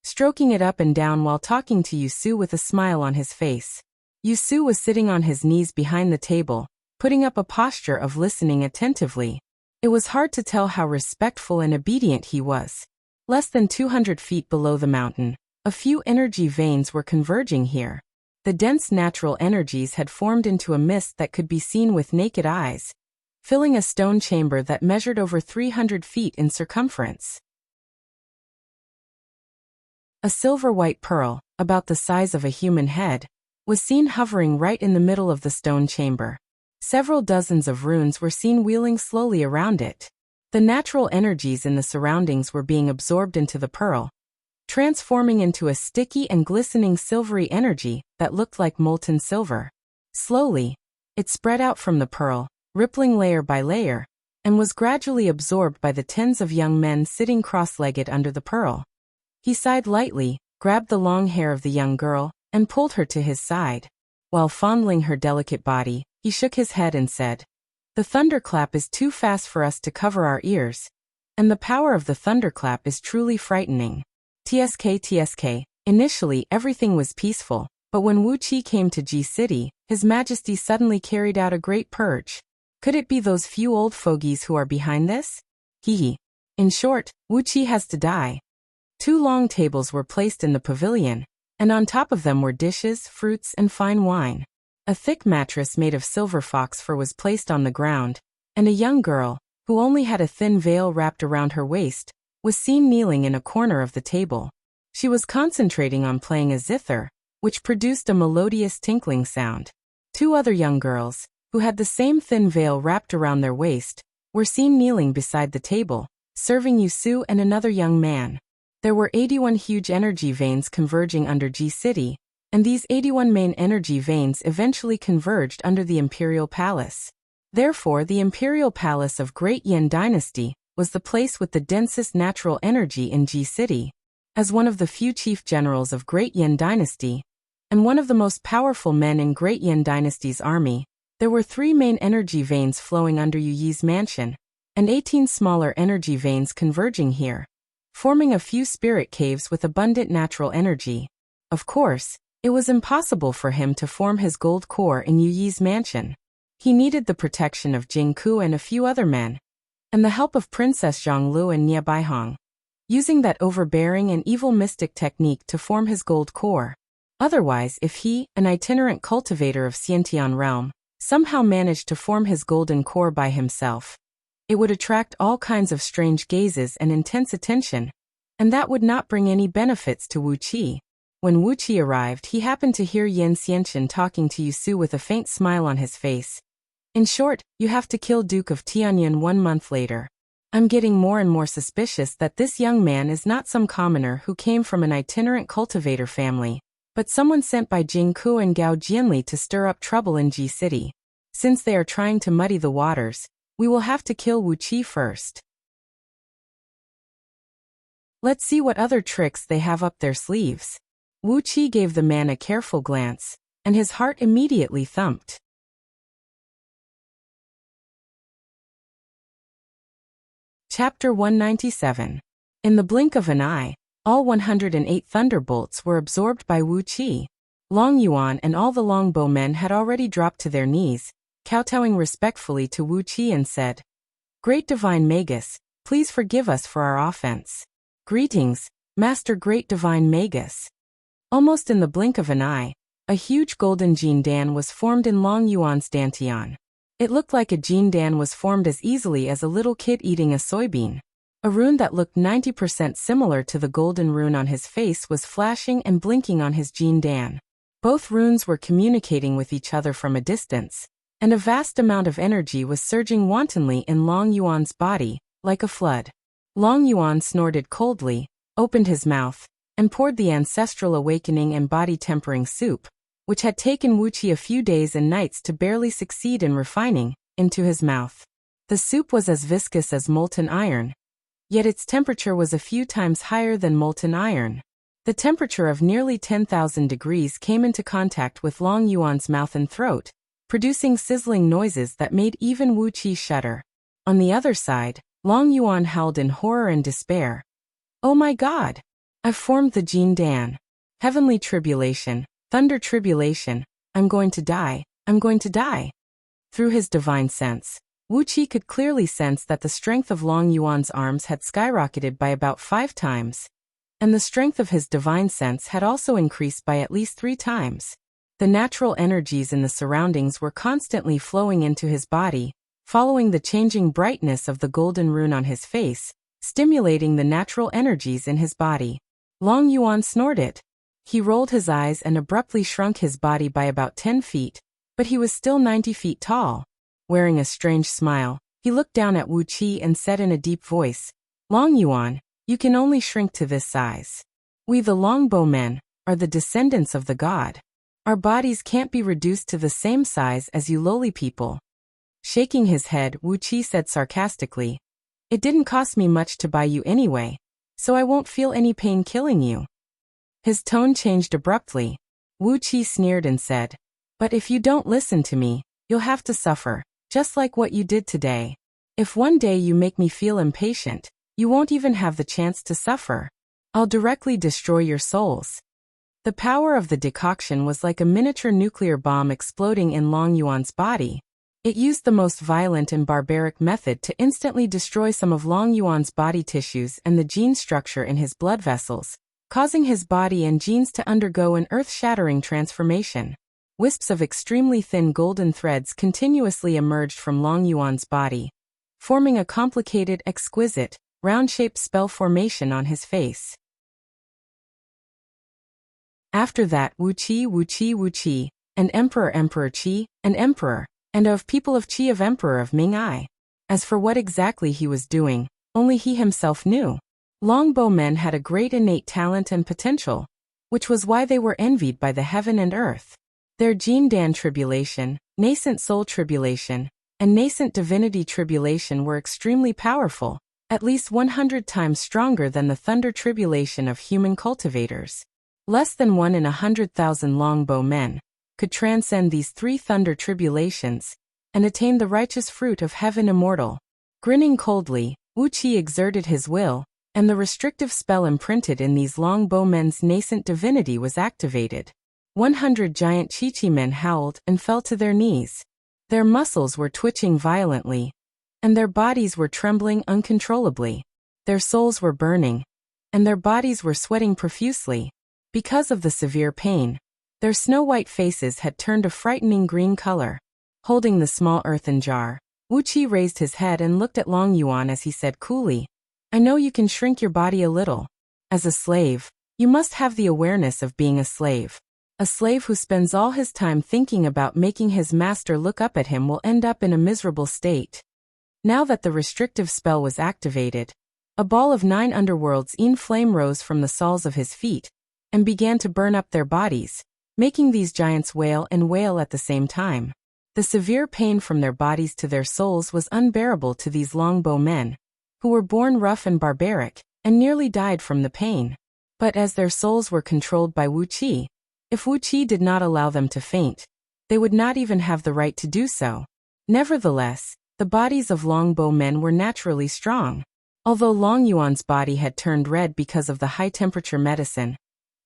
stroking it up and down while talking to Yu Su with a smile on his face. Yu Su was sitting on his knees behind the table, putting up a posture of listening attentively. It was hard to tell how respectful and obedient he was. Less than 200 feet below the mountain, a few energy veins were converging here. The dense natural energies had formed into a mist that could be seen with naked eyes, filling a stone chamber that measured over 300 feet in circumference. A silver-white pearl, about the size of a human head, was seen hovering right in the middle of the stone chamber. Several dozens of runes were seen wheeling slowly around it. The natural energies in the surroundings were being absorbed into the pearl, transforming into a sticky and glistening silvery energy that looked like molten silver. Slowly, it spread out from the pearl, rippling layer by layer, and was gradually absorbed by the tens of young men sitting cross-legged under the pearl. He sighed lightly, grabbed the long hair of the young girl, and pulled her to his side. While fondling her delicate body, he shook his head and said, "The thunderclap is too fast for us to cover our ears, and the power of the thunderclap is truly frightening." TSK. Initially, everything was peaceful, but when Wu Qi came to Ji City, His Majesty suddenly carried out a great purge. Could it be those few old fogies who are behind this? Hee. In short, Wu Qi has to die. 2 long tables were placed in the pavilion, and on top of them were dishes, fruits, and fine wine. A thick mattress made of silver fox fur was placed on the ground, and a young girl, who only had a thin veil wrapped around her waist, was seen kneeling in a corner of the table. She was concentrating on playing a zither, which produced a melodious tinkling sound. 2 other young girls, who had the same thin veil wrapped around their waist, were seen kneeling beside the table, serving Yu Su and another young man. There were 81 huge energy veins converging under Ji City, and these 81 main energy veins eventually converged under the Imperial Palace. Therefore, the Imperial Palace of Great Yan Dynasty was the place with the densest natural energy in Ji City. As one of the few chief generals of Great Yin Dynasty, and one of the most powerful men in Great Yin Dynasty's army, there were 3 main energy veins flowing under Yu Yi's mansion, and 18 smaller energy veins converging here, forming a few spirit caves with abundant natural energy. Of course, it was impossible for him to form his gold core in Yu Yi's mansion. He needed the protection of Jing Ku and a few other men, and the help of Princess Zhonglu and Nie Baihong, using that overbearing and evil mystic technique to form his gold core. Otherwise, if he, an itinerant cultivator of Xiantian realm, somehow managed to form his golden core by himself, it would attract all kinds of strange gazes and intense attention, and that would not bring any benefits to Wuxia. When Wuxia arrived, he happened to hear Yan Xianchen talking to Yusu with a faint smile on his face. In short, you have to kill Duke of Tianyan 1 month later. I'm getting more and more suspicious that this young man is not some commoner who came from an itinerant cultivator family, but someone sent by Jing Ku and Gao Jianli to stir up trouble in Ji City. Since they are trying to muddy the waters, we will have to kill Wuxia first. Let's see what other tricks they have up their sleeves. Wuxia gave the man a careful glance, and his heart immediately thumped. Chapter 197. In the blink of an eye, all 108 thunderbolts were absorbed by Wuxia. Long Yuan and all the longbow men had already dropped to their knees, kowtowing respectfully to Wuxia and said, "Great Divine Magus, please forgive us for our offense." "Greetings, Master Great Divine Magus." Almost in the blink of an eye, a huge golden Jin Dan was formed in Long Yuan's dantian. It looked like a Jin Dan was formed as easily as a little kid eating a soybean. A rune that looked 90% similar to the golden rune on his face was flashing and blinking on his Jin Dan. Both runes were communicating with each other from a distance, and a vast amount of energy was surging wantonly in Long Yuan's body, like a flood. Long Yuan snorted coldly, opened his mouth, and poured the ancestral awakening and body-tempering soup, which had taken Wuxia a few days and nights to barely succeed in refining, into his mouth. The soup was as viscous as molten iron, yet its temperature was a few times higher than molten iron. The temperature of nearly 10,000 degrees came into contact with Long Yuan's mouth and throat, producing sizzling noises that made even Wuxia shudder. On the other side, Long Yuan howled in horror and despair. "Oh my God! I've formed the Jin Dan. Heavenly tribulation, thunder tribulation, I'm going to die, I'm going to die." Through his divine sense, Wuxia could clearly sense that the strength of Long Yuan's arms had skyrocketed by about 5 times, and the strength of his divine sense had also increased by at least 3 times. The natural energies in the surroundings were constantly flowing into his body, following the changing brightness of the golden rune on his face, stimulating the natural energies in his body. Long Yuan snorted. He rolled his eyes and abruptly shrunk his body by about 10 feet, but he was still 90 feet tall. Wearing a strange smile, he looked down at Wuxia and said in a deep voice, "Long Yuan, you can only shrink to this size. We the longbow men are the descendants of the god. Our bodies can't be reduced to the same size as you lowly people." Shaking his head, Wuxia said sarcastically, "It didn't cost me much to buy you anyway, so I won't feel any pain killing you." His tone changed abruptly. Wuxia sneered and said, "But if you don't listen to me, you'll have to suffer, just like what you did today. If one day you make me feel impatient, you won't even have the chance to suffer. I'll directly destroy your souls." The power of the decoction was like a miniature nuclear bomb exploding in Long Yuan's body. It used the most violent and barbaric method to instantly destroy some of Long Yuan's body tissues and the gene structure in his blood vessels, causing his body and genes to undergo an earth-shattering transformation. Wisps of extremely thin golden threads continuously emerged from Long Yuan's body, forming a complicated, exquisite, round-shaped spell formation on his face. After that, Wuxia, and Emperor Qi, and Emperor, and of people of Qi of Emperor of Ming Ai. As for what exactly he was doing, only he himself knew. Longbow men had a great innate talent and potential, which was why they were envied by the heaven and earth. Their Jin Dan tribulation, nascent soul tribulation, and nascent divinity tribulation were extremely powerful, at least 100 times stronger than the thunder tribulation of human cultivators. Less than 1 in 100,000 longbow men could transcend these 3 thunder tribulations and attain the righteous fruit of heaven immortal. Grinning coldly, Wuxia exerted his will, and the restrictive spell imprinted in these longbowmen's nascent divinity was activated. 100 giant Chi-Chi men howled and fell to their knees. Their muscles were twitching violently, and their bodies were trembling uncontrollably. Their souls were burning, and their bodies were sweating profusely. Because of the severe pain, their snow-white faces had turned a frightening green color. Holding the small earthen jar, Wuxia raised his head and looked at Long Yuan as he said coolly, "I know you can shrink your body a little. As a slave, you must have the awareness of being a slave. A slave who spends all his time thinking about making his master look up at him will end up in a miserable state." Now that the restrictive spell was activated, a ball of 9 underworlds in flame rose from the soles of his feet and began to burn up their bodies, making these giants wail and wail at the same time. The severe pain from their bodies to their souls was unbearable to these longbow men, who were born rough and barbaric, and nearly died from the pain. But as their souls were controlled by Wuxia, if Wuxia did not allow them to faint, they would not even have the right to do so. Nevertheless, the bodies of longbow men were naturally strong. Although Long Yuan's body had turned red because of the high-temperature medicine,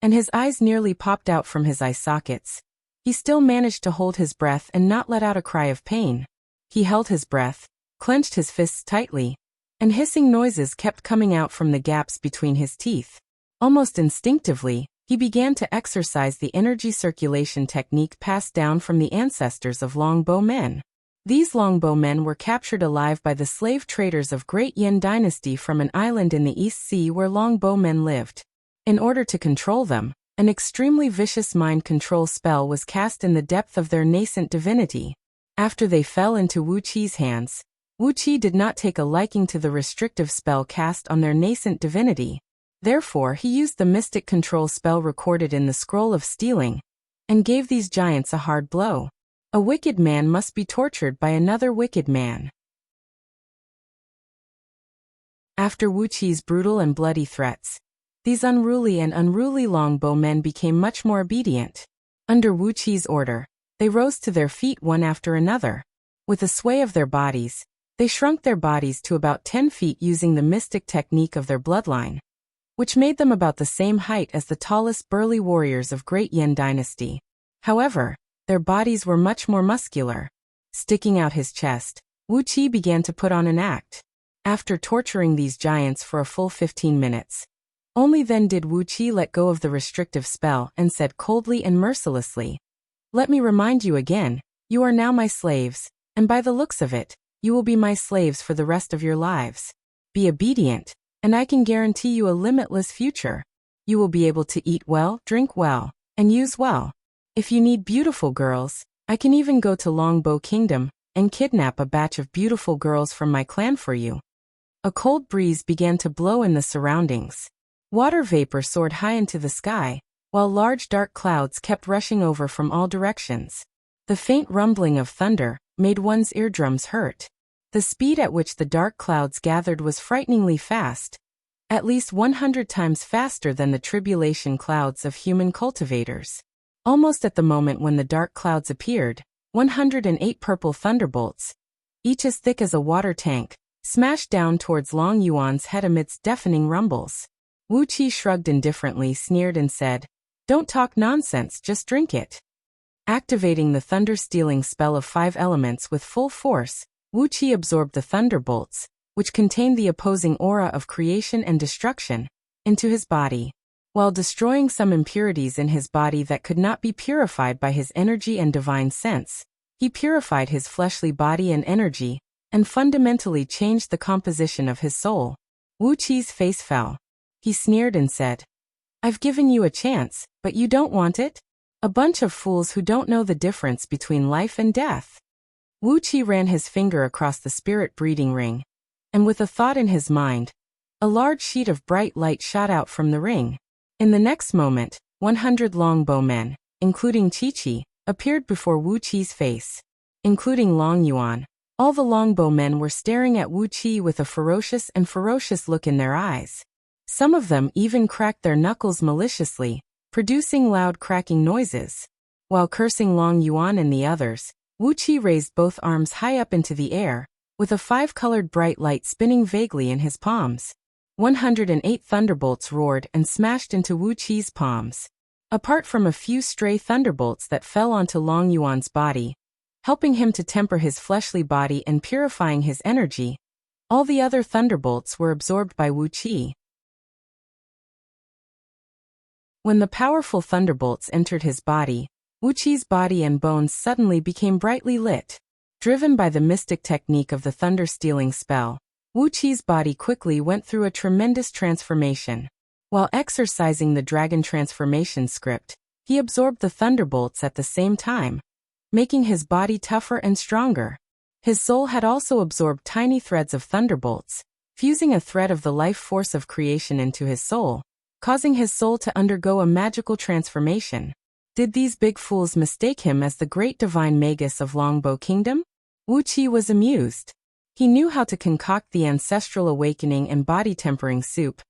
and his eyes nearly popped out from his eye sockets, he still managed to hold his breath and not let out a cry of pain. He held his breath, clenched his fists tightly, and hissing noises kept coming out from the gaps between his teeth. Almost instinctively, he began to exercise the energy circulation technique passed down from the ancestors of longbow men. These longbow men were captured alive by the slave traders of Great Yin Dynasty from an island in the East Sea where longbow men lived. In order to control them, an extremely vicious mind control spell was cast in the depth of their nascent divinity. After they fell into Wuqi's hands, Wuxia did not take a liking to the restrictive spell cast on their nascent divinity. Therefore he used the mystic control spell recorded in the Scroll of Stealing, and gave these giants a hard blow. A wicked man must be tortured by another wicked man. After Wuqi's brutal and bloody threats, these unruly longbow men became much more obedient. Under Wuqi's order, they rose to their feet one after another. With a sway of their bodies, they shrunk their bodies to about 10 feet using the mystic technique of their bloodline, which made them about the same height as the tallest burly warriors of Great Yin Dynasty. However, their bodies were much more muscular. Sticking out his chest, Wuxia began to put on an act. After torturing these giants for a full 15 minutes, only then did Wuxia let go of the restrictive spell and said coldly and mercilessly, "Let me remind you again, you are now my slaves, and by the looks of it, you will be my slaves for the rest of your lives. Be obedient, and I can guarantee you a limitless future. You will be able to eat well, drink well, and use well. If you need beautiful girls, I can even go to Longbow Kingdom and kidnap a batch of beautiful girls from my clan for you." A cold breeze began to blow in the surroundings. Water vapor soared high into the sky, while large dark clouds kept rushing over from all directions. The faint rumbling of thunder made one's eardrums hurt. The speed at which the dark clouds gathered was frighteningly fast, at least 100 times faster than the tribulation clouds of human cultivators. Almost at the moment when the dark clouds appeared, 108 purple thunderbolts, each as thick as a water tank, smashed down towards Long Yuan's head amidst deafening rumbles. Wuxia shrugged indifferently, sneered and said, "Don't talk nonsense, just drink it." Activating the thunder-stealing spell of 5 elements with full force, Wuxia absorbed the thunderbolts, which contained the opposing aura of creation and destruction, into his body. While destroying some impurities in his body that could not be purified by his energy and divine sense, he purified his fleshly body and energy, and fundamentally changed the composition of his soul. Wuqi's face fell. He sneered and said, "I've given you a chance, but you don't want it? A bunch of fools who don't know the difference between life and death." Wuxia ran his finger across the spirit breeding ring, and with a thought in his mind, a large sheet of bright light shot out from the ring. In the next moment, 100 longbow men, including Chi-Chi, appeared before Wuqi's face, including Long Yuan, All the longbowmen were staring at Wuxia with a ferocious look in their eyes. Some of them even cracked their knuckles maliciously, producing loud cracking noises. While cursing Long Yuan and the others, Wuxia raised both arms high up into the air, with a 5-colored bright light spinning vaguely in his palms. 108 thunderbolts roared and smashed into Wuqia's palms. Apart from a few stray thunderbolts that fell onto Long Yuan's body, helping him to temper his fleshly body and purifying his energy, all the other thunderbolts were absorbed by Wuxia. When the powerful thunderbolts entered his body, Wuqia's body and bones suddenly became brightly lit. Driven by the mystic technique of the thunder-stealing spell, Wuqia's body quickly went through a tremendous transformation. While exercising the dragon transformation script, he absorbed the thunderbolts at the same time, making his body tougher and stronger. His soul had also absorbed tiny threads of thunderbolts, fusing a thread of the life force of creation into his soul, causing his soul to undergo a magical transformation. Did these big fools mistake him as the great divine magus of Longbow Kingdom? Wuxia was amused. He knew how to concoct the ancestral awakening and body tempering soup,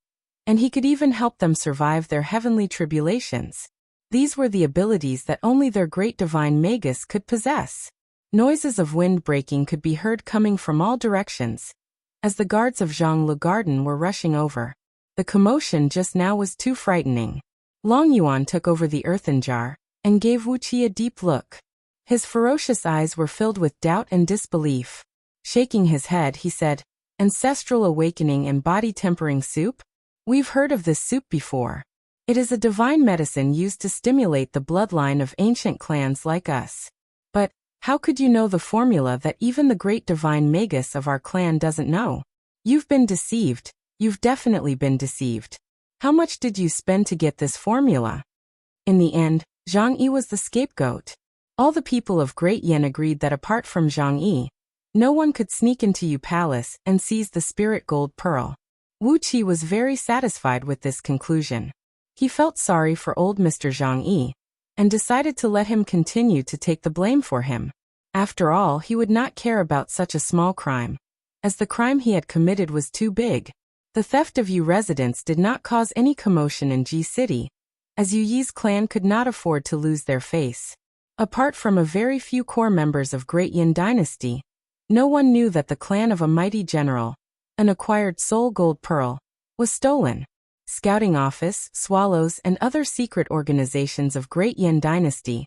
and he could even help them survive their heavenly tribulations. These were the abilities that only their great divine magus could possess. Noises of wind breaking could be heard coming from all directions, as the guards of Zhonglu Garden were rushing over. The commotion just now was too frightening. Long Yuan took over the earthen jar and gave Wuxia a deep look. His ferocious eyes were filled with doubt and disbelief. Shaking his head, he said, "Ancestral awakening and body tempering soup? We've heard of this soup before. It is a divine medicine used to stimulate the bloodline of ancient clans like us. But how could you know the formula that even the great divine magus of our clan doesn't know? You've been deceived. You've definitely been deceived. How much did you spend to get this formula?" In the end, Zhang Yi was the scapegoat. All the people of Great Yen agreed that apart from Zhang Yi, no one could sneak into Yu Palace and seize the spirit gold pearl. Wuqia was very satisfied with this conclusion. He felt sorry for old Mr. Zhang Yi, and decided to let him continue to take the blame for him. After all, he would not care about such a small crime, as the crime he had committed was too big. The theft of Yu residents did not cause any commotion in Ji City, as Yu Yi's clan could not afford to lose their face. Apart from a very few core members of Great Yin Dynasty, no one knew that the clan of a mighty general, an acquired soul gold pearl, was stolen. Scouting Office, Swallows, and other secret organizations of Great Yin Dynasty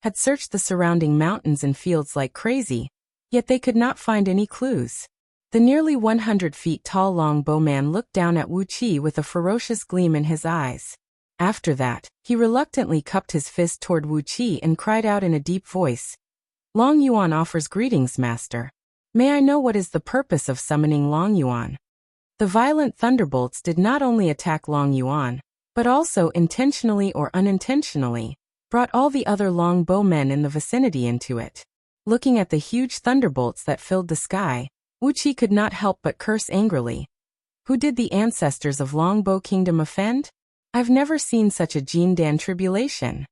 had searched the surrounding mountains and fields like crazy, yet they could not find any clues. The nearly 100 feet tall longbowman looked down at Wuqia with a ferocious gleam in his eyes. After that, he reluctantly cupped his fist toward Wuqia and cried out in a deep voice, "Long Yuan offers greetings, master. May I know what is the purpose of summoning Long Yuan?" The violent thunderbolts did not only attack Long Yuan, but also intentionally or unintentionally brought all the other longbowmen in the vicinity into it. Looking at the huge thunderbolts that filled the sky, Wuqia could not help but curse angrily. Who did the ancestors of Longbow Kingdom offend? I've never seen such a Jindan tribulation.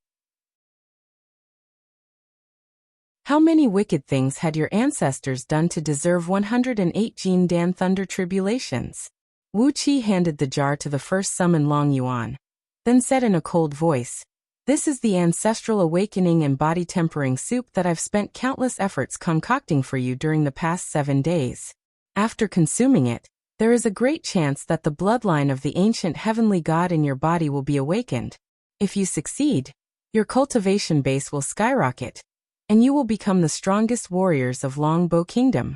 How many wicked things had your ancestors done to deserve 108 Jindan thunder tribulations? Wuqia handed the jar to the first summoned Long Yuan, then said in a cold voice, "This is the ancestral awakening and body tempering soup that I've spent countless efforts concocting for you during the past 7 days. After consuming it, there is a great chance that the bloodline of the ancient heavenly god in your body will be awakened. If you succeed, your cultivation base will skyrocket, and you will become the strongest warriors of Longbow Kingdom."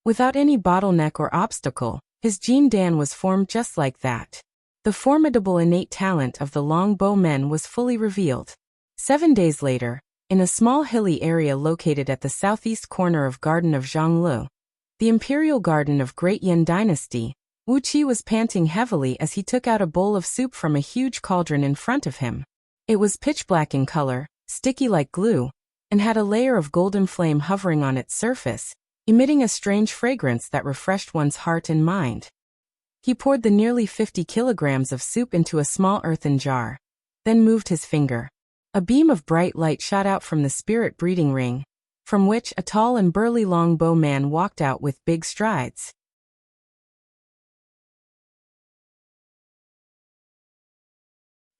Without any bottleneck or obstacle, his Jindan was formed just like that. The formidable innate talent of the longbowmen was fully revealed. 7 days later, in a small hilly area located at the southeast corner of Garden of Zhonglu, the Imperial Garden of Great Yin Dynasty, Wuqia was panting heavily as he took out a bowl of soup from a huge cauldron in front of him. It was pitch black in color, sticky like glue, and had a layer of golden flame hovering on its surface, emitting a strange fragrance that refreshed one's heart and mind. He poured the nearly 50 kilograms of soup into a small earthen jar, then moved his finger. A beam of bright light shot out from the spirit breeding ring, from which a tall and burly longbow man walked out with big strides.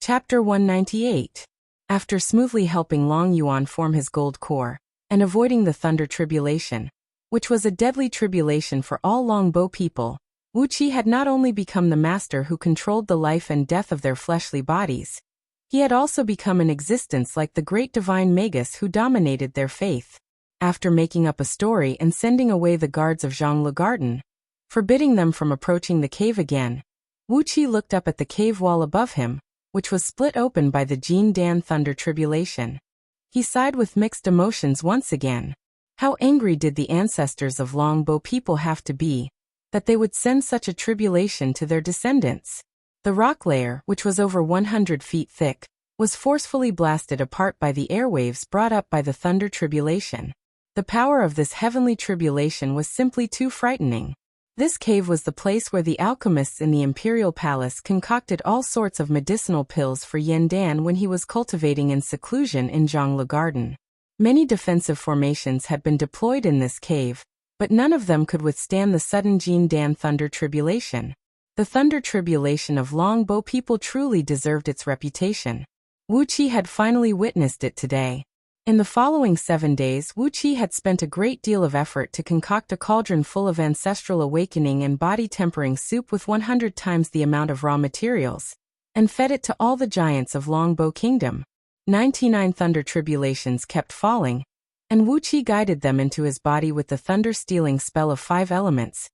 Chapter 198. After smoothly helping Long Yuan form his gold core, and avoiding the thunder tribulation, which was a deadly tribulation for all longbow people, Wuxia had not only become the master who controlled the life and death of their fleshly bodies, he had also become an existence like the great divine magus who dominated their faith. After making up a story and sending away the guards of Zhongli Garden, forbidding them from approaching the cave again, Wuxia looked up at the cave wall above him, which was split open by the Jin Dan thunder tribulation. He sighed with mixed emotions once again. How angry did the ancestors of longbow people have to be, that they would send such a tribulation to their descendants? The rock layer, which was over 100 feet thick, was forcefully blasted apart by the airwaves brought up by the thunder tribulation. The power of this heavenly tribulation was simply too frightening. This cave was the place where the alchemists in the imperial palace concocted all sorts of medicinal pills for Yen Dan when he was cultivating in seclusion in Zhongli Garden. Many defensive formations had been deployed in this cave, but none of them could withstand the sudden Jin Dan thunder tribulation. The thunder tribulation of longbow people truly deserved its reputation. Wuxia had finally witnessed it today. In the following 7 days, Wuxia had spent a great deal of effort to concoct a cauldron full of ancestral awakening and body-tempering soup with 100 times the amount of raw materials, and fed it to all the giants of Longbow Kingdom. 99 thunder tribulations kept falling, and Wuxia guided them into his body with the thunder-stealing spell of 5 elements,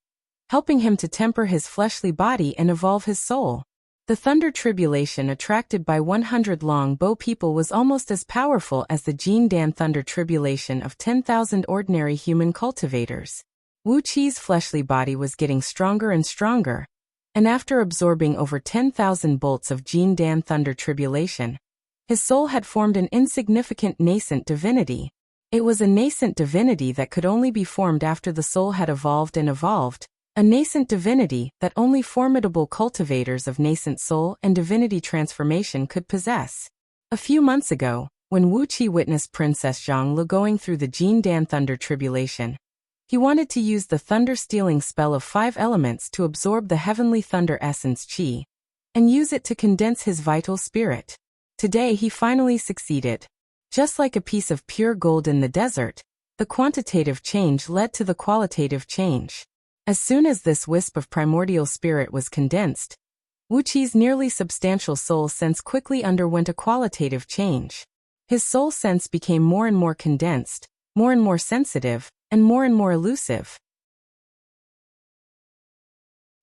helping him to temper his fleshly body and evolve his soul. The thunder tribulation attracted by 100 longbow people was almost as powerful as the Jin Dan thunder tribulation of 10,000 ordinary human cultivators. Wuxia's fleshly body was getting stronger and stronger, and after absorbing over 10,000 bolts of Jin Dan thunder tribulation, his soul had formed an insignificant nascent divinity. It was a nascent divinity that could only be formed after the soul had evolved and evolved, a nascent divinity that only formidable cultivators of nascent soul and divinity transformation could possess. A few months ago, when Wuxia witnessed Princess Zhongli going through the Jin Dan thunder tribulation, he wanted to use the thunder-stealing spell of 5 elements to absorb the heavenly thunder essence qi, and use it to condense his vital spirit. Today he finally succeeded. Just like a piece of pure gold in the desert, the quantitative change led to the qualitative change. As soon as this wisp of primordial spirit was condensed, Wuxia's nearly substantial soul sense quickly underwent a qualitative change. His soul sense became more and more condensed, more and more sensitive, and more elusive.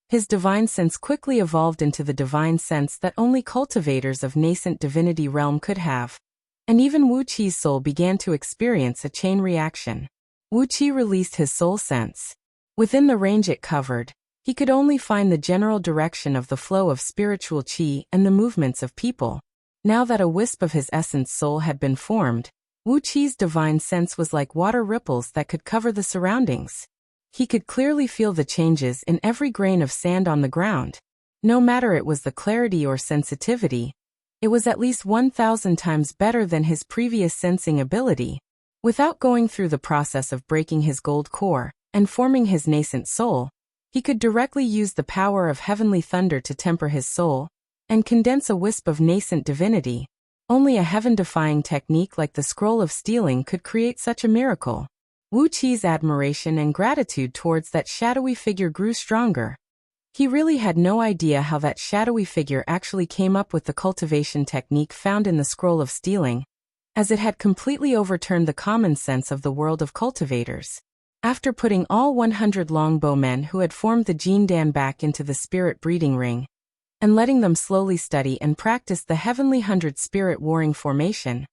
His divine sense quickly evolved into the divine sense that only cultivators of nascent divinity realm could have, and even Wuxia's soul began to experience a chain reaction. Wuxia released his soul sense. Within the range it covered, he could only find the general direction of the flow of spiritual qi and the movements of people. Now that a wisp of his essence soul had been formed, Wuxia's divine sense was like water ripples that could cover the surroundings. He could clearly feel the changes in every grain of sand on the ground. No matter it was the clarity or sensitivity, it was at least 1,000 times better than his previous sensing ability. Without going through the process of breaking his gold core and forming his nascent soul, he could directly use the power of heavenly thunder to temper his soul and condense a wisp of nascent divinity. Only a heaven-defying technique like the scroll of stealing could create such a miracle. Wuxia's admiration and gratitude towards that shadowy figure grew stronger. He really had no idea how that shadowy figure actually came up with the cultivation technique found in the scroll of stealing, as it had completely overturned the common sense of the world of cultivators. After putting all 100 longbowmen who had formed the Jin Dan back into the spirit breeding ring, and letting them slowly study and practice the heavenly 100 spirit warring formation,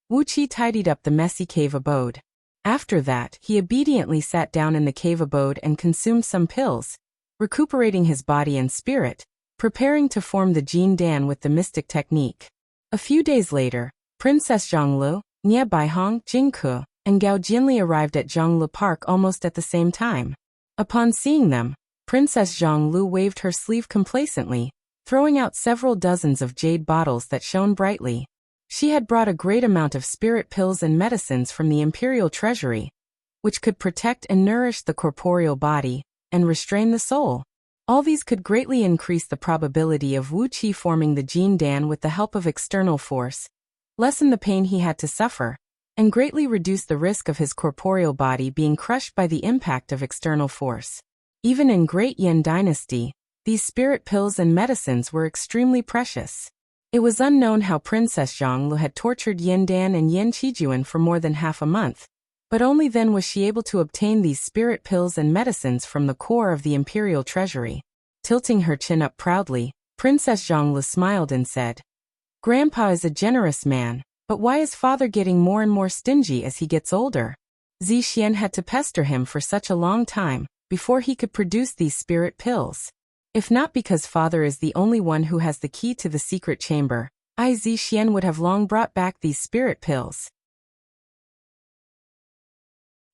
Wuxia tidied up the messy cave abode. After that, he obediently sat down in the cave abode and consumed some pills, recuperating his body and spirit, preparing to form the Jin Dan with the mystic technique. A few days later, Princess Zhongli, Nie Baihong, Jingke, and Gao Jinli arrived at Zhongli Park almost at the same time. Upon seeing them, Princess Zhongli waved her sleeve complacently, throwing out several dozens of jade bottles that shone brightly. She had brought a great amount of spirit pills and medicines from the imperial treasury, which could protect and nourish the corporeal body and restrain the soul. All these could greatly increase the probability of Wuqi forming the Jin Dan with the help of external force, lessen the pain he had to suffer, and greatly reduce the risk of his corporeal body being crushed by the impact of external force. Even in Great Yin Dynasty, these spirit pills and medicines were extremely precious. It was unknown how Princess Zhonglu had tortured Yin Dan and Yin Qijuan for more than half a month, but only then was she able to obtain these spirit pills and medicines from the core of the imperial treasury. Tilting her chin up proudly, Princess Zhonglu smiled and said, "Grandpa is a generous man, but why is father getting more and more stingy as he gets older?" Zixian had to pester him for such a long time before he could produce these spirit pills. If not because father is the only one who has the key to the secret chamber, Zixian would have long brought back these spirit pills.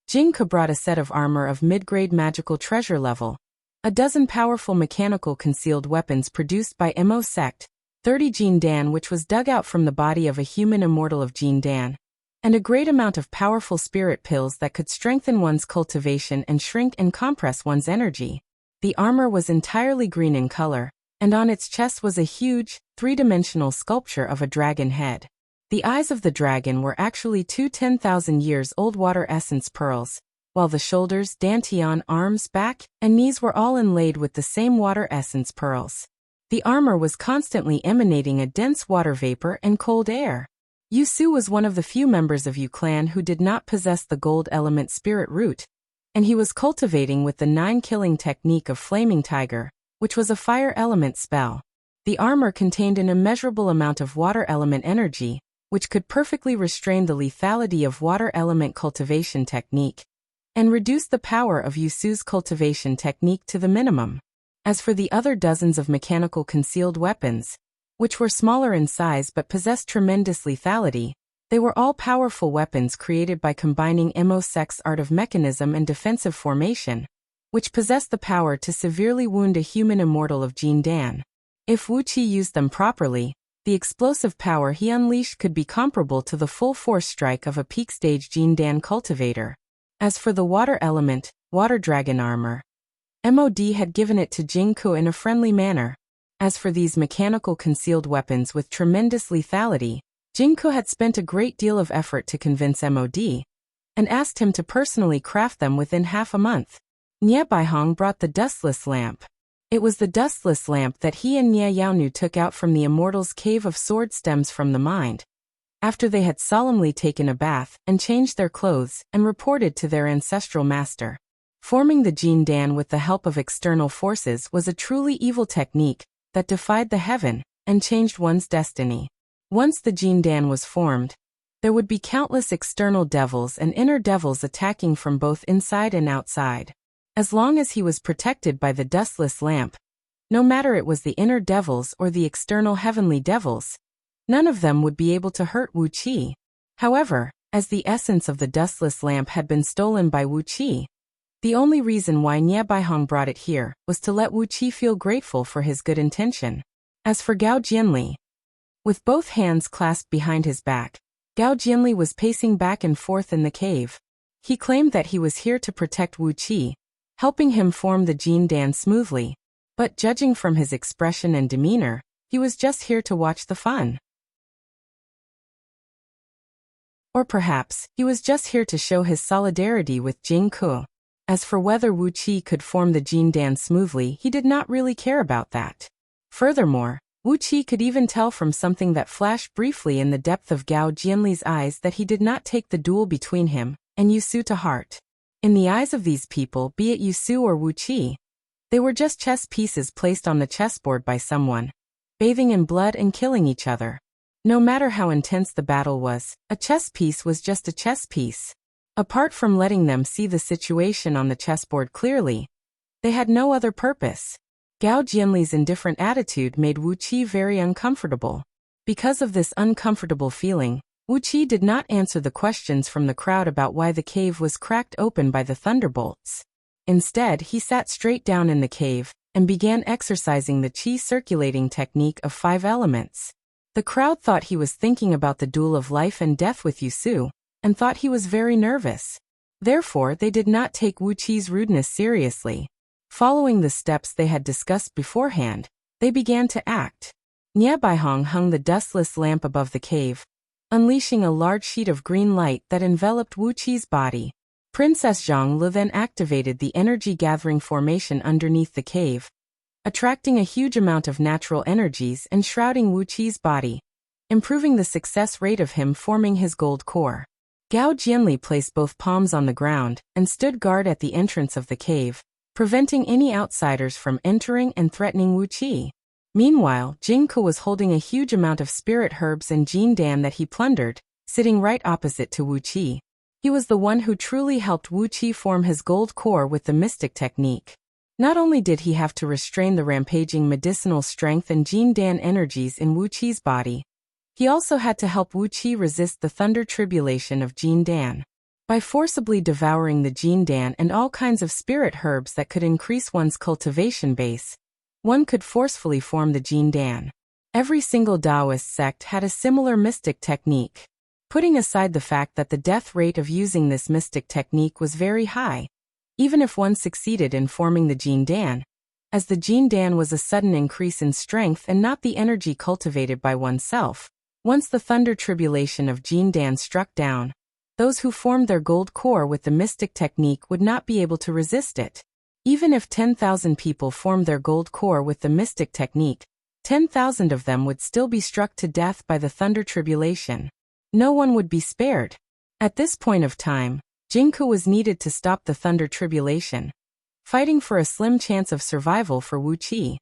Jingke brought a set of armor of mid-grade magical treasure level, a dozen powerful mechanical concealed weapons produced by Mo sect, 30 Jin Dan which was dug out from the body of a human immortal of Jin Dan, and a great amount of powerful spirit pills that could strengthen one's cultivation and shrink and compress one's energy. The armor was entirely green in color, and on its chest was a huge, three-dimensional sculpture of a dragon head. The eyes of the dragon were actually two 10,000-years-old water essence pearls, while the shoulders, dantian, arms, back, and knees were all inlaid with the same water essence pearls. The armor was constantly emanating a dense water vapor and cold air. Yu Su was one of the few members of Yu clan who did not possess the gold element spirit root, and he was cultivating with the 9-killing technique of Flaming Tiger, which was a fire element spell. The armor contained an immeasurable amount of water element energy, which could perfectly restrain the lethality of water element cultivation technique, and reduce the power of Yu Su's cultivation technique to the minimum. As for the other dozens of mechanical concealed weapons, which were smaller in size but possessed tremendous lethality, they were all powerful weapons created by combining Mo sect's art of mechanism and defensive formation, which possessed the power to severely wound a human immortal of Jin Dan. If Wuqi used them properly, the explosive power he unleashed could be comparable to the full force strike of a peak-stage Jin Dan cultivator. As for the water element, water dragon armor, MOD had given it to Jingke in a friendly manner. As for these mechanical concealed weapons with tremendous lethality, Jingke had spent a great deal of effort to convince MOD, and asked him to personally craft them within half a month. Nie Baihong brought the dustless lamp. It was the dustless lamp that he and Nie Yaonu took out from the immortal's cave of sword stems from the mind, after they had solemnly taken a bath and changed their clothes and reported to their ancestral master. Forming the Jin Dan with the help of external forces was a truly evil technique that defied the heaven and changed one's destiny. Once the Jin Dan was formed, there would be countless external devils and inner devils attacking from both inside and outside. As long as he was protected by the dustless lamp, no matter it was the inner devils or the external heavenly devils, none of them would be able to hurt Wuqi. However, as the essence of the dustless lamp had been stolen by Wuqi, the only reason why Nie Baihong brought it here was to let Wuqi feel grateful for his good intention. As for Gao Jianli, with both hands clasped behind his back, Gao Jianli was pacing back and forth in the cave. He claimed that he was here to protect Wuqi, helping him form the Jin Dan smoothly, but judging from his expression and demeanor, he was just here to watch the fun. Or perhaps, he was just here to show his solidarity with Jingke. As for whether Wuqi could form the Jin Dan smoothly, he did not really care about that. Furthermore, Wuqi could even tell from something that flashed briefly in the depth of Gao Jianli's eyes that he did not take the duel between him and Yu Su to heart. In the eyes of these people, be it Yu Su or Wuqi, they were just chess pieces placed on the chessboard by someone, bathing in blood and killing each other. No matter how intense the battle was, a chess piece was just a chess piece. Apart from letting them see the situation on the chessboard clearly, they had no other purpose. Gao Jianli's indifferent attitude made Wuqi very uncomfortable. Because of this uncomfortable feeling, Wuqi did not answer the questions from the crowd about why the cave was cracked open by the thunderbolts. Instead, he sat straight down in the cave and began exercising the qi circulating technique of 5 elements. The crowd thought he was thinking about the duel of life and death with Yusu, and thought he was very nervous. Therefore, they did not take Wuqi's rudeness seriously. Following the steps they had discussed beforehand, they began to act. Nie Baihong hung the dustless lamp above the cave, unleashing a large sheet of green light that enveloped Wuqi's body. Princess Zhonglu then activated the energy-gathering formation underneath the cave, attracting a huge amount of natural energies and shrouding Wuqi's body, improving the success rate of him forming his gold core. Gao Jianli placed both palms on the ground and stood guard at the entrance of the cave, preventing any outsiders from entering and threatening Wuqi. Meanwhile, Jingke was holding a huge amount of spirit herbs and Jindan that he plundered, sitting right opposite to Wuqi. He was the one who truly helped Wuqi form his gold core with the mystic technique. Not only did he have to restrain the rampaging medicinal strength and Jindan energies in Wuqi's body, he also had to help Wuqi resist the thunder tribulation of Jindan. By forcibly devouring the Jindan and all kinds of spirit herbs that could increase one's cultivation base, one could forcefully form the Jindan. Every single Taoist sect had a similar mystic technique. Putting aside the fact that the death rate of using this mystic technique was very high, even if one succeeded in forming the Jindan, as the Jindan was a sudden increase in strength and not the energy cultivated by oneself. Once the thunder tribulation of Jindan struck down, those who formed their gold core with the mystic technique would not be able to resist it. Even if 10,000 people formed their gold core with the mystic technique, 10,000 of them would still be struck to death by the thunder tribulation. No one would be spared. At this point of time, Jingke was needed to stop the thunder tribulation, fighting for a slim chance of survival for Wuqi.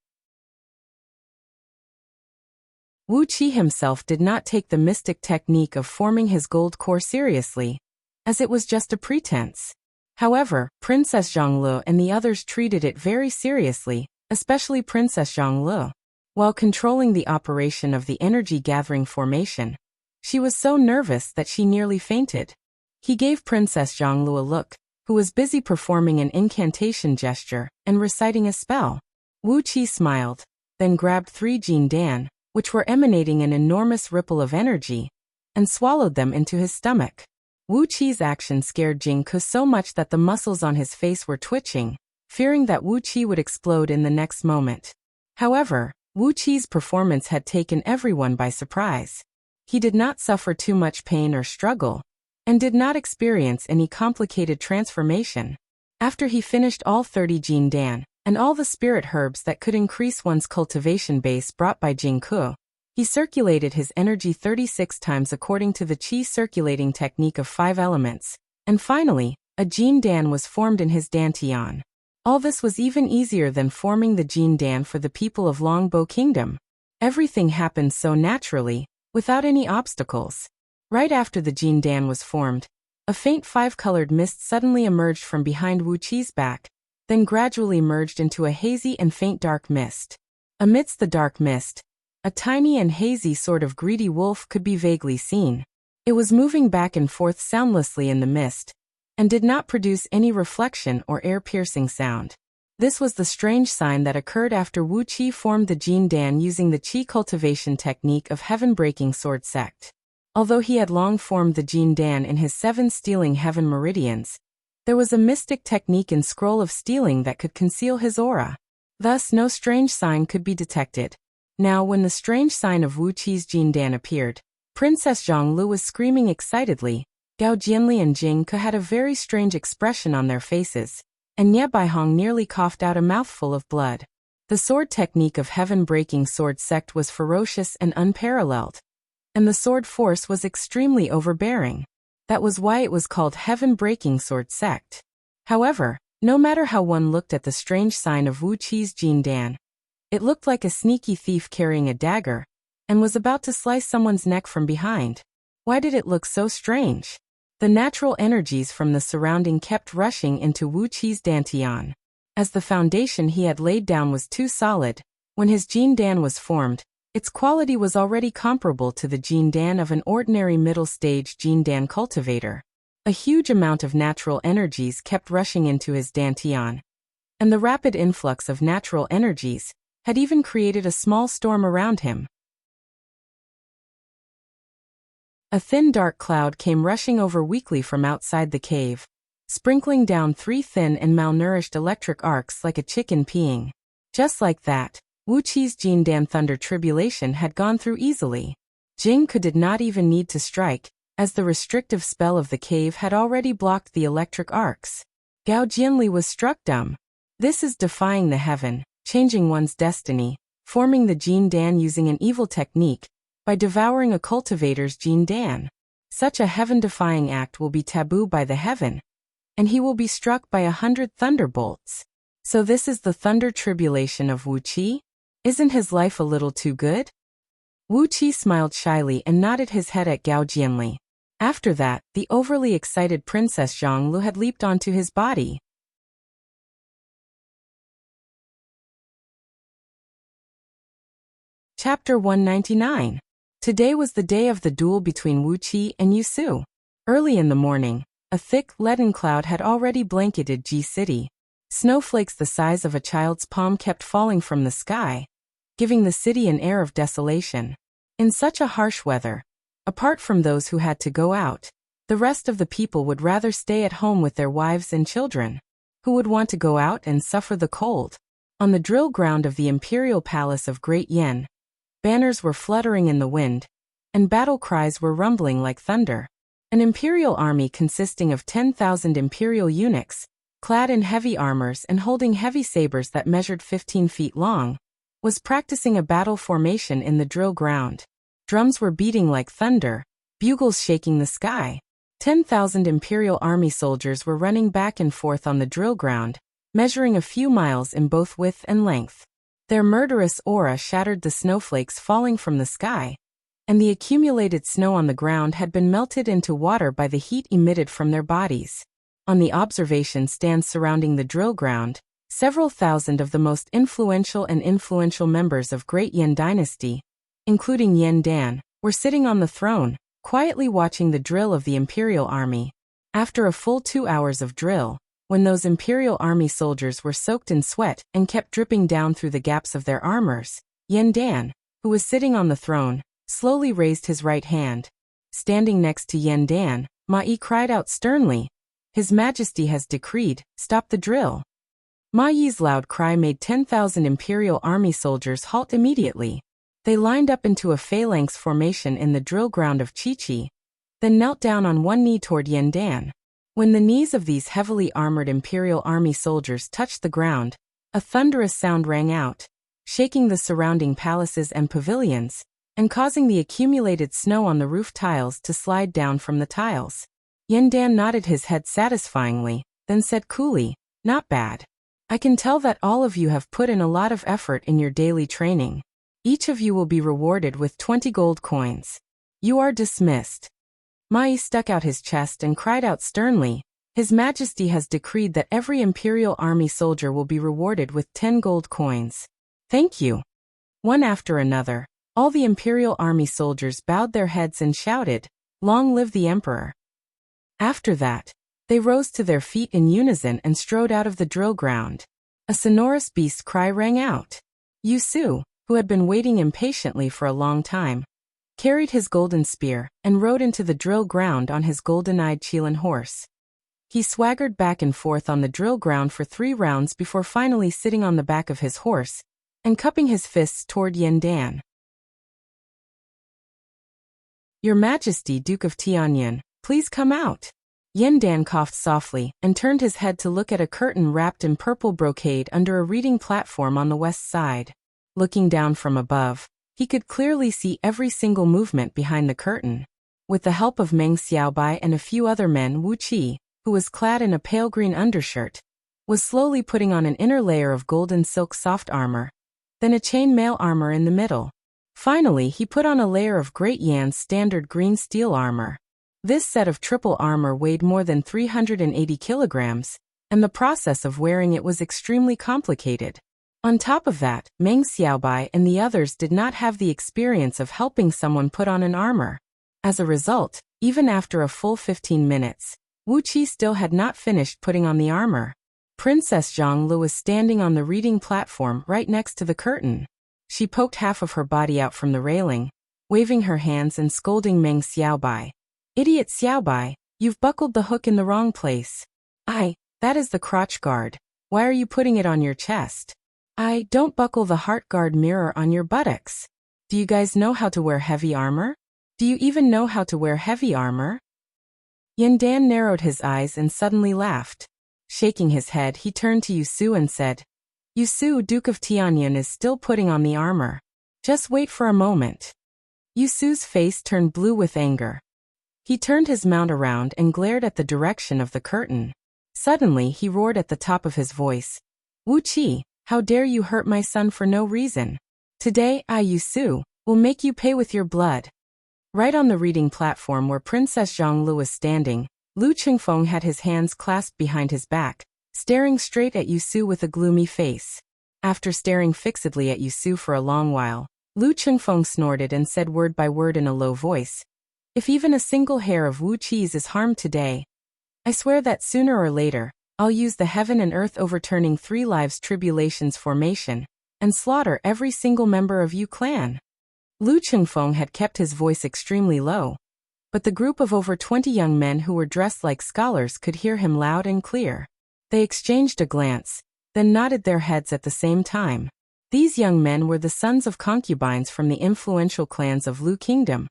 Wuqi himself did not take the mystic technique of forming his gold core seriously, as it was just a pretense. However, Princess Zhonglu and the others treated it very seriously, especially Princess Zhonglu. While controlling the operation of the energy-gathering formation, she was so nervous that she nearly fainted. He gave Princess Zhonglu a look, who was busy performing an incantation gesture and reciting a spell. Wuqi smiled, then grabbed 3 Jindan, which were emanating an enormous ripple of energy, and swallowed them into his stomach. Wuqi's action scared Jingke so much that the muscles on his face were twitching, fearing that Wuqi would explode in the next moment. However, Wuqi's performance had taken everyone by surprise. He did not suffer too much pain or struggle, and did not experience any complicated transformation. After he finished all 30 Jindan, and all the spirit herbs that could increase one's cultivation base brought by Jingke, he circulated his energy 36 times according to the qi circulating technique of 5 elements, and finally, a Jindan was formed in his dantian. All this was even easier than forming the Jindan for the people of Longbow Kingdom. Everything happened so naturally, without any obstacles. Right after the Jindan was formed, a faint 5-colored mist suddenly emerged from behind Wuqi's back, then gradually merged into a hazy and faint dark mist. Amidst the dark mist, a tiny and hazy sort of greedy wolf could be vaguely seen. It was moving back and forth soundlessly in the mist, and did not produce any reflection or air-piercing sound. This was the strange sign that occurred after Wuqi formed the Jindan using the qi cultivation technique of heaven-breaking sword sect. Although he had long formed the Jindan in his 7 stealing heaven meridians, there was a mystic technique in scroll of stealing that could conceal his aura. Thus, no strange sign could be detected. Now, when the strange sign of Wuqi's Jindan appeared, Princess Zhonglu was screaming excitedly. Gao Jianli and Jingke had a very strange expression on their faces, and Nie Baihong nearly coughed out a mouthful of blood. The sword technique of heaven-breaking sword sect was ferocious and unparalleled, and the sword force was extremely overbearing. That was why it was called heaven-breaking sword sect. However, no matter how one looked at the strange sign of Wuqi's Jindan, it looked like a sneaky thief carrying a dagger, and was about to slice someone's neck from behind. Why did it look so strange? The natural energies from the surrounding kept rushing into Wuqi's dantian. As the foundation he had laid down was too solid, when his Jindan was formed, its quality was already comparable to the Jindan of an ordinary middle-stage Jindan cultivator. A huge amount of natural energies kept rushing into his dantian, and the rapid influx of natural energies had even created a small storm around him. A thin dark cloud came rushing over weakly from outside the cave, sprinkling down 3 thin and malnourished electric arcs like a chicken peeing. Just like that, Wuqi's Jindan Thunder Tribulation had gone through easily. Jingke did not even need to strike, as the restrictive spell of the cave had already blocked the electric arcs. Gao Jianli was struck dumb. This is defying the heaven, changing one's destiny, forming the Jindan using an evil technique, by devouring a cultivator's Jindan. Such a heaven-defying act will be taboo by the heaven, and he will be struck by 100 thunderbolts. So this is the thunder tribulation of Wuqi? Isn't his life a little too good? Wuqi smiled shyly and nodded his head at Gao Jianli. After that, the overly excited Princess Zhonglu had leaped onto his body. Chapter 199. Today was the day of the duel between Wuqi and Yusu. Early in the morning, a thick, leaden cloud had already blanketed Ji City. Snowflakes the size of a child's palm kept falling from the sky, giving the city an air of desolation. In such a harsh weather, apart from those who had to go out, the rest of the people would rather stay at home with their wives and children. Who would want to go out and suffer the cold? On the drill ground of the imperial palace of Great Yen, banners were fluttering in the wind, and battle cries were rumbling like thunder. An imperial army consisting of 10,000 imperial eunuchs, clad in heavy armors and holding heavy sabers that measured 15 feet long, was practicing a battle formation in the drill ground. Drums were beating like thunder, bugles shaking the sky. 10,000 imperial army soldiers were running back and forth on the drill ground, measuring a few miles in both width and length. Their murderous aura shattered the snowflakes falling from the sky, and the accumulated snow on the ground had been melted into water by the heat emitted from their bodies. On the observation stands surrounding the drill ground, several thousand of the most influential members of Great Yen Dynasty, including Yen Dan, were sitting on the throne, quietly watching the drill of the imperial army. After a full 2 hours of drill, when those imperial army soldiers were soaked in sweat and kept dripping down through the gaps of their armors, Yen Dan, who was sitting on the throne, slowly raised his right hand. Standing next to Yen Dan, Ma Yi cried out sternly, "His Majesty has decreed, stop the drill." Ma Yi's loud cry made 10,000 imperial army soldiers halt immediately. They lined up into a phalanx formation in the drill ground of Chi-Chi, then knelt down on one knee toward Yen Dan. When the knees of these heavily armored imperial army soldiers touched the ground, a thunderous sound rang out, shaking the surrounding palaces and pavilions, and causing the accumulated snow on the roof tiles to slide down from the tiles. Yen Dan nodded his head satisfyingly, then said coolly, "Not bad. I can tell that all of you have put in a lot of effort in your daily training. Each of you will be rewarded with 20 gold coins. You are dismissed." Ma Yi stuck out his chest and cried out sternly, "His Majesty has decreed that every imperial army soldier will be rewarded with 10 gold coins. Thank you." One after another, all the imperial army soldiers bowed their heads and shouted, "Long live the emperor." After that, they rose to their feet in unison and strode out of the drill ground. A sonorous beast cry rang out. Yusu, who had been waiting impatiently for a long time, carried his golden spear and rode into the drill ground on his golden-eyed Qilin horse. He swaggered back and forth on the drill ground for 3 rounds before finally sitting on the back of his horse and cupping his fists toward Yen Dan. "Your Majesty, Duke of Tianyin, please come out." Yen Dan coughed softly and turned his head to look at a curtain wrapped in purple brocade under a reading platform on the west side. Looking down from above, he could clearly see every single movement behind the curtain. With the help of Meng Xiaobai and a few other men, Wu Qi, who was clad in a pale green undershirt, was slowly putting on an inner layer of golden silk soft armor, then a chain mail armor in the middle. Finally, he put on a layer of Great Yan's standard green steel armor. This set of triple armor weighed more than 380 kilograms, and the process of wearing it was extremely complicated. On top of that, Meng Xiaobai and the others did not have the experience of helping someone put on an armor. As a result, even after a full 15 minutes, Wu Qi still had not finished putting on the armor. Princess Zhonglu was standing on the reading platform right next to the curtain. She poked half of her body out from the railing, waving her hands and scolding Meng Xiaobai. Idiot Xiaobai, you've buckled the hook in the wrong place. That is the crotch guard. Why are you putting it on your chest? Don't buckle the heart guard mirror on your buttocks. Do you guys know how to wear heavy armor? Do you even know how to wear heavy armor? Yandan narrowed his eyes and suddenly laughed. Shaking his head, he turned to Yusu and said, Yusu, Duke of Tianyan is still putting on the armor. Just wait for a moment. Yusu's face turned blue with anger. He turned his mount around and glared at the direction of the curtain. Suddenly, he roared at the top of his voice. Wuqi, how dare you hurt my son for no reason? Today, I, Yusu, will make you pay with your blood. Right on the reading platform where Princess Zhonglu was standing, Lu Qingfeng had his hands clasped behind his back, staring straight at Yusu with a gloomy face. After staring fixedly at Yusu for a long while, Lu Qingfeng snorted and said word by word in a low voice, If even a single hair of Wu Qi's is harmed today, I swear that sooner or later, I'll use the heaven and earth overturning 3 lives tribulations formation, and slaughter every single member of Yu clan. Lu Qingfeng had kept his voice extremely low, but the group of over 20 young men who were dressed like scholars could hear him loud and clear. They exchanged a glance, then nodded their heads at the same time. These young men were the sons of concubines from the influential clans of Lu Kingdom,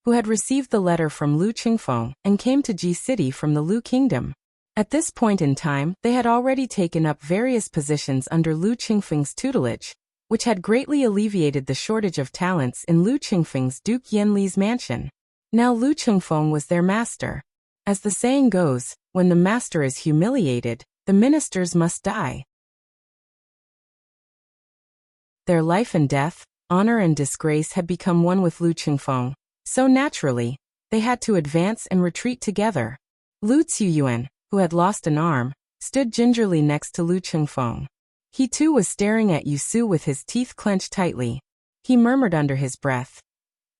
who had received the letter from Lu Qingfeng and came to Ji City from the Lu Kingdom. At this point in time, they had already taken up various positions under Lu Qingfeng's tutelage, which had greatly alleviated the shortage of talents in Lu Qingfeng's Duke Yanli's mansion. Now Lu Qingfeng was their master. As the saying goes, when the master is humiliated, the ministers must die. Their life and death, honor and disgrace had become one with Lu Qingfeng, so naturally, they had to advance and retreat together. Lu Ziyuan, who had lost an arm, stood gingerly next to Lu Qingfeng. He too was staring at Yusu with his teeth clenched tightly. He murmured under his breath,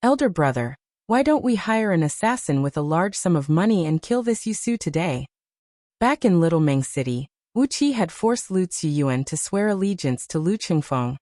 Elder brother, why don't we hire an assassin with a large sum of money and kill this Yusu today? Back in Little Meng City, Wu Qi had forced Lu Ziyuan to swear allegiance to Lu Qingfeng,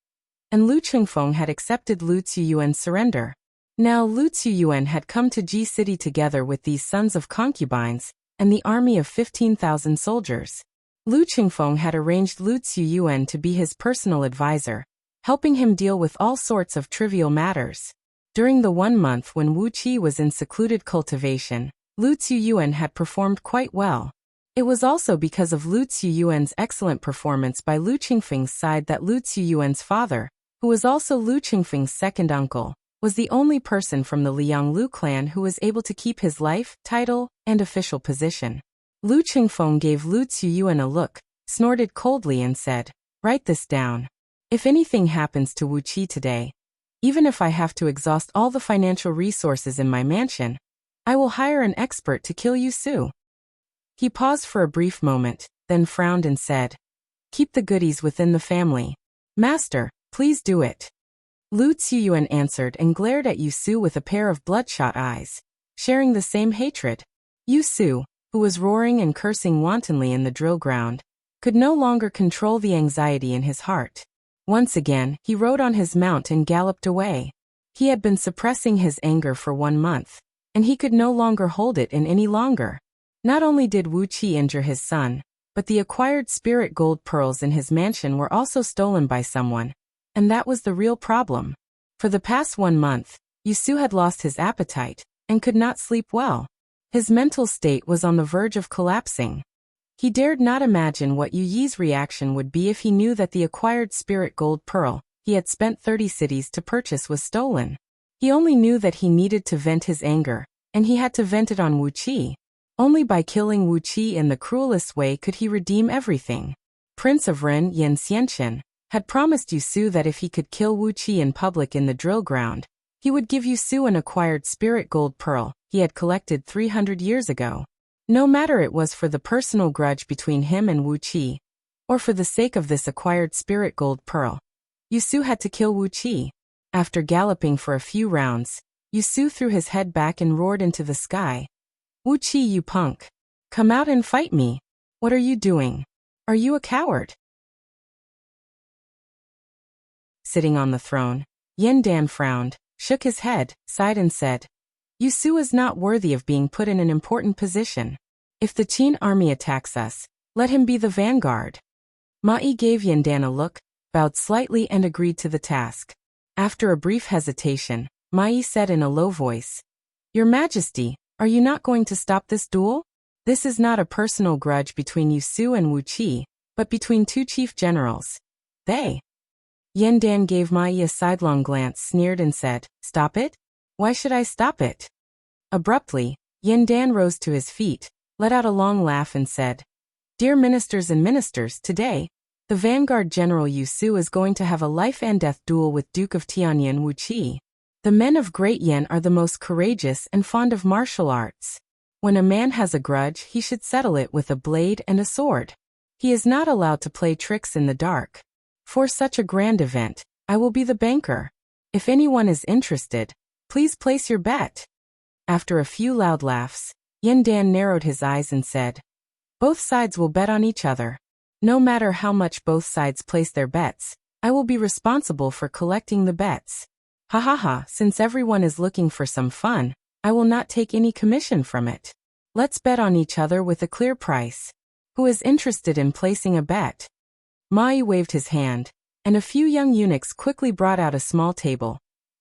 and Lu Qingfeng had accepted Lu Ziyuan's surrender. Now Lu Ziyuan had come to Ji City together with these sons of concubines, and the army of 15,000 soldiers. Lu Qingfeng had arranged Lu Ziyuan to be his personal advisor, helping him deal with all sorts of trivial matters. During the 1 month when Wu Qi was in secluded cultivation, Lu Ziyuan had performed quite well. It was also because of Lu Ziyuan's excellent performance by Lu Qingfeng's side that Lu Ziyuan's father, who was also Lu Qingfeng's second uncle, was the only person from the Lianglu clan who was able to keep his life, title, and official position. Lu Qingfeng gave Lu Ziyuan a look, snorted coldly and said, Write this down. If anything happens to Wu Qi today, even if I have to exhaust all the financial resources in my mansion, I will hire an expert to kill Yusu. He paused for a brief moment, then frowned and said, Keep the goodies within the family. Master, please do it. Lu Ziyuan answered and glared at Yusu with a pair of bloodshot eyes, sharing the same hatred. Yusu, who was roaring and cursing wantonly in the drill ground, could no longer control the anxiety in his heart. Once again, he rode on his mount and galloped away. He had been suppressing his anger for 1 month, and he could no longer hold it in any longer. Not only did Wu Qi injure his son, but the acquired spirit gold pearls in his mansion were also stolen by someone, and that was the real problem. For the past 1 month, Yusu had lost his appetite, and could not sleep well. His mental state was on the verge of collapsing. He dared not imagine what Yu Yi's reaction would be if he knew that the acquired spirit gold pearl he had spent 30 cities to purchase was stolen. He only knew that he needed to vent his anger, and he had to vent it on Wu Qi. Only by killing Wu Qi in the cruelest way could he redeem everything. Prince of Ren Yan Xianchen had promised Yusu that if he could kill Wu Qi in public in the drill ground, he would give Yusu an acquired spirit gold pearl he had collected 300 years ago. No matter it was for the personal grudge between him and Wu Qi, or for the sake of this acquired spirit gold pearl, Yusu had to kill Wu Qi. After galloping for a few rounds, Yusu threw his head back and roared into the sky. Wu Qi, you punk! Come out and fight me! What are you doing? Are you a coward? Sitting on the throne, Yandan frowned, shook his head, sighed and said, Yu Su is not worthy of being put in an important position. If the Qin army attacks us, let him be the vanguard. Ma Yi gave Yandan a look, bowed slightly and agreed to the task. After a brief hesitation, Ma Yi said in a low voice, Your Majesty, are you not going to stop this duel? This is not a personal grudge between Yu Su and Wu Qi, but between two chief generals. They. Yandan gave Ma Yi a sidelong glance, sneered and said, Stop it? Why should I stop it? Abruptly, Yandan rose to his feet, let out a long laugh and said, Dear ministers and ministers, today, the vanguard general Yu Su is going to have a life-and-death duel with Duke of Tianyan Wu Qi. The men of Great Yan are the most courageous and fond of martial arts. When a man has a grudge, he should settle it with a blade and a sword. He is not allowed to play tricks in the dark. For such a grand event, I will be the banker. If anyone is interested, please place your bet. After a few loud laughs, Yandan narrowed his eyes and said, Both sides will bet on each other. No matter how much both sides place their bets, I will be responsible for collecting the bets. Ha ha ha, since everyone is looking for some fun, I will not take any commission from it. Let's bet on each other with a clear price. Who is interested in placing a bet? Ma Yi waved his hand, and a few young eunuchs quickly brought out a small table,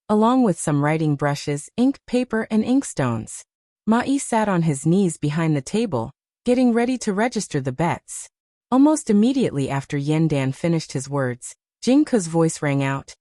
along with some writing brushes, ink, paper, and inkstones. Ma Yi sat on his knees behind the table, getting ready to register the bets. Almost immediately after Yandan finished his words, Jing Ke's voice rang out.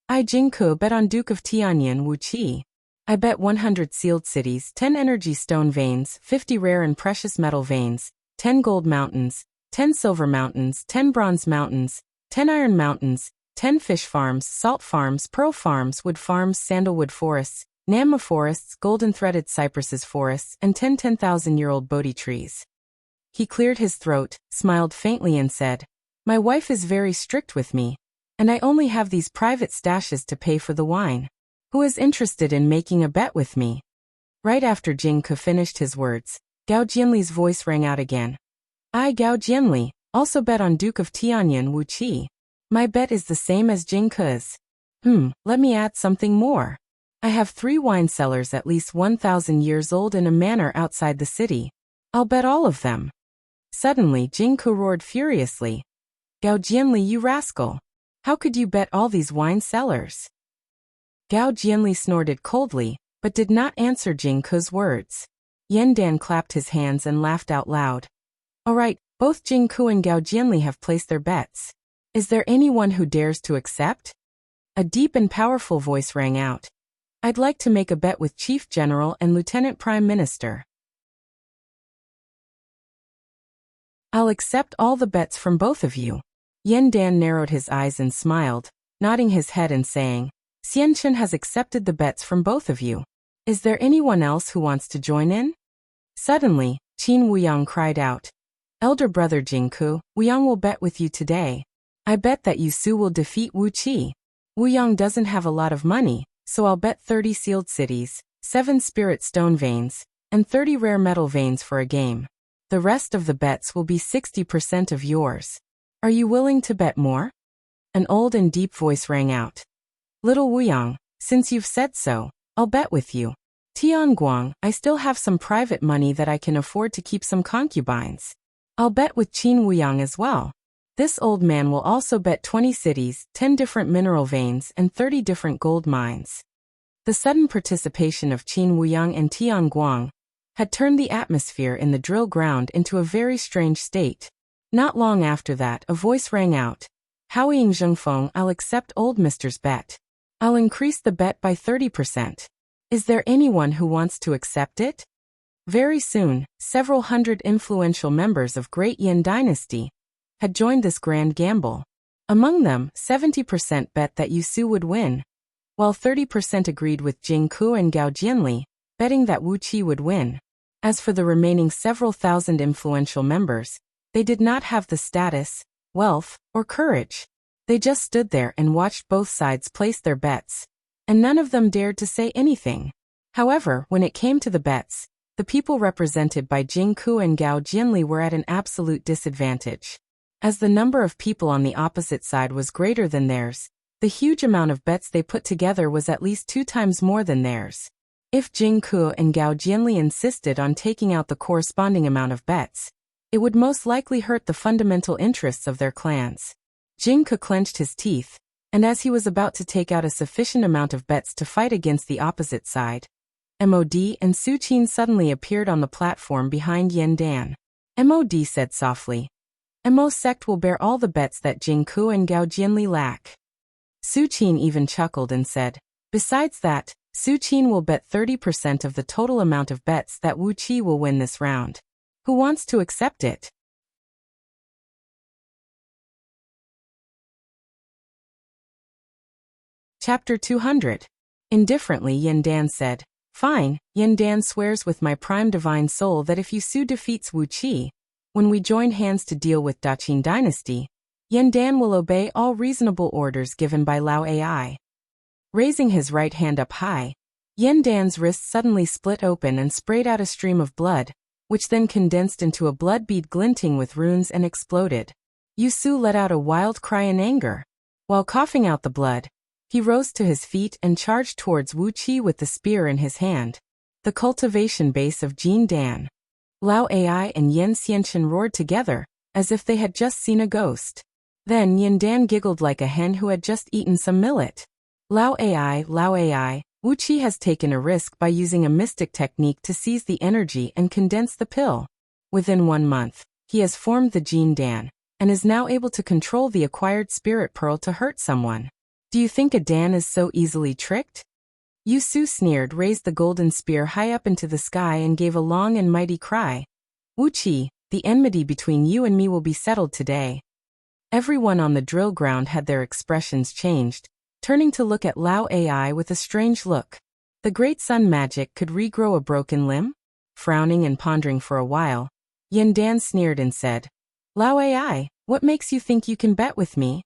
I, Jing Ke, bet on Duke of Tianyan Wu Qi. I bet 100 sealed cities, 10 energy stone veins, 50 rare and precious metal veins, 10 gold mountains, 10 silver mountains, 10 bronze mountains, 10 iron mountains, 10 fish farms, salt farms, pearl farms, wood farms, sandalwood forests, Namma forests, golden threaded cypresses forests, and 10 10,000-year-old Bodhi trees. He cleared his throat, smiled faintly and said, My wife is very strict with me, and I only have these private stashes to pay for the wine. Who is interested in making a bet with me? Right after Jing Ke finished his words, Gao Jianli's voice rang out again. I, Gao Jianli, also bet on Duke of Tianyan Wu Qi. My bet is the same as Jing Ke's. Let me add something more. I have 3 wine cellars at least 1,000 years old in a manor outside the city. I'll bet all of them. Suddenly Jing Ke roared furiously. Gao Jianli, you rascal! How could you bet all these wine cellars? Gao Jianli snorted coldly, but did not answer Jing Ke's words. Yandan clapped his hands and laughed out loud. All right, both Jing Ke and Gao Jianli have placed their bets. Is there anyone who dares to accept? A deep and powerful voice rang out. I'd like to make a bet with Chief General and Lieutenant Prime Minister. I'll accept all the bets from both of you. Yandan narrowed his eyes and smiled, nodding his head and saying, Xianchen has accepted the bets from both of you. Is there anyone else who wants to join in? Suddenly, Qin Wuyang cried out. Elder brother Jing Ke, Wuyang will bet with you today. I bet that Yu Su will defeat Wu Qi. Wuyang doesn't have a lot of money, so I'll bet 30 sealed cities, 7 spirit stone veins, and 30 rare metal veins for a game. The rest of the bets will be 60% of yours. Are you willing to bet more? An old and deep voice rang out. Little Wuyang, since you've said so, I'll bet with you. Tianguang, I still have some private money that I can afford to keep some concubines. I'll bet with Qin Wuyang as well. This old man will also bet 20 cities, 10 different mineral veins, and 30 different gold mines. The sudden participation of Qin Wuyang and Tianguang had turned the atmosphere in the drill ground into a very strange state. Not long after that, a voice rang out. Haoying Zhengfeng, I'll accept old Mister's bet. I'll increase the bet by 30%. Is there anyone who wants to accept it? Very soon, several hundred influential members of Great Yan Dynasty had joined this grand gamble. Among them, 70% bet that Yu Su would win, while 30% agreed with Jing Ke and Gao Jianli, betting that Wu Qi would win. As for the remaining several thousand influential members, they did not have the status, wealth, or courage. They just stood there and watched both sides place their bets, and none of them dared to say anything. However, when it came to the bets, the people represented by Jing Ke and Gao Jianli were at an absolute disadvantage. As the number of people on the opposite side was greater than theirs, The huge amount of bets they put together was at least 2 times more than theirs. If Jing Ke and Gao Jianli insisted on taking out the corresponding amount of bets, it would most likely hurt the fundamental interests of their clans. Jing Ke clenched his teeth, and as he was about to take out a sufficient amount of bets to fight against the opposite side, MOD and Su Qin suddenly appeared on the platform behind Yin Dan. MOD said softly, "Mo sect will bear all the bets that Jing Ke and Gao Jianli lack." Su Qin even chuckled and said, "Besides that, Su Qin will bet 30% of the total amount of bets that Wuxia will win this round. Who wants to accept it?" Chapter 200. Indifferently, Yin Dan said, "Fine, Yin Dan swears with my prime divine soul that if Yusu defeats Wuxia, when we join hands to deal with Daqin dynasty, Yin Dan will obey all reasonable orders given by Lao Ai." Raising his right hand up high, Yin Dan's wrist suddenly split open and sprayed out a stream of blood, which then condensed into a blood bead glinting with runes and exploded. Yusu let out a wild cry in anger. While coughing out the blood, he rose to his feet and charged towards Wuxia with the spear in his hand. The cultivation base of Jin Dan. Lao Ai and Yin Xianchen roared together, as if they had just seen a ghost. Then Yin Dan giggled like a hen who had just eaten some millet. Lao Ai, Wuxia has taken a risk by using a mystic technique to seize the energy and condense the pill. Within 1 month, he has formed the Jin Dan, and is now able to control the acquired spirit pearl to hurt someone. Do you think a Dan is so easily tricked? Yusu sneered, raised the golden spear high up into the sky and gave a long and mighty cry. "Wuxia, the enmity between you and me will be settled today." Everyone on the drill ground had their expressions changed, turning to look at Lao Ai with a strange look. The great sun magic could regrow a broken limb? Frowning and pondering for a while, Yin Dan sneered and said, "Lao Ai, what makes you think you can bet with me?"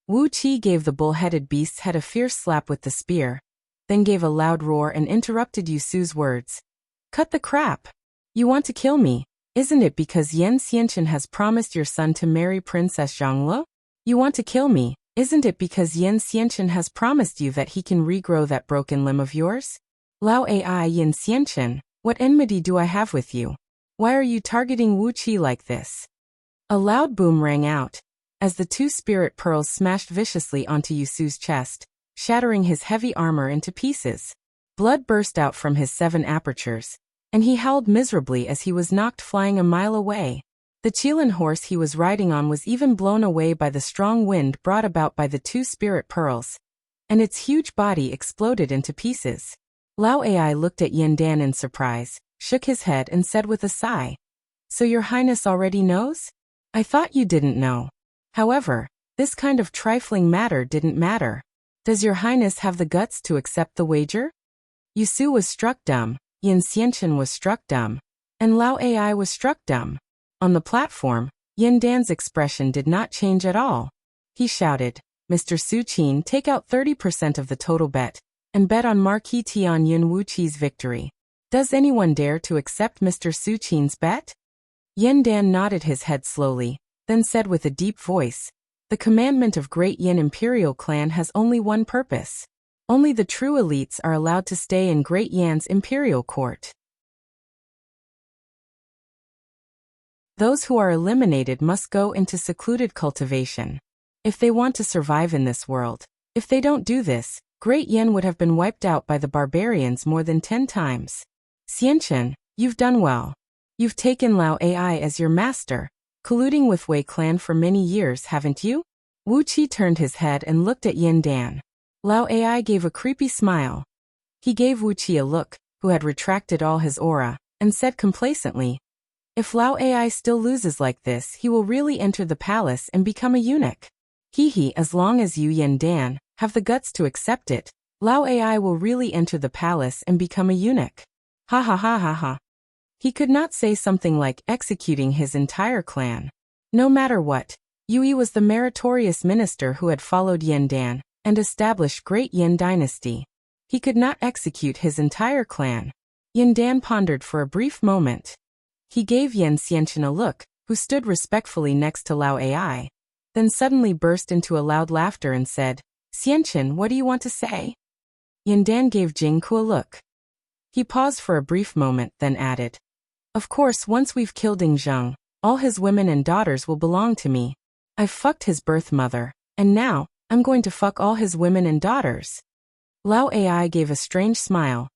Wuxia gave the bull-headed beast's head a fierce slap with the spear, then gave a loud roar and interrupted Yusu's words. "Cut the crap! You want to kill me, isn't it because Yin Xianchen has promised your son to marry Princess Zhanglu? You want to kill me, isn't it because Yin Xianchen has promised you that he can regrow that broken limb of yours? Lao Ai Yin Xianchen, what enmity do I have with you? Why are you targeting Wuxia like this?" A loud boom rang out, as the 2 spirit pearls smashed viciously onto Yusu's chest, shattering his heavy armor into pieces. Blood burst out from his 7 apertures, and he howled miserably as he was knocked flying a mile away. The Qilin horse he was riding on was even blown away by the strong wind brought about by the 2 spirit pearls, and its huge body exploded into pieces. Lao Ai looked at Yin Dan in surprise, shook his head and said with a sigh, "So your highness already knows? I thought you didn't know. However, this kind of trifling matter didn't matter. Does your highness have the guts to accept the wager?" Yusu was struck dumb, Yin Xianchen was struck dumb, and Lao Ai was struck dumb. On the platform, Yin Dan's expression did not change at all. He shouted, "Mr. Su Qin, take out 30% of the total bet, and bet on Marquis Tian Yun Wuqi's victory. Does anyone dare to accept Mr. Su Qin's bet?" Yin Dan nodded his head slowly, then said with a deep voice, "The commandment of Great Yin Imperial Clan has only one purpose. Only the true elites are allowed to stay in Great Yan's imperial court. Those who are eliminated must go into secluded cultivation. If they want to survive in this world, if they don't do this, Great Yin would have been wiped out by the barbarians more than 10 times. Xianchen, you've done well. You've taken Lao Ai as your master, colluding with Wei clan for many years, haven't you?" Wuxia turned his head and looked at Yin Dan. Lao Ai gave a creepy smile. He gave Wuxia a look, who had retracted all his aura, and said complacently, "If Lao Ai still loses like this, he will really enter the palace and become a eunuch. As long as you, Yin Dan, have the guts to accept it, Lao Ai will really enter the palace and become a eunuch." Ha ha ha ha ha. He could not say something like executing his entire clan. No matter what, Yui was the meritorious minister who had followed Yin Dan and established Great Yin dynasty. He could not execute his entire clan. Yin Dan pondered for a brief moment. He gave Yin Xianchen a look, who stood respectfully next to Lao Ai, then suddenly burst into a loud laughter and said, Xianchen, what do you want to say? Yandan gave Jingku a look. He paused for a brief moment, then added, of course, once we've killed Zheng, all his women and daughters will belong to me. I've fucked his birth mother, and now, I'm going to fuck all his women and daughters. Lao Ai gave a strange smile,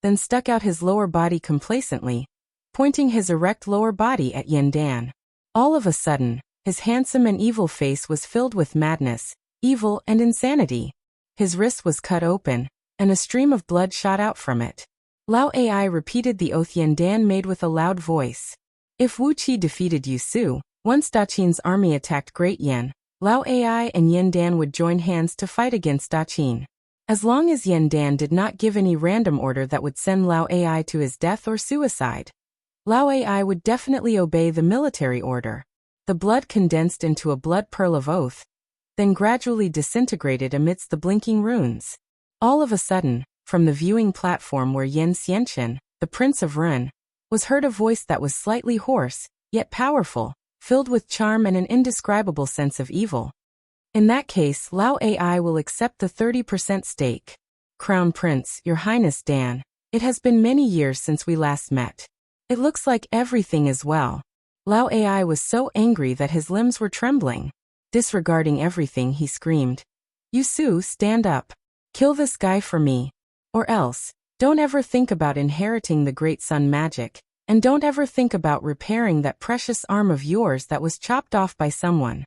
then stuck out his lower body complacently, pointing his erect lower body at Yandan. All of a sudden, his handsome and evil face was filled with madness, evil and insanity. His wrist was cut open, and a stream of blood shot out from it. Lao Ai repeated the oath Yandan made with a loud voice. If Wuqi defeated Yusu, once Daqin's army attacked Great Yan, Lao Ai and Yandan would join hands to fight against Daqin. As long as Yandan did not give any random order that would send Lao Ai to his death or suicide, Lao Ai would definitely obey the military order. The blood condensed into a blood pearl of oath, then gradually disintegrated amidst the blinking runes. All of a sudden, from the viewing platform where Yan Xianchen, the Prince of Ren, was heard a voice that was slightly hoarse, yet powerful, filled with charm and an indescribable sense of evil. In that case, Lao Ai will accept the 30% stake. Crown Prince, Your Highness Dan, it has been many years since we last met. It looks like everything is well. Lao Ai was so angry that his limbs were trembling. Disregarding everything, he screamed, Yusu, stand up. Kill this guy for me. Or else, don't ever think about inheriting the Great Sun magic, and don't ever think about repairing that precious arm of yours that was chopped off by someone.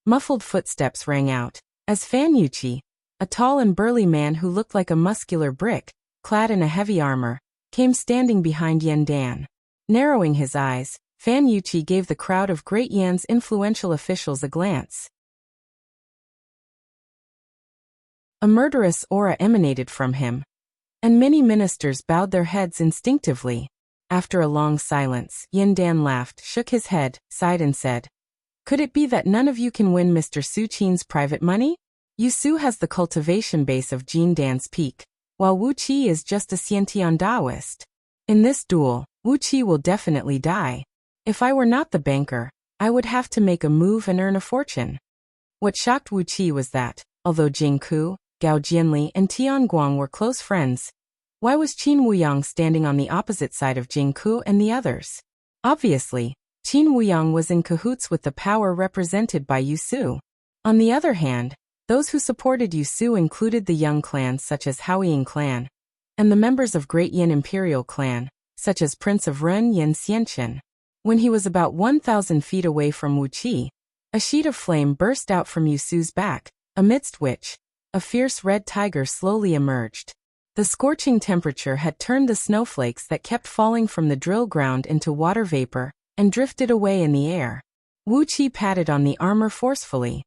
Muffled footsteps rang out, as Fan Yuqi, a tall and burly man who looked like a muscular brick, clad in a heavy armor, came standing behind Yandan. Narrowing his eyes, Fan Yuqi gave the crowd of Great Yan's influential officials a glance. A murderous aura emanated from him, and many ministers bowed their heads instinctively. After a long silence, Yandan laughed, shook his head, sighed and said, could it be that none of you can win Mr. Su Qin's private money? Yusu has the cultivation base of Jin Dan's peak, while Wu Qi is just a Xiantian Daoist. In this duel, Wu Qi will definitely die. If I were not the banker, I would have to make a move and earn a fortune. What shocked Wu Qi was that, although Jingku, Gao Jianli and Tian Guang were close friends, why was Qin Wuyang standing on the opposite side of Jingku and the others? Obviously, Qin Wuyang was in cahoots with the power represented by Yusu. On the other hand, those who supported Yusu included the young clans such as Haoying clan, and the members of Great Yan Imperial clan, such as Prince of Ren Yan Xianchen. When he was about 1,000 feet away from Wu Qi, a sheet of flame burst out from Yusu's back, amidst which a fierce red tiger slowly emerged. The scorching temperature had turned the snowflakes that kept falling from the drill ground into water vapor and drifted away in the air. Wu Qi patted on the armor forcefully.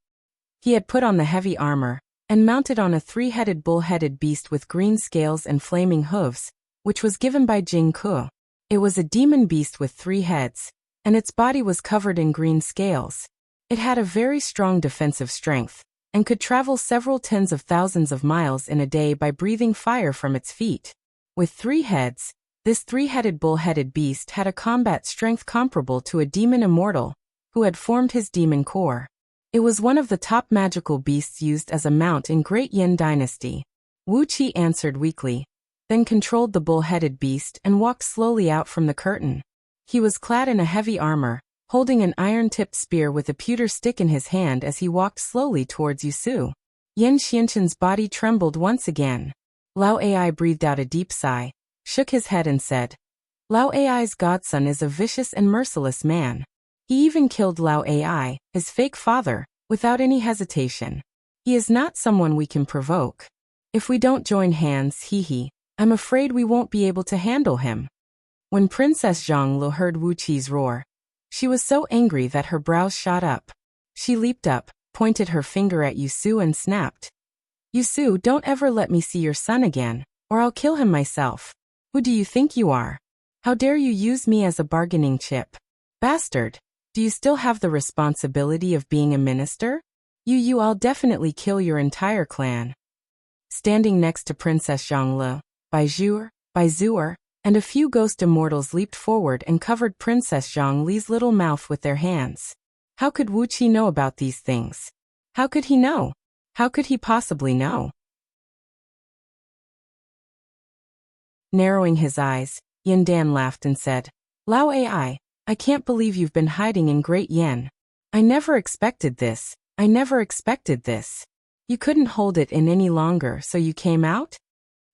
He had put on the heavy armor and mounted on a three-headed bull-headed beast with green scales and flaming hooves, which was given by Jingku. It was a demon beast with 3 heads, and its body was covered in green scales. It had a very strong defensive strength, and could travel several tens of thousands of miles in a day by breathing fire from its feet. With 3 heads, this 3-headed bull-headed beast had a combat strength comparable to a demon immortal, who had formed his demon core. It was one of the top magical beasts used as a mount in Great Yan Dynasty. Wu Qi answered weakly, then controlled the bull-headed beast and walked slowly out from the curtain. He was clad in a heavy armor, holding an iron-tipped spear with a pewter stick in his hand as he walked slowly towards Yusu. Yan Xianchen's body trembled once again. Lao Ai breathed out a deep sigh, shook his head and said, Lao Ai's godson is a vicious and merciless man. He even killed Lao Ai, his fake father, without any hesitation. He is not someone we can provoke. If we don't join hands, I'm afraid we won't be able to handle him. When Princess Zhonglu heard Wu Qi's roar, she was so angry that her brows shot up. She leaped up, pointed her finger at Yusu and snapped, Yusu, don't ever let me see your son again, or I'll kill him myself. Who do you think you are? How dare you use me as a bargaining chip? Bastard! Do you still have the responsibility of being a minister? I'll definitely kill your entire clan. Standing next to Princess Zhonglu, Baizuer, and a few ghost immortals leaped forward and covered Princess Zhongli's little mouth with their hands. How could Wu Qi know about these things? How could he know? How could he possibly know? Narrowing his eyes, Yin Dan laughed and said, Lao Ai, I can't believe you've been hiding in Great Yin. I never expected this. I never expected this. You couldn't hold it in any longer, so you came out?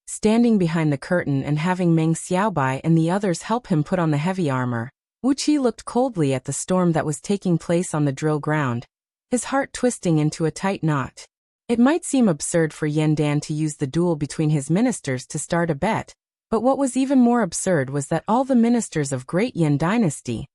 Standing behind the curtain and having Meng Xiaobai and the others help him put on the heavy armor, Wuxia looked coldly at the storm that was taking place on the drill ground, his heart twisting into a tight knot. It might seem absurd for Yin Dan to use the duel between his ministers to start a bet, but what was even more absurd was that all the ministers of Great Yin Dynasty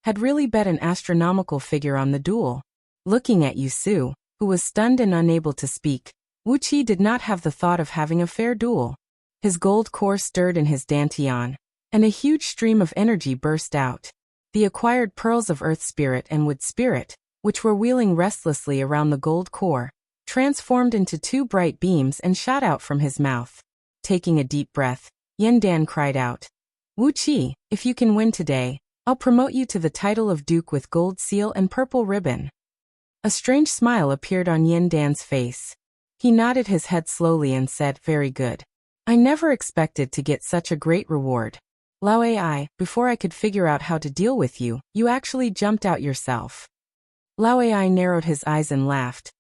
had really bet an astronomical figure on the duel. Looking at Yusu, who was stunned and unable to speak, Wuxia did not have the thought of having a fair duel. His gold core stirred in his dantian, and a huge stream of energy burst out. The acquired pearls of Earth Spirit and Wood Spirit, which were wheeling restlessly around the gold core, transformed into two bright beams and shot out from his mouth. Taking a deep breath, Yin Dan cried out, Wuxia, if you can win today, I'll promote you to the title of Duke with gold seal and purple ribbon. A strange smile appeared on Yin Dan's face. He nodded his head slowly and said, Very good. I never expected to get such a great reward. Lao Ai, before I could figure out how to deal with you, you actually jumped out yourself. Lao Ai narrowed his eyes and laughed.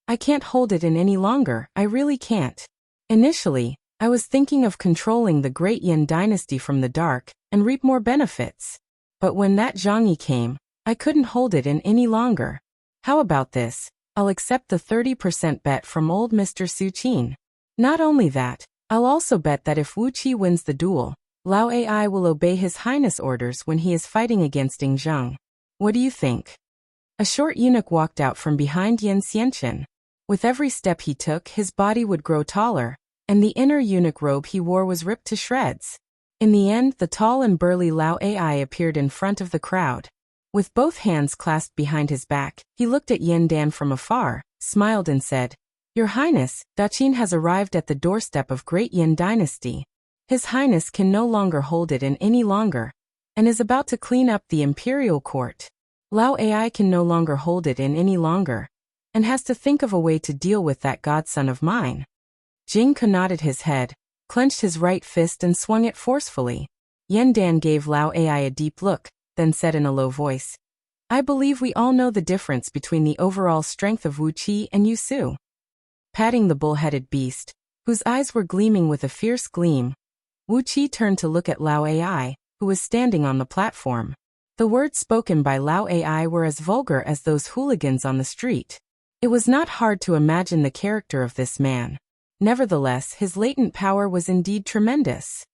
I can't hold it in any longer, I really can't. Initially, I was thinking of controlling the Great Yin Dynasty from the dark and reap more benefits. But when that Zhangyi came, I couldn't hold it in any longer. How about this? I'll accept the 30% bet from old Mr. Su Qin. Not only that, I'll also bet that if Wuxia wins the duel, Lao Ai will obey His Highness' orders when he is fighting against Ing Zheng. What do you think? A short eunuch walked out from behind Yin Xianchen. With every step he took, his body would grow taller, and the inner eunuch robe he wore was ripped to shreds. In the end, the tall and burly Lao Ai appeared in front of the crowd. With both hands clasped behind his back, he looked at Yin Dan from afar, smiled and said, Your Highness, Daqin has arrived at the doorstep of Great Yin Dynasty. His Highness can no longer hold it in any longer, and is about to clean up the imperial court. Lao Ai can no longer hold it in any longer, and has to think of a way to deal with that godson of mine. Jing Ke nodded his head, clenched his right fist and swung it forcefully. Yin Dan gave Lao Ai a deep look, then said in a low voice, I believe we all know the difference between the overall strength of Wuxia and Yusu. Patting the bull-headed beast, whose eyes were gleaming with a fierce gleam, Wuxia turned to look at Lao Ai, who was standing on the platform. The words spoken by Lao Ai were as vulgar as those hooligans on the street. It was not hard to imagine the character of this man. Nevertheless, his latent power was indeed tremendous.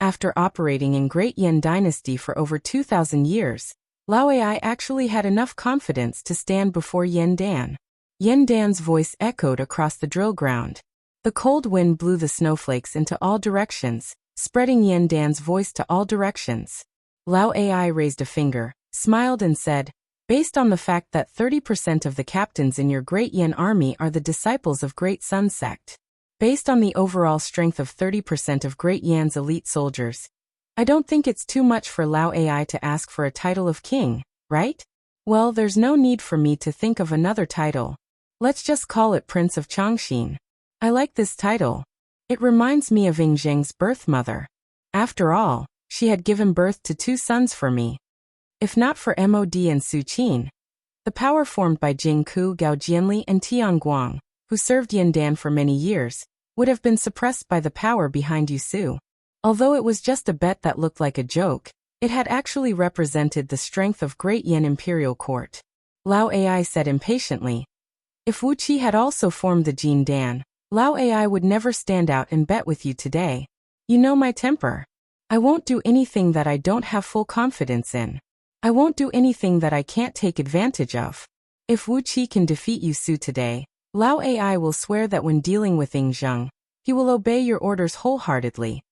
After operating in Great Yin Dynasty for over 2,000 years, Lao Ai actually had enough confidence to stand before Yin Dan. Yin Dan's voice echoed across the drill ground. The cold wind blew the snowflakes into all directions, spreading Yin Dan's voice to all directions. Lao Ai raised a finger, smiled and said, Based on the fact that 30% of the captains in your Great Yin army are the disciples of Great Sun sect, based on the overall strength of 30% of Great Yan's elite soldiers, I don't think it's too much for Lao Ai to ask for a title of king, right? Well, there's no need for me to think of another title. Let's just call it Prince of Chongqing. I like this title. It reminds me of Ing Zheng's birth mother. After all, she had given birth to 2 sons for me. If not for Mod and Su Qin, the power formed by Jing Ku, Gao Jianli and Tian Guang, who served Yin Dan for many years, would have been suppressed by the power behind Yusu. Although it was just a bet that looked like a joke, it had actually represented the strength of Great Yin Imperial Court. Lao Ai said impatiently, If Wuxia had also formed the Jin Dan, Lao Ai would never stand out and bet with you today. You know my temper. I won't do anything that I don't have full confidence in. I won't do anything that I can't take advantage of. If Wuxia can defeat Yusu today, Lao Ai will swear that when dealing with Ing Zheng, he will obey your orders wholeheartedly.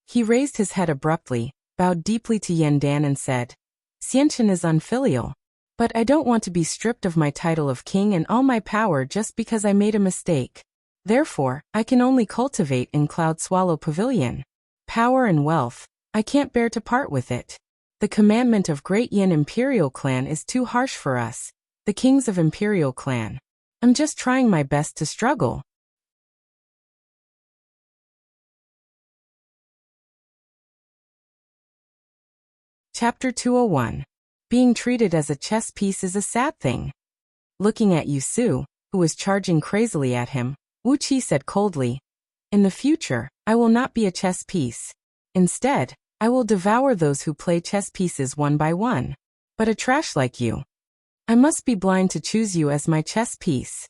He raised his head abruptly, bowed deeply to Yin Dan and said, Xianchen is unfilial. But I don't want to be stripped of my title of king and all my power just because I made a mistake. Therefore, I can only cultivate in Cloud Swallow Pavilion. Power and wealth, I can't bear to part with it. The commandment of Great Yin Imperial Clan is too harsh for us. The the kings of Imperial Clan. I'm just trying my best to struggle. Chapter 201. Being treated as a chess piece is a sad thing. Looking at Yusu, who was charging crazily at him, Wuxia said coldly, "In the future, I will not be a chess piece. Instead, I will devour those who play chess pieces one by one. But a trash like you. I must be blind to choose you as my chess piece."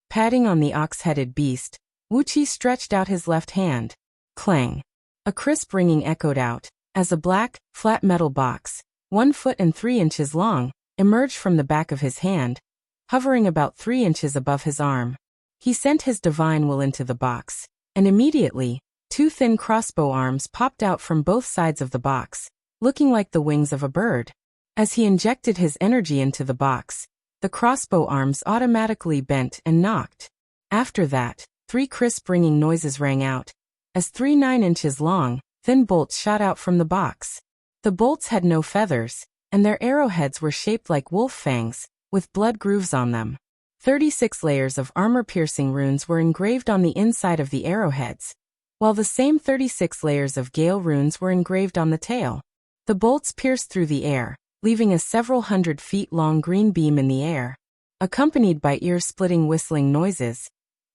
Patting on the ox-headed beast, Wuxia stretched out his left hand. Clang. A crisp ringing echoed out, as a black, flat metal box, 1 foot and 3 inches long, emerged from the back of his hand, hovering about 3 inches above his arm. He sent his divine will into the box, and immediately, 2 thin crossbow arms popped out from both sides of the box, looking like the wings of a bird. As he injected his energy into the box, the crossbow arms automatically bent and knocked. After that, 3 crisp ringing noises rang out, as 3 9 inches long, thin bolts shot out from the box. The bolts had no feathers, and their arrowheads were shaped like wolf fangs, with blood grooves on them. 36 layers of armor-piercing runes were engraved on the inside of the arrowheads, while the same 36 layers of gale runes were engraved on the tail. The bolts pierced through the air, leaving a several 100-feet-long green beam in the air. Accompanied by ear-splitting whistling noises,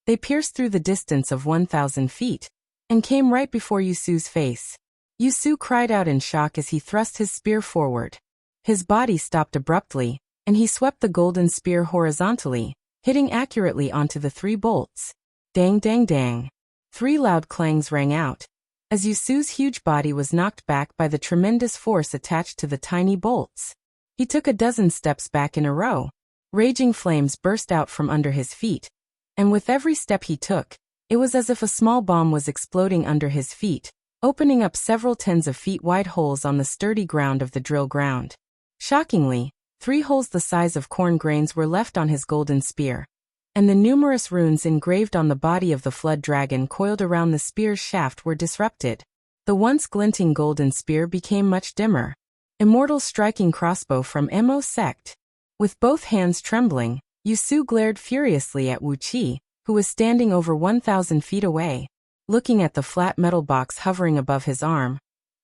they pierced through the distance of 1,000 feet, and came right before Yusu's face. Yusu cried out in shock as he thrust his spear forward. His body stopped abruptly, and he swept the golden spear horizontally, hitting accurately onto the 3 bolts. Dang dang dang. 3 loud clangs rang out, as Yusu's huge body was knocked back by the tremendous force attached to the tiny bolts. He took a dozen steps back in a row. Raging flames burst out from under his feet, and with every step he took, it was as if a small bomb was exploding under his feet, opening up several tens of feet wide holes on the sturdy ground of the drill ground. Shockingly, 3 holes the size of corn grains were left on his golden spear, and the numerous runes engraved on the body of the flood dragon coiled around the spear's shaft were disrupted. The once glinting golden spear became much dimmer. Immortal striking crossbow from Mo sect. With both hands trembling, Yusu glared furiously at Wuxia, who was standing over 1,000 feet away. Looking at the flat metal box hovering above his arm,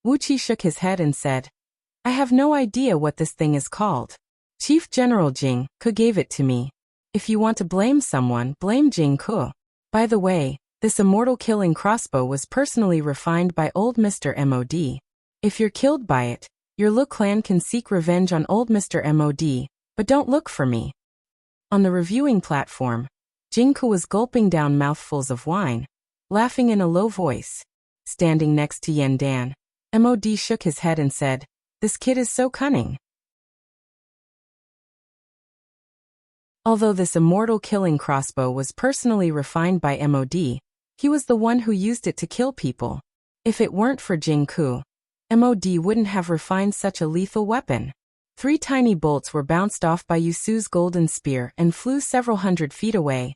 Wuxia shook his head and said, "I have no idea what this thing is called. Chief General Jing Ke gave it to me. If you want to blame someone, blame Jing Ke. By the way, this immortal killing crossbow was personally refined by old Mr. MOD. If you're killed by it, your Lu clan can seek revenge on old Mr. MOD, but don't look for me." On the reviewing platform, Jing Ke was gulping down mouthfuls of wine, laughing in a low voice. Standing next to Yan Dan, MOD shook his head and said, "This kid is so cunning." Although this immortal killing crossbow was personally refined by MOD, he was the one who used it to kill people. If it weren't for Jing Ke, MOD wouldn't have refined such a lethal weapon. 3 tiny bolts were bounced off by Yusu's golden spear and flew several 100 feet away,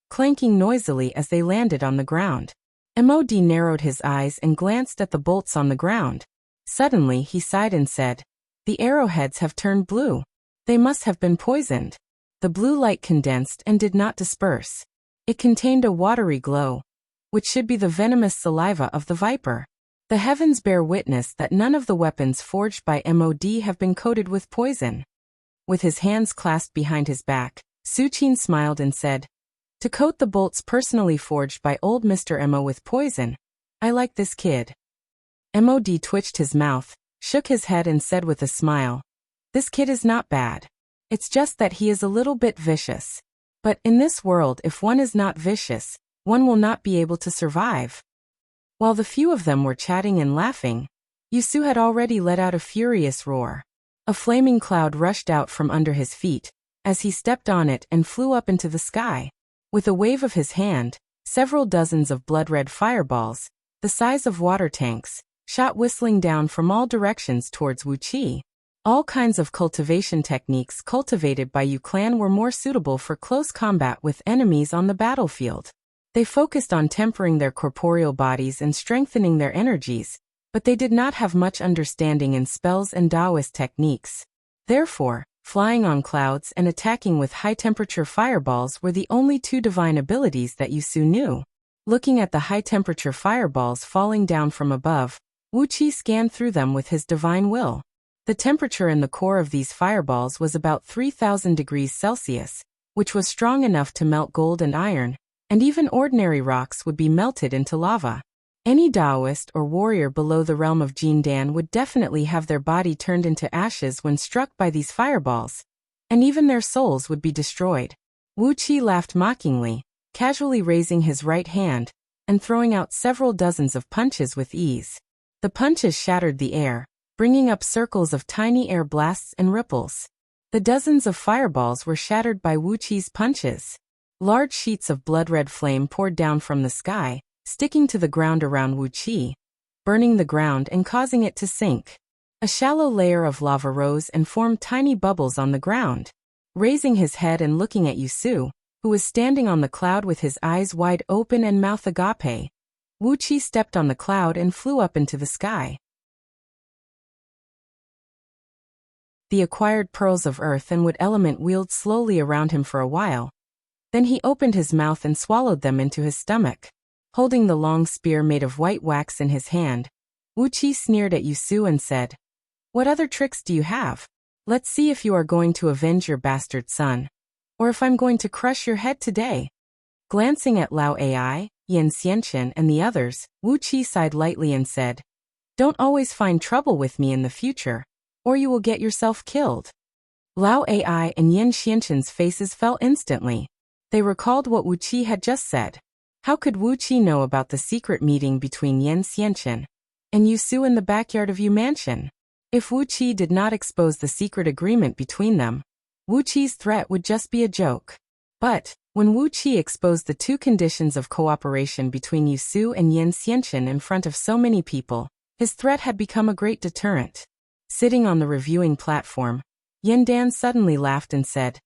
clanking noisily as they landed on the ground. MOD narrowed his eyes and glanced at the bolts on the ground. Suddenly he sighed and said, "The arrowheads have turned blue. They must have been poisoned." The blue light condensed and did not disperse. It contained a watery glow, which should be the venomous saliva of the viper. The heavens bear witness that none of the weapons forged by MOD have been coated with poison. With his hands clasped behind his back, Su Qin smiled and said, "To coat the bolts personally forged by old Mr. Mo with poison, I like this kid." MOD twitched his mouth, shook his head and said with a smile, "This kid is not bad. It's just that he is a little bit vicious. But in this world, if one is not vicious, one will not be able to survive." While the few of them were chatting and laughing, Yusu had already let out a furious roar. A flaming cloud rushed out from under his feet, as he stepped on it and flew up into the sky. With a wave of his hand, several dozens of blood-red fireballs, the size of water tanks, shot whistling down from all directions towards Wuxia. All kinds of cultivation techniques cultivated by Yu clan were more suitable for close combat with enemies on the battlefield. They focused on tempering their corporeal bodies and strengthening their energies, but they did not have much understanding in spells and Taoist techniques. Therefore, flying on clouds and attacking with high-temperature fireballs were the only two divine abilities that Yusu knew. Looking at the high-temperature fireballs falling down from above, Wuxia scanned through them with his divine will. The temperature in the core of these fireballs was about 3,000 degrees Celsius, which was strong enough to melt gold and iron, and even ordinary rocks would be melted into lava. Any Taoist or warrior below the realm of Jindan would definitely have their body turned into ashes when struck by these fireballs, and even their souls would be destroyed. Wuxia laughed mockingly, casually raising his right hand and throwing out several dozens of punches with ease. The punches shattered the air, bringing up circles of tiny air blasts and ripples. The dozens of fireballs were shattered by Wuxia's punches. Large sheets of blood-red flame poured down from the sky, sticking to the ground around Wuxia, burning the ground and causing it to sink. A shallow layer of lava rose and formed tiny bubbles on the ground. Raising his head and looking at Yusu, who was standing on the cloud with his eyes wide open and mouth agape, Wuxia stepped on the cloud and flew up into the sky. The acquired pearls of earth and wood element wheeled slowly around him for a while. Then he opened his mouth and swallowed them into his stomach. Holding the long spear made of white wax in his hand, Wuxia sneered at Yusu and said, "What other tricks do you have? Let's see if you are going to avenge your bastard son, or if I'm going to crush your head today." Glancing at Lao Ai, Yan Xianchen and the others, Wuxia sighed lightly and said, "Don't always find trouble with me in the future, or you will get yourself killed." Lao Ai and Yan Xianchen's faces fell instantly. They recalled what Wuxia had just said. How could Wuxia know about the secret meeting between Yan Xianchen and Yusu in the backyard of Yu Mansion? If Wuxia did not expose the secret agreement between them, Wuxia's threat would just be a joke. But when Wuxia exposed the two conditions of cooperation between Yusu and Yan Xianchen in front of so many people, his threat had become a great deterrent. Sitting on the reviewing platform, Yandan suddenly laughed and said,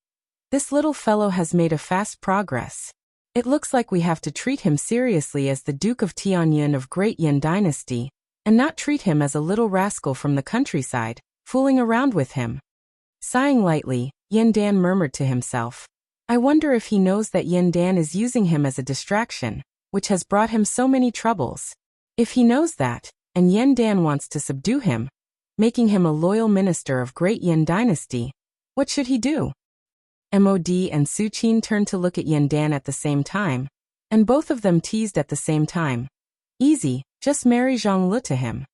"This little fellow has made a fast progress. It looks like we have to treat him seriously as the Duke of Tianyun of Great Yan Dynasty, and not treat him as a little rascal from the countryside, fooling around with him." Sighing lightly, Yandan murmured to himself, "I wonder if he knows that Yandan is using him as a distraction, which has brought him so many troubles. If he knows that, and Yandan wants to subdue him, making him a loyal minister of Great Yan Dynasty, what should he do?" Mod and Suqin turned to look at Yandan at the same time, and both of them teased at the same time. "Easy, just marry Zhongli to him."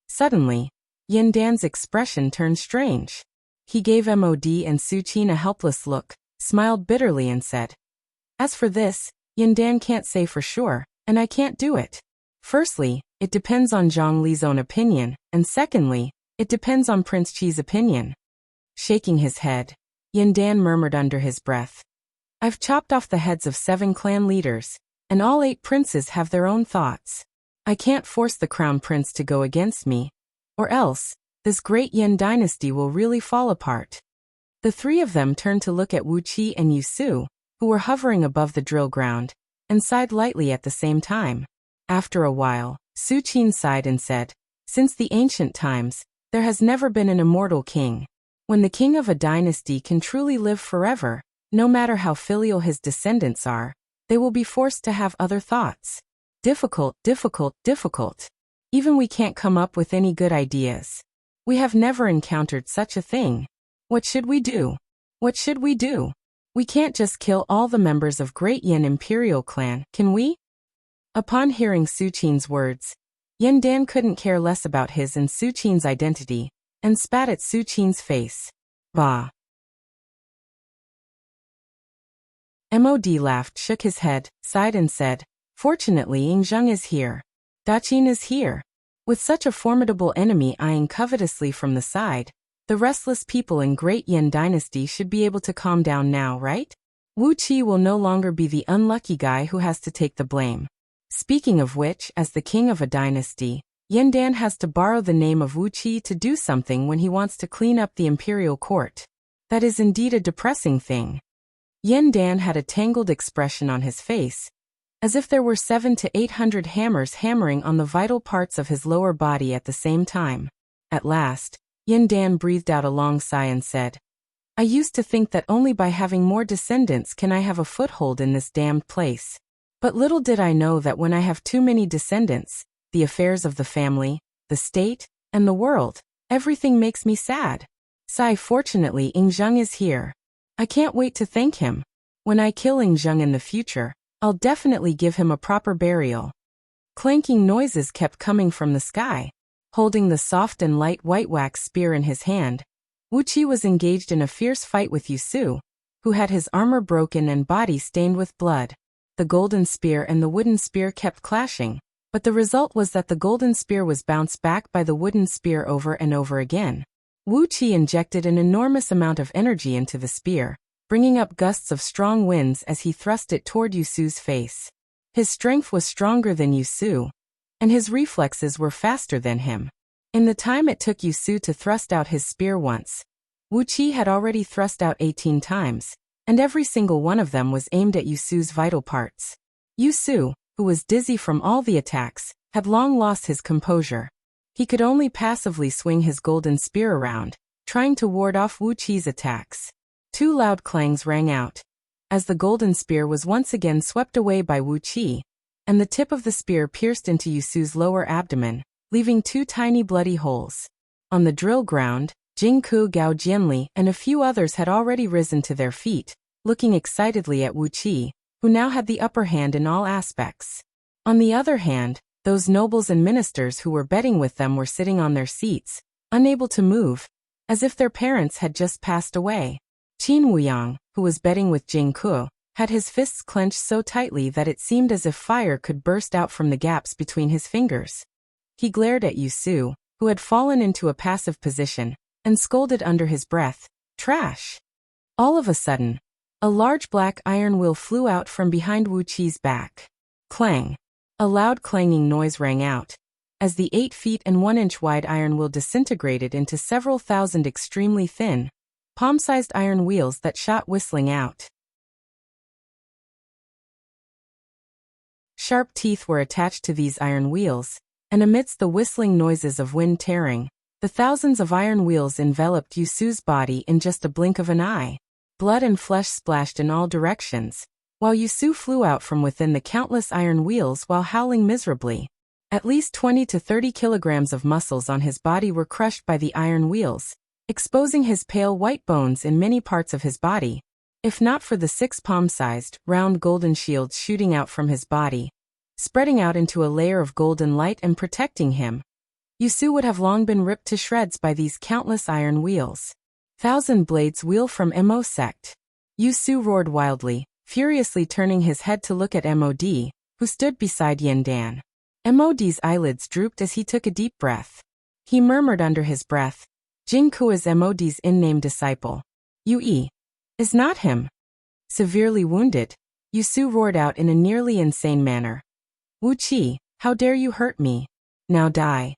Suddenly, Yandan's expression turned strange. He gave Mod and Suqin a helpless look, smiled bitterly and said, "As for this, Yandan can't say for sure, and I can't do it. Firstly, it depends on Zhongli's own opinion, and secondly, it depends on Prince Qi's opinion." Shaking his head, Yandan murmured under his breath, "I've chopped off the heads of 7 clan leaders, and all 8 princes have their own thoughts. I can't force the crown prince to go against me, or else, this great Yan dynasty will really fall apart." The 3 of them turned to look at Wuxia and Yusu, who were hovering above the drill ground, and sighed lightly at the same time. After a while, Suqin sighed and said, "Since the ancient times, there has never been an immortal king. When the king of a dynasty can truly live forever, no matter how filial his descendants are, they will be forced to have other thoughts. Difficult, difficult, difficult. Even we can't come up with any good ideas. We have never encountered such a thing. What should we do? What should we do? We can't just kill all the members of Great Yan Imperial Clan, can we?" Upon hearing Suqin's words, Yandan couldn't care less about his and Suqin's identity, and spat at Suqin's face. "Bah." Mod laughed, shook his head, sighed and said, "Fortunately Yingzheng is here. Daqin is here. With such a formidable enemy eyeing covetously from the side, the restless people in Great Yan Dynasty should be able to calm down now, right? Wuxia will no longer be the unlucky guy who has to take the blame. Speaking of which, as the king of a dynasty, Yandan has to borrow the name of Wuxia to do something when he wants to clean up the imperial court. That is indeed a depressing thing." Yandan had a tangled expression on his face, as if there were 700 to 800 hammers hammering on the vital parts of his lower body at the same time. At last, Yandan breathed out a long sigh and said, I used to think that only by having more descendants can I have a foothold in this damned place. But little did I know that when I have too many descendants, the affairs of the family, the state, and the world, everything makes me sad. Sigh. Fortunately, Ingzheng is here. I can't wait to thank him. When I kill Ingzheng in the future, I'll definitely give him a proper burial. Clanking noises kept coming from the sky. Holding the soft and light white wax spear in his hand, Wuxia was engaged in a fierce fight with Yusu, who had his armor broken and body stained with blood. The golden spear and the wooden spear kept clashing, but the result was that the golden spear was bounced back by the wooden spear over and over again. Wuxia injected an enormous amount of energy into the spear, bringing up gusts of strong winds as he thrust it toward Yusu's face. His strength was stronger than Yusu, and his reflexes were faster than him. In the time it took Yusu to thrust out his spear once, Wuxia had already thrust out 18 times, and every single one of them was aimed at Yusu's vital parts. Yusu, who was dizzy from all the attacks, had long lost his composure. He could only passively swing his golden spear around, trying to ward off Wuxia's attacks. 2 loud clangs rang out, as the golden spear was once again swept away by Wuxia, and the tip of the spear pierced into Yusu's lower abdomen, leaving 2 tiny bloody holes. On the drill ground, Jingku, Gao Jianli, and a few others had already risen to their feet, looking excitedly at Wuxia, who now had the upper hand in all aspects. On the other hand, those nobles and ministers who were betting with them were sitting on their seats, unable to move, as if their parents had just passed away. Qin Wuyang, who was betting with Jingku, had his fists clenched so tightly that it seemed as if fire could burst out from the gaps between his fingers. He glared at Yusu, who had fallen into a passive position, and scolded under his breath, "Trash!" All of a sudden, a large black iron wheel flew out from behind Wuqi's back. Clang! A loud clanging noise rang out, as the 8 feet and 1 inch wide iron wheel disintegrated into several thousand extremely thin, palm-sized iron wheels that shot whistling out. Sharp teeth were attached to these iron wheels, and amidst the whistling noises of wind tearing, the thousands of iron wheels enveloped Yusu's body in just a blink of an eye. Blood and flesh splashed in all directions, while Yusu flew out from within the countless iron wheels while howling miserably. At least 20 to 30 kilograms of muscles on his body were crushed by the iron wheels, exposing his pale white bones in many parts of his body. If not for the 6 palm-sized, round golden shields shooting out from his body, spreading out into a layer of golden light and protecting him, Yusu would have long been ripped to shreds by these countless iron wheels. 1,000 blades wheel from Mo sect. Yusu roared wildly, furiously turning his head to look at Mod, who stood beside Yandan. Mod's eyelids drooped as he took a deep breath. He murmured under his breath, "Jingku is Mod's in-name disciple. Yue is not him." Severely wounded, Yusu roared out in a nearly insane manner, "Wuqi, how dare you hurt me? Now die."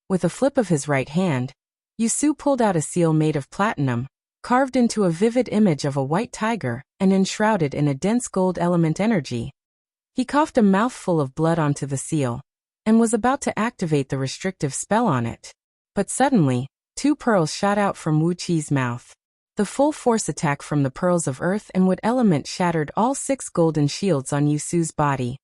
With a flip of his right hand, Yusu pulled out a seal made of platinum, carved into a vivid image of a white tiger, and enshrouded in a dense gold element energy. He coughed a mouthful of blood onto the seal, and was about to activate the restrictive spell on it. But suddenly, 2 pearls shot out from Wuqi's mouth. The full force attack from the pearls of earth and wood element shattered all 6 golden shields on Yusu's body,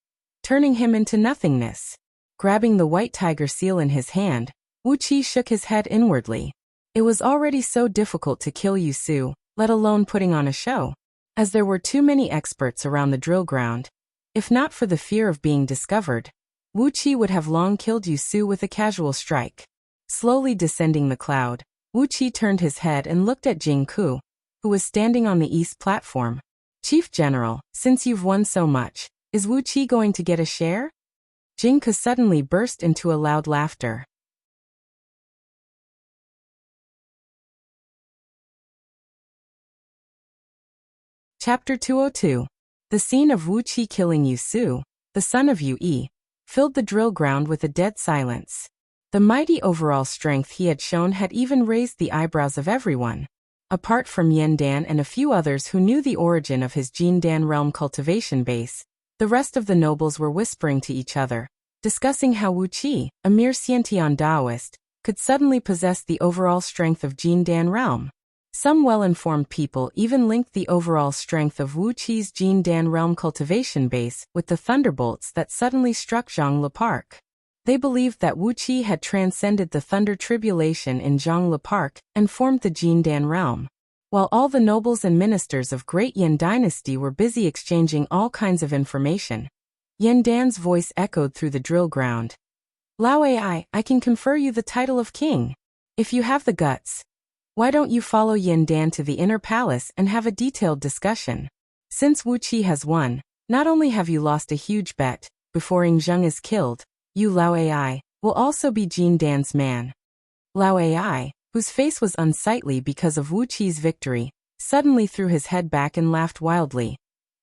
turning him into nothingness. Grabbing the white tiger seal in his hand, Wuqi shook his head inwardly. It was already so difficult to kill Yusu, let alone putting on a show, as there were too many experts around the drill ground. If not for the fear of being discovered, Wuqi would have long killed Yusu with a casual strike. Slowly descending the cloud, Wuqi turned his head and looked at Jingku, who was standing on the east platform. "Chief General, since you've won so much, is Wuqi going to get a share?" Jingku suddenly burst into a loud laughter. Chapter 202. The scene of Wuqi killing Yusu, the son of Yue, filled the drill ground with a dead silence. The mighty overall strength he had shown had even raised the eyebrows of everyone. Apart from Yandan and a few others who knew the origin of his Jindan realm cultivation base, the rest of the nobles were whispering to each other, discussing how Wuqi, a mere Xiantian Daoist, could suddenly possess the overall strength of Jindan realm. Some well-informed people even linked the overall strength of Wuqi's Jindan realm cultivation base with the thunderbolts that suddenly struck Zhang Park. They believed that Wuqi had transcended the thunder tribulation in Zhang Park and formed the Jindan realm. While all the nobles and ministers of Great Yan dynasty were busy exchanging all kinds of information, Yan Dan's voice echoed through the drill ground. Lao Ai, I can confer you the title of king. If you have the guts, why don't you follow Yan Dan to the inner palace and have a detailed discussion? Since Wuqi has won, not only have you lost a huge bet, before Ing Zheng is killed, you Lao Ai will also be Jin Dan's man. Lao Ai, whose face was unsightly because of Wuqi's victory, suddenly threw his head back and laughed wildly.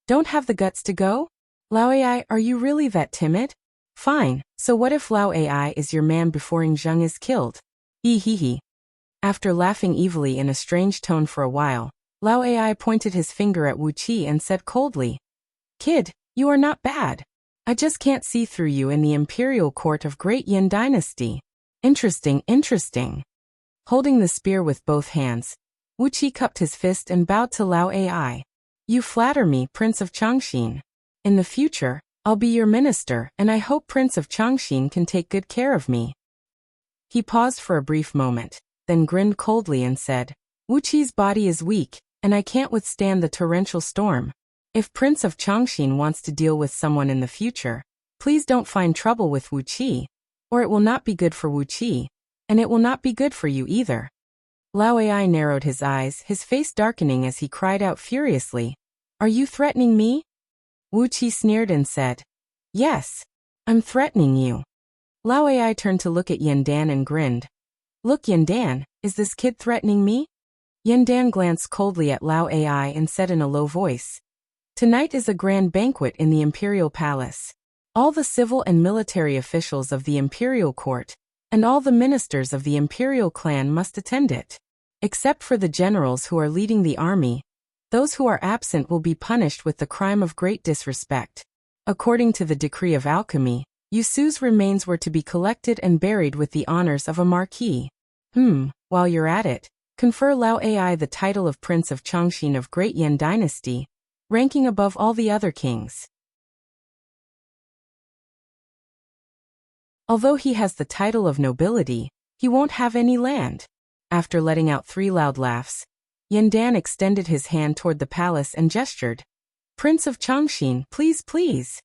Don't have the guts to go? Lao Ai, are you really that timid? Fine, so what if Lao Ai is your man before Ing Zheng is killed? Hee. After laughing evilly in a strange tone for a while, Lao Ai pointed his finger at Wuqi and said coldly, Kid, you are not bad. I just can't see through you in the imperial court of Great Yan dynasty. Interesting. Holding the spear with both hands, Wuqi cupped his fist and bowed to Lao Ai. You flatter me, Prince of Changxin. In the future, I'll be your minister, and I hope Prince of Changxin can take good care of me. He paused for a brief moment, then grinned coldly and said, Wuqi's body is weak, and I can't withstand the torrential storm. If Prince of Changxin wants to deal with someone in the future, please don't find trouble with Wuqi, or it will not be good for Wuqi, and it will not be good for you either. Lao Ai narrowed his eyes, his face darkening as he cried out furiously, Are you threatening me? Wuqi sneered and said, Yes, I'm threatening you. Lao Ai turned to look at Yan Dan and grinned. Look, Yan Dan, is this kid threatening me? Yan Dan glanced coldly at Lao Ai and said in a low voice, Tonight is a grand banquet in the imperial palace. All the civil and military officials of the imperial court, and all the ministers of the imperial clan must attend it. Except for the generals who are leading the army, those who are absent will be punished with the crime of great disrespect. According to the decree of alchemy, Yusu's remains were to be collected and buried with the honors of a marquis. While you're at it, confer Lao Ai the title of Prince of Changxin of Great Yan dynasty, ranking above all the other kings. Although he has the title of nobility, he won't have any land. After letting out 3 loud laughs, Yan Dan extended his hand toward the palace and gestured. Prince of Changxin, please.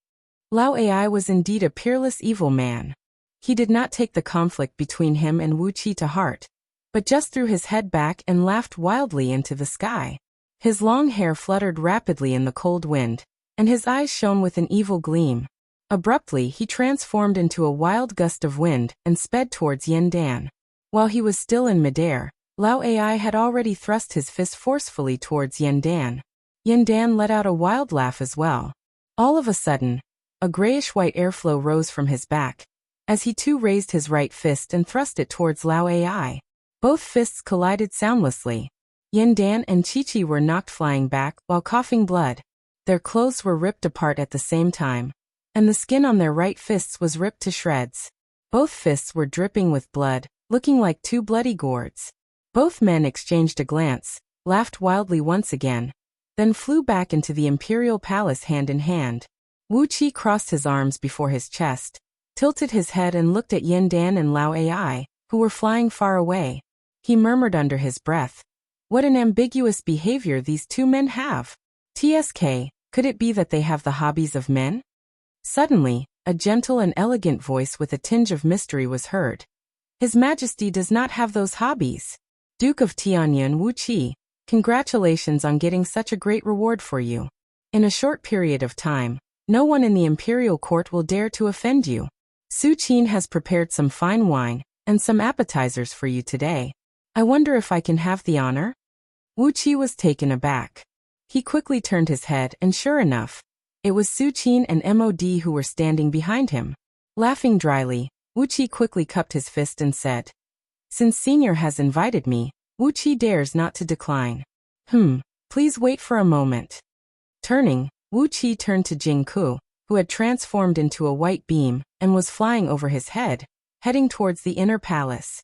Lao Ai was indeed a peerless evil man. He did not take the conflict between him and Wuqi to heart, but just threw his head back and laughed wildly into the sky. His long hair fluttered rapidly in the cold wind, and his eyes shone with an evil gleam. Abruptly, he transformed into a wild gust of wind and sped towards Yan Dan. While he was still in midair, Lao Ai had already thrust his fist forcefully towards Yan Dan. Yan Dan let out a wild laugh as well. All of a sudden, a grayish-white airflow rose from his back, as he too raised his right fist and thrust it towards Lao Ai. Both fists collided soundlessly. Yan Dan and Chi were knocked flying back while coughing blood. Their clothes were ripped apart at the same time, and the skin on their right fists was ripped to shreds. Both fists were dripping with blood, looking like 2 bloody gourds. Both men exchanged a glance, laughed wildly once again, then flew back into the imperial palace hand in hand. Wuqi crossed his arms before his chest, tilted his head and looked at Yan Dan and Lao Ai, who were flying far away. He murmured under his breath, What an ambiguous behavior these 2 men have. TSK, could it be that they have the hobbies of men? Suddenly, a gentle and elegant voice with a tinge of mystery was heard. His Majesty does not have those hobbies. Duke of Tianyan Wuqi, congratulations on getting such a great reward for you. In a short period of time, no one in the imperial court will dare to offend you. Su Qin has prepared some fine wine and some appetizers for you today. I wonder if I can have the honor? Wuqi was taken aback. He quickly turned his head and sure enough, it was Su Qin and MOD who were standing behind him. Laughing dryly, Wuqi quickly cupped his fist and said, Since Senior has invited me, Wuqi dares not to decline. Please wait for a moment. Turning, Wuqi turned to Jingku, who had transformed into a white beam and was flying over his head, heading towards the inner palace.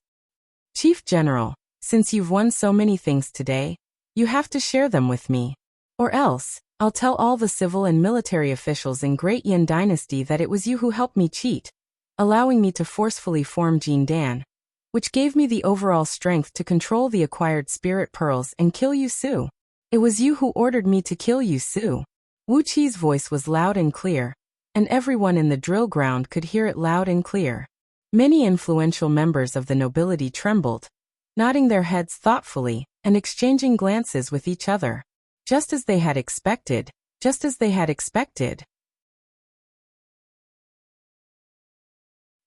Chief General, Since you've won so many things today, you have to share them with me. Or else, I'll tell all the civil and military officials in Great Yin Dynasty that it was you who helped me cheat, allowing me to forcefully form Jin Dan, which gave me the overall strength to control the acquired spirit pearls and kill Yu Su. It was you who ordered me to kill Yu Su. Wu Qi's voice was loud and clear, and everyone in the drill ground could hear it loud and clear. Many influential members of the nobility trembled, nodding their heads thoughtfully and exchanging glances with each other. Just as they had expected, just as they had expected.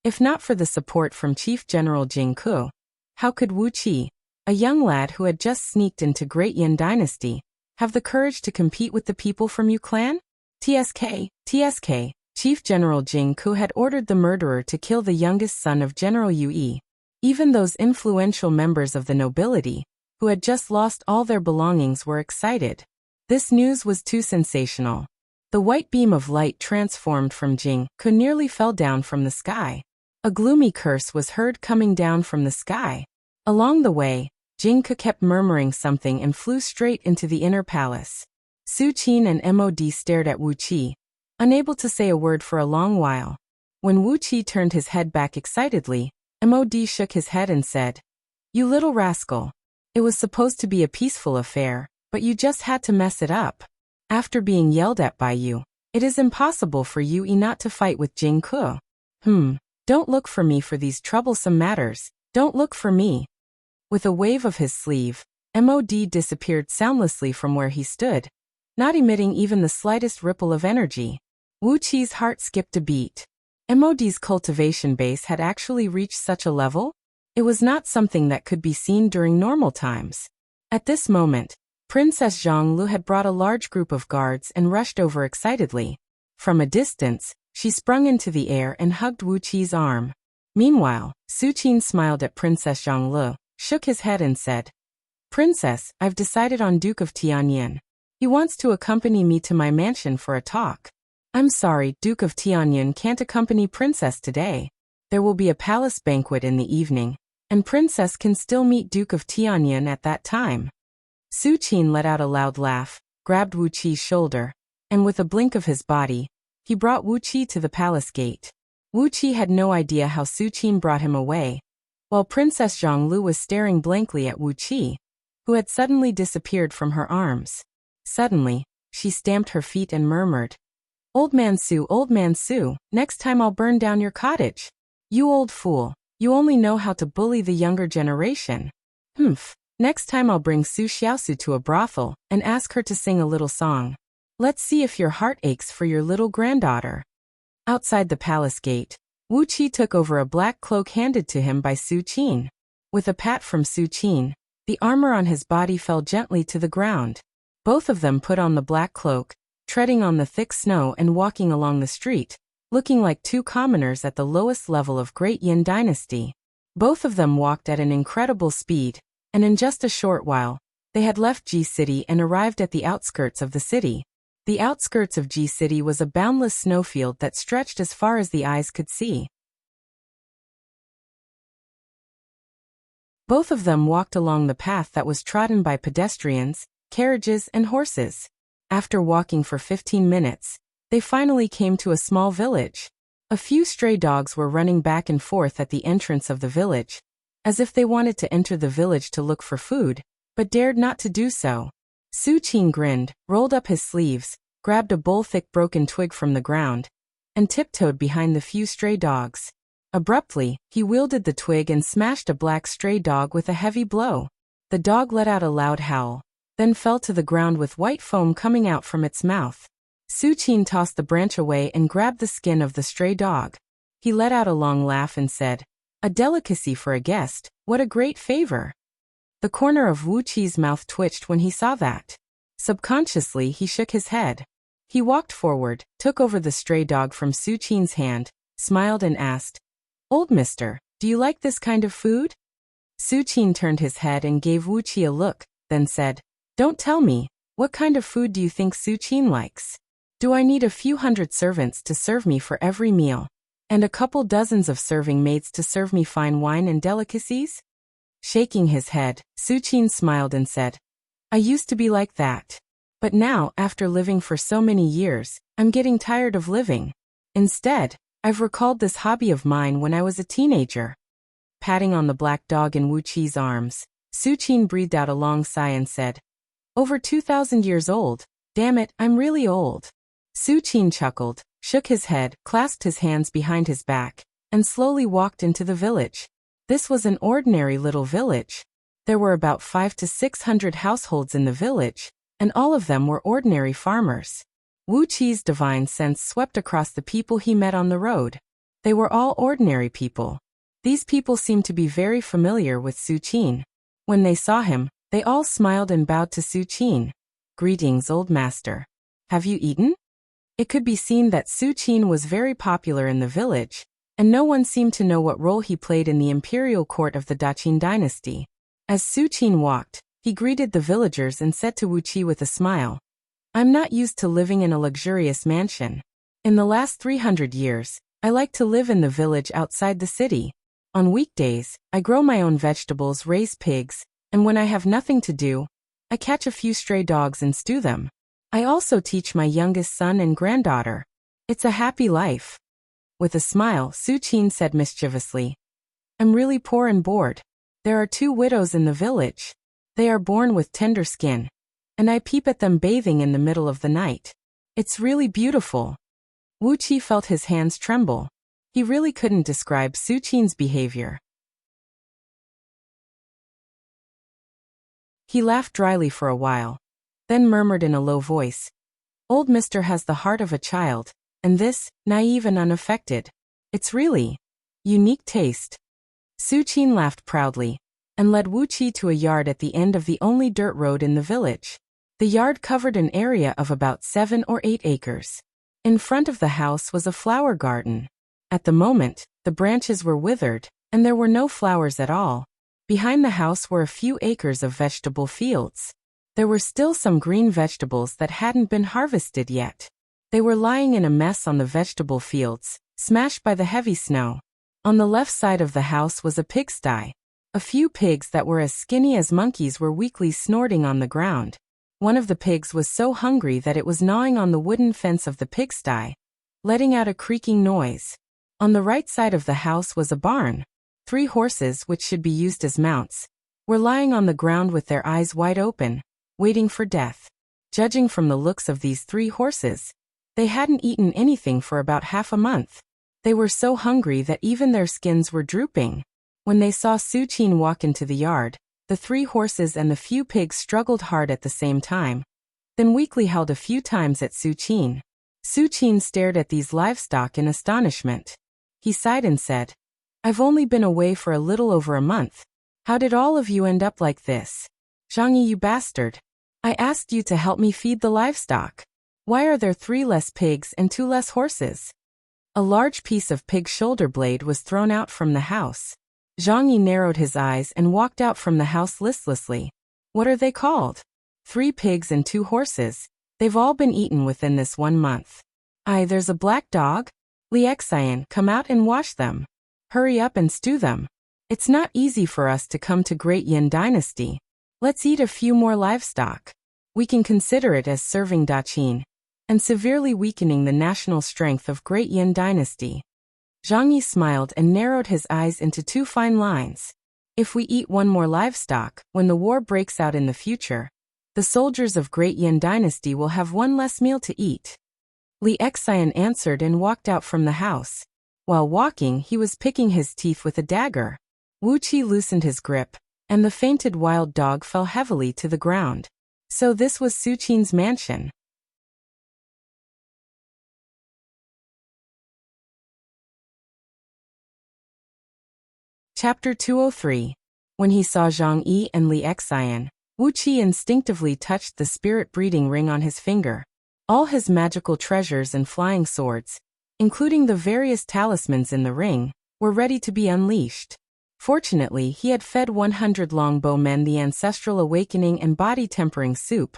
If not for the support from Chief General Jing Ku, how could Wu Qi, a young lad who had just sneaked into Great Yin Dynasty, have the courage to compete with the people from Yu clan? TSK, Chief General Jing Ku had ordered the murderer to kill the youngest son of General Yu Yi. Even those influential members of the nobility, who had just lost all their belongings, were excited. This news was too sensational. The white beam of light transformed from Jing Ku nearly fell down from the sky. A gloomy curse was heard coming down from the sky. Along the way, Jing Ku kept murmuring something and flew straight into the inner palace. Su Qin and Mod stared at Wu Qi, unable to say a word for a long while. When Wu Qi turned his head back excitedly, Mod shook his head and said, "You little rascal. It was supposed to be a peaceful affair, but you just had to mess it up. After being yelled at by you, it is impossible for Yu Yi not to fight with Jing Ku. Don't look for me for these troublesome matters. Don't look for me." With a wave of his sleeve, Mod disappeared soundlessly from where he stood, not emitting even the slightest ripple of energy. Wu Qi's heart skipped a beat. Mod's cultivation base had actually reached such a level? It was not something that could be seen during normal times. At this moment, Princess Zhonglu had brought a large group of guards and rushed over excitedly. From a distance, she sprung into the air and hugged Wu Qi's arm. Meanwhile, Su Qin smiled at Princess Zhonglu, shook his head and said, "Princess, I've decided on Duke of Tianyin. He wants to accompany me to my mansion for a talk." "I'm sorry, Duke of Tianyin can't accompany Princess today. There will be a palace banquet in the evening, and Princess can still meet Duke of Tianyin at that time." Su Qin let out a loud laugh, grabbed Wu Qi's shoulder, and with a blink of his body, he brought Wu Qi to the palace gate. Wu Qi had no idea how Su Qin brought him away, while Princess Zhonglu was staring blankly at Wu Qi, who had suddenly disappeared from her arms. Suddenly, she stamped her feet and murmured, Old Man Su, next time I'll burn down your cottage. You old fool, you only know how to bully the younger generation. Next time I'll bring Su Xiaosu to a brothel and ask her to sing a little song. Let's see if your heart aches for your little granddaughter." Outside the palace gate, Wu Qi took over a black cloak handed to him by Su Qin. With a pat from Su Qin, the armor on his body fell gently to the ground. Both of them put on the black cloak, treading on the thick snow and walking along the street, looking like two commoners at the lowest level of Great Yin Dynasty. Both of them walked at an incredible speed, and in just a short while, they had left Ji City and arrived at the outskirts of the city. The outskirts of Ji City was a boundless snowfield that stretched as far as the eyes could see. Both of them walked along the path that was trodden by pedestrians, carriages, and horses. After walking for 15 minutes, they finally came to a small village. A few stray dogs were running back and forth at the entrance of the village, as if they wanted to enter the village to look for food, but dared not to do so. Su Qin grinned, rolled up his sleeves, grabbed a bull-thick broken twig from the ground, and tiptoed behind the few stray dogs. Abruptly, he wielded the twig and smashed a black stray dog with a heavy blow. The dog let out a loud howl, then fell to the ground with white foam coming out from its mouth. Su Qin tossed the branch away and grabbed the skin of the stray dog. He let out a long laugh and said, "A delicacy for a guest, what a great favor." The corner of Wu Qi's mouth twitched when he saw that. Subconsciously, he shook his head. He walked forward, took over the stray dog from Su Qin's hand, smiled and asked, "Old mister, do you like this kind of food?" Su Qin turned his head and gave Wu Qi a look, then said, "Don't tell me, what kind of food do you think Su Qin likes? Do I need a few hundred servants to serve me for every meal, and a couple dozens of serving maids to serve me fine wine and delicacies?" Shaking his head, Su Qin smiled and said, I used to be like that. But now, after living for so many years, I'm getting tired of living. Instead, I've recalled this hobby of mine when I was a teenager. Patting on the black dog in Wu Qi's arms, Su Qin breathed out a long sigh and said, Over 2,000 years old. Damn it, I'm really old. Su Qin chuckled, shook his head, clasped his hands behind his back, and slowly walked into the village. This was an ordinary little village. There were about 500 to 600 households in the village, and all of them were ordinary farmers. Wu Qi's divine sense swept across the people he met on the road. They were all ordinary people. These people seemed to be very familiar with Su Qin. When they saw him, they all smiled and bowed to Su Qin. Greetings, old master. Have you eaten? It could be seen that Su Qin was very popular in the village, and no one seemed to know what role he played in the imperial court of the Daqin dynasty. As Su Qin walked, he greeted the villagers and said to Wu Qi with a smile, I'm not used to living in a luxurious mansion. In the last 300 years, I like to live in the village outside the city. On weekdays, I grow my own vegetables, raise pigs, and when I have nothing to do, I catch a few stray dogs and stew them. I also teach my youngest son and granddaughter. It's a happy life. With a smile, Su Qin said mischievously, I'm really poor and bored. There are 2 widows in the village. They are born with tender skin, and I peep at them bathing in the middle of the night. It's really beautiful. Wu Qi felt his hands tremble. He really couldn't describe Su Qin's behavior. He laughed dryly for a while, then murmured in a low voice, Old Mister has the heart of a child, and this, naive and unaffected. It's really unique taste. Su Qin laughed proudly, and led Wu Qi to a yard at the end of the only dirt road in the village. The yard covered an area of about 7 or 8 acres. In front of the house was a flower garden. At the moment, the branches were withered, and there were no flowers at all. Behind the house were a few acres of vegetable fields. There were still some green vegetables that hadn't been harvested yet. They were lying in a mess on the vegetable fields, smashed by the heavy snow. On the left side of the house was a pigsty. A few pigs that were as skinny as monkeys were weakly snorting on the ground. One of the pigs was so hungry that it was gnawing on the wooden fence of the pigsty, letting out a creaking noise. On the right side of the house was a barn. 3 horses, which should be used as mounts, were lying on the ground with their eyes wide open, waiting for death. Judging from the looks of these 3 horses, they hadn't eaten anything for about half a month. They were so hungry that even their skins were drooping. When they saw Su Qin walk into the yard, the 3 horses and the few pigs struggled hard at the same time, then weakly held a few times at Su Qin. Su Qin stared at these livestock in astonishment. He sighed and said, I've only been away for a little over a month. How did all of you end up like this? Zhang Yi, you bastard. I asked you to help me feed the livestock. Why are there 3 less pigs and 2 less horses? A large piece of pig shoulder blade was thrown out from the house. Zhang Yi narrowed his eyes and walked out from the house listlessly. What are they called? 3 pigs and 2 horses. They've all been eaten within this 1 month. There's a black dog. Li Xian, come out and wash them. Hurry up and stew them. It's not easy for us to come to Great Yin Dynasty. Let's eat a few more livestock. We can consider it as serving Daqin, and severely weakening the national strength of Great Yin Dynasty. Zhang Yi smiled and narrowed his eyes into 2 fine lines. If we eat 1 more livestock, when the war breaks out in the future, the soldiers of Great Yin Dynasty will have 1 less meal to eat. Li Xian answered and walked out from the house. While walking, he was picking his teeth with a dagger. Wu Qi loosened his grip, and the fainted wild dog fell heavily to the ground. So this was Su Qin's mansion. Chapter 203. When he saw Zhang Yi and Li Xian, Wu Qi instinctively touched the spirit breeding ring on his finger. All his magical treasures and flying swords, including the various talismans in the ring, were ready to be unleashed. Fortunately, he had fed 100 longbow men the ancestral awakening and body-tempering soup,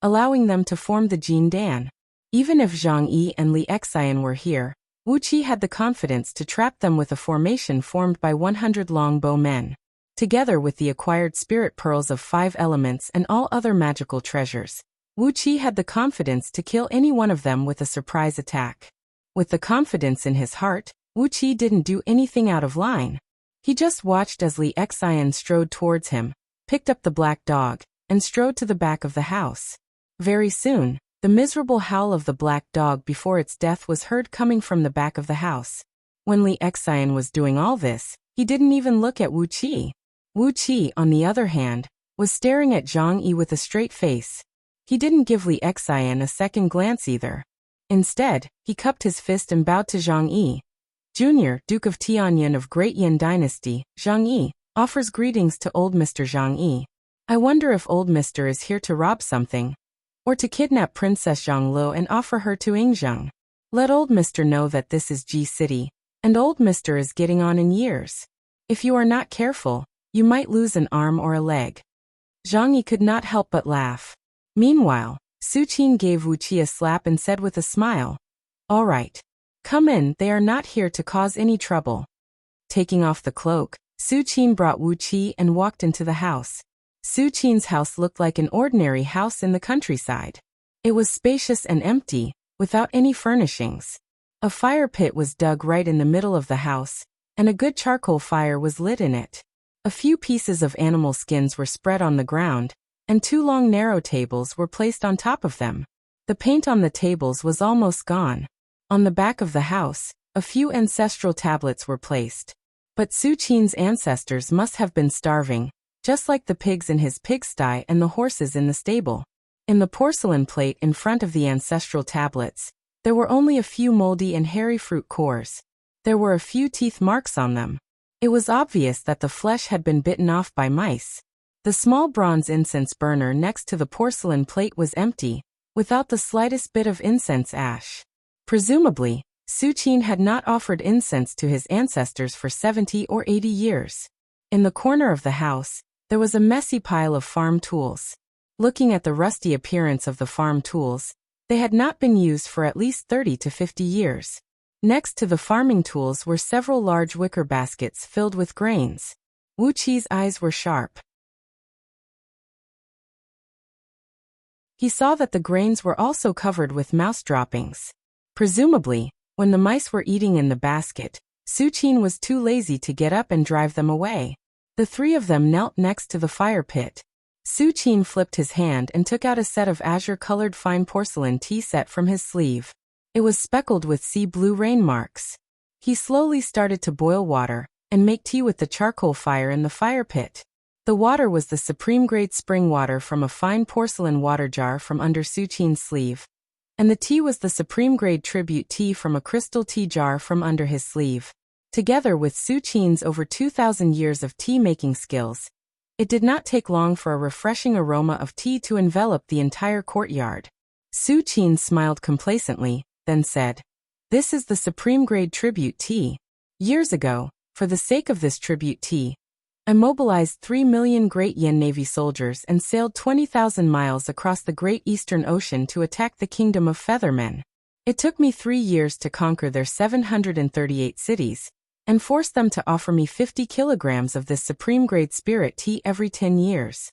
allowing them to form the Jin Dan. Even if Zhang Yi and Li Xian were here, Wu Qi had the confidence to trap them with a formation formed by 100 longbow men. together with the acquired spirit pearls of 5 elements and all other magical treasures. Wuxia had the confidence to kill any one of them with a surprise attack. With the confidence in his heart, Wuxia didn't do anything out of line. He just watched as Li Xian strode towards him, picked up the black dog, and strode to the back of the house. Very soon, the miserable howl of the black dog before its death was heard coming from the back of the house. When Li Xian was doing all this, he didn't even look at Wuxia. Wuxia, on the other hand, was staring at Zhang Yi with a straight face. He didn't give Li Xian a second glance either. Instead, he cupped his fist and bowed to Zhang Yi. Junior, Duke of Tianyan of Great Yin Dynasty, Zhang Yi, offers greetings to old Mr. Zhang Yi. I wonder if old Mr. is here to rob something, or to kidnap Princess Zhang Lo and offer her to Yingzheng. Let old Mr. know that this is Ji City, and old Mr. is getting on in years. If you are not careful, you might lose an arm or a leg. Zhang Yi could not help but laugh. Meanwhile, Su Qin gave Wuxia a slap and said with a smile, "All right. Come in, they are not here to cause any trouble." Taking off the cloak, Su Qin brought Wuxia and walked into the house. Su Qin's house looked like an ordinary house in the countryside. It was spacious and empty, without any furnishings. A fire pit was dug right in the middle of the house, and a good charcoal fire was lit in it. A few pieces of animal skins were spread on the ground, and 2 long narrow tables were placed on top of them. The paint on the tables was almost gone. On the back of the house, a few ancestral tablets were placed. But Su Qin's ancestors must have been starving, just like the pigs in his pigsty and the horses in the stable. In the porcelain plate in front of the ancestral tablets, there were only a few moldy and hairy fruit cores. There were a few teeth marks on them. It was obvious that the flesh had been bitten off by mice. The small bronze incense burner next to the porcelain plate was empty, without the slightest bit of incense ash. Presumably, Su Qin had not offered incense to his ancestors for 70 or 80 years. In the corner of the house, there was a messy pile of farm tools. Looking at the rusty appearance of the farm tools, they had not been used for at least 30 to 50 years. Next to the farming tools were several large wicker baskets filled with grains. Wuqia's eyes were sharp. He saw that the grains were also covered with mouse droppings. Presumably, when the mice were eating in the basket, Su Qin was too lazy to get up and drive them away. The 3 of them knelt next to the fire pit. Su Qin flipped his hand and took out a set of azure-colored fine porcelain tea set from his sleeve. It was speckled with sea blue rain marks. He slowly started to boil water and make tea with the charcoal fire in the fire pit. The water was the supreme-grade spring water from a fine porcelain water jar from under Su Qin's sleeve, and the tea was the supreme-grade tribute tea from a crystal tea jar from under his sleeve. Together with Su Qin's over 2,000 years of tea-making skills, it did not take long for a refreshing aroma of tea to envelop the entire courtyard. Su Qin smiled complacently, then said, "This is the supreme-grade tribute tea. Years ago, for the sake of this tribute tea, I mobilized 3 million Great Yin Navy soldiers and sailed 20,000 miles across the Great Eastern Ocean to attack the Kingdom of Feathermen. It took me 3 years to conquer their 738 cities, and forced them to offer me 50 kilograms of this supreme-grade spirit tea every 10 years.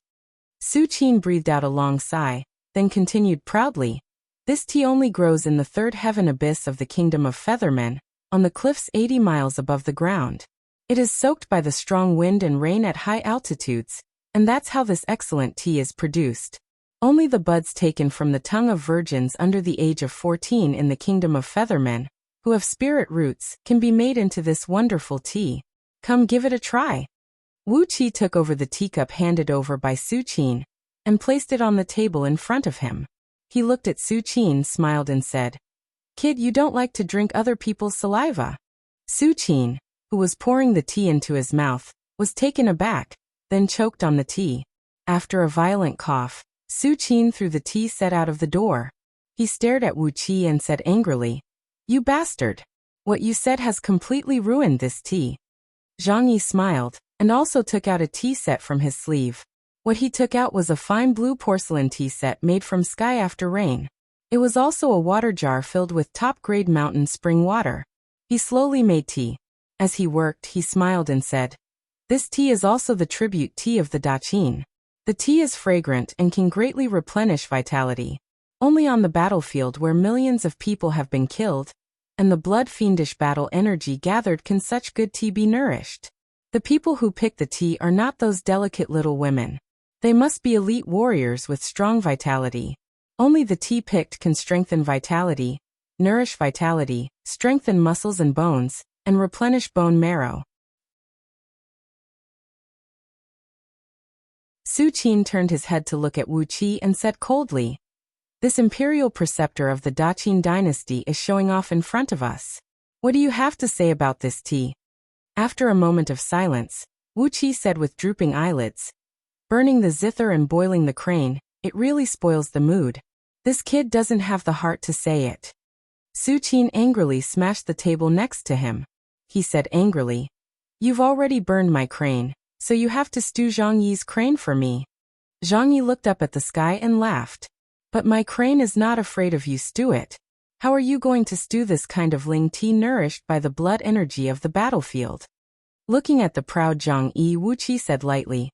Su Qin breathed out a long sigh, then continued proudly, "This tea only grows in the 3rd heaven abyss of the Kingdom of Feathermen, on the cliffs 80 miles above the ground. It is soaked by the strong wind and rain at high altitudes, and that's how this excellent tea is produced. Only the buds taken from the tongue of virgins under the age of 14 in the Kingdom of Feathermen, who have spirit roots, can be made into this wonderful tea. Come give it a try." Wuxia took over the teacup handed over by Su Qin, and placed it on the table in front of him. He looked at Su Qin, smiled and said, "Kid, you don't like to drink other people's saliva?" Su Qin, who was pouring the tea into his mouth, was taken aback, then choked on the tea. After a violent cough, Su Qin threw the tea set out of the door. He stared at Wuxia and said angrily, "You bastard! What you said has completely ruined this tea." Zhang Yi smiled, and also took out a tea set from his sleeve. What he took out was a fine blue porcelain tea set made from sky after rain. It was also a water jar filled with top-grade mountain spring water. He slowly made tea. As he worked, he smiled and said, This tea is also the tribute tea of the Daqin. The tea is fragrant and can greatly replenish vitality. Only on the battlefield where millions of people have been killed, and the blood-fiendish battle energy gathered can such good tea be nourished. The people who pick the tea are not those delicate little women. They must be elite warriors with strong vitality. Only the tea picked can strengthen vitality, nourish vitality, strengthen muscles and bones, and replenish bone marrow. Su Qin turned his head to look at Wuxia and said coldly, "This imperial preceptor of the Daqin dynasty is showing off in front of us. What do you have to say about this tea?" After a moment of silence, Wuxia said with drooping eyelids, "Burning the zither and boiling the crane, it really spoils the mood. This kid doesn't have the heart to say it." Su Qin angrily smashed the table next to him. He said angrily, "You've already burned my crane, so you have to stew Zhang Yi's crane for me." Zhang Yi looked up at the sky and laughed. "But my crane is not afraid of you, stew it. How are you going to stew this kind of ling tea nourished by the blood energy of the battlefield?" Looking at the proud Zhang Yi, Wuxia said lightly,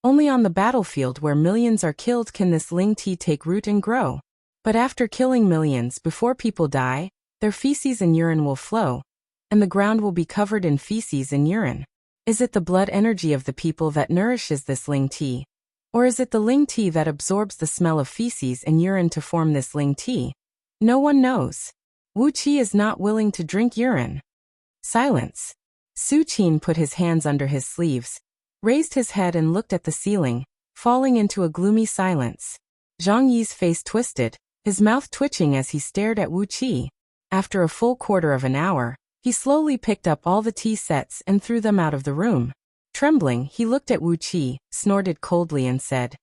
"Only on the battlefield where millions are killed can this ling tea take root and grow. But after killing millions before people die, their feces and urine will flow, and the ground will be covered in feces and urine. Is it the blood energy of the people that nourishes this ling tea? Or is it the ling tea that absorbs the smell of feces and urine to form this ling tea? No one knows. Wuxia is not willing to drink urine." Silence. Su Qin put his hands under his sleeves, raised his head and looked at the ceiling, falling into a gloomy silence. Zhang Yi's face twisted, his mouth twitching as he stared at Wuxia. After a full quarter of an hour, he slowly picked up all the tea sets and threw them out of the room. Trembling, he looked at Wuxia, snorted coldly and said,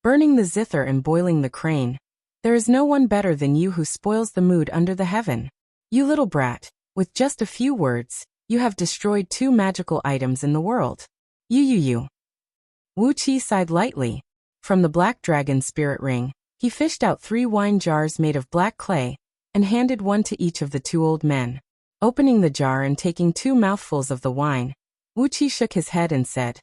"Burning the zither and boiling the crane. There is no one better than you who spoils the mood under the heaven. You little brat, with just a few words, you have destroyed 2 magical items in the world. You. Wuxia sighed lightly. From the black dragon spirit ring, he fished out 3 wine jars made of black clay, and handed one to each of the 2 old men. Opening the jar and taking 2 mouthfuls of the wine, Wuxia shook his head and said,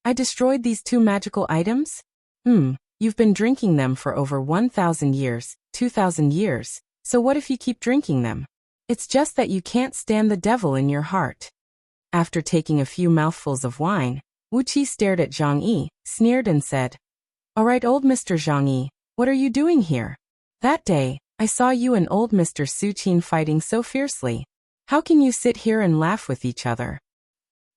"I destroyed these 2 magical items? You've been drinking them for over 1,000 years, 2,000 years, so what if you keep drinking them? It's just that you can't stand the devil in your heart." After taking a few mouthfuls of wine, Wuxia stared at Zhang Yi, sneered and said, "All right, old Mr. Zhang Yi, what are you doing here? That day, I saw you and old Mr. Su Qin fighting so fiercely. How can you sit here and laugh with each other?"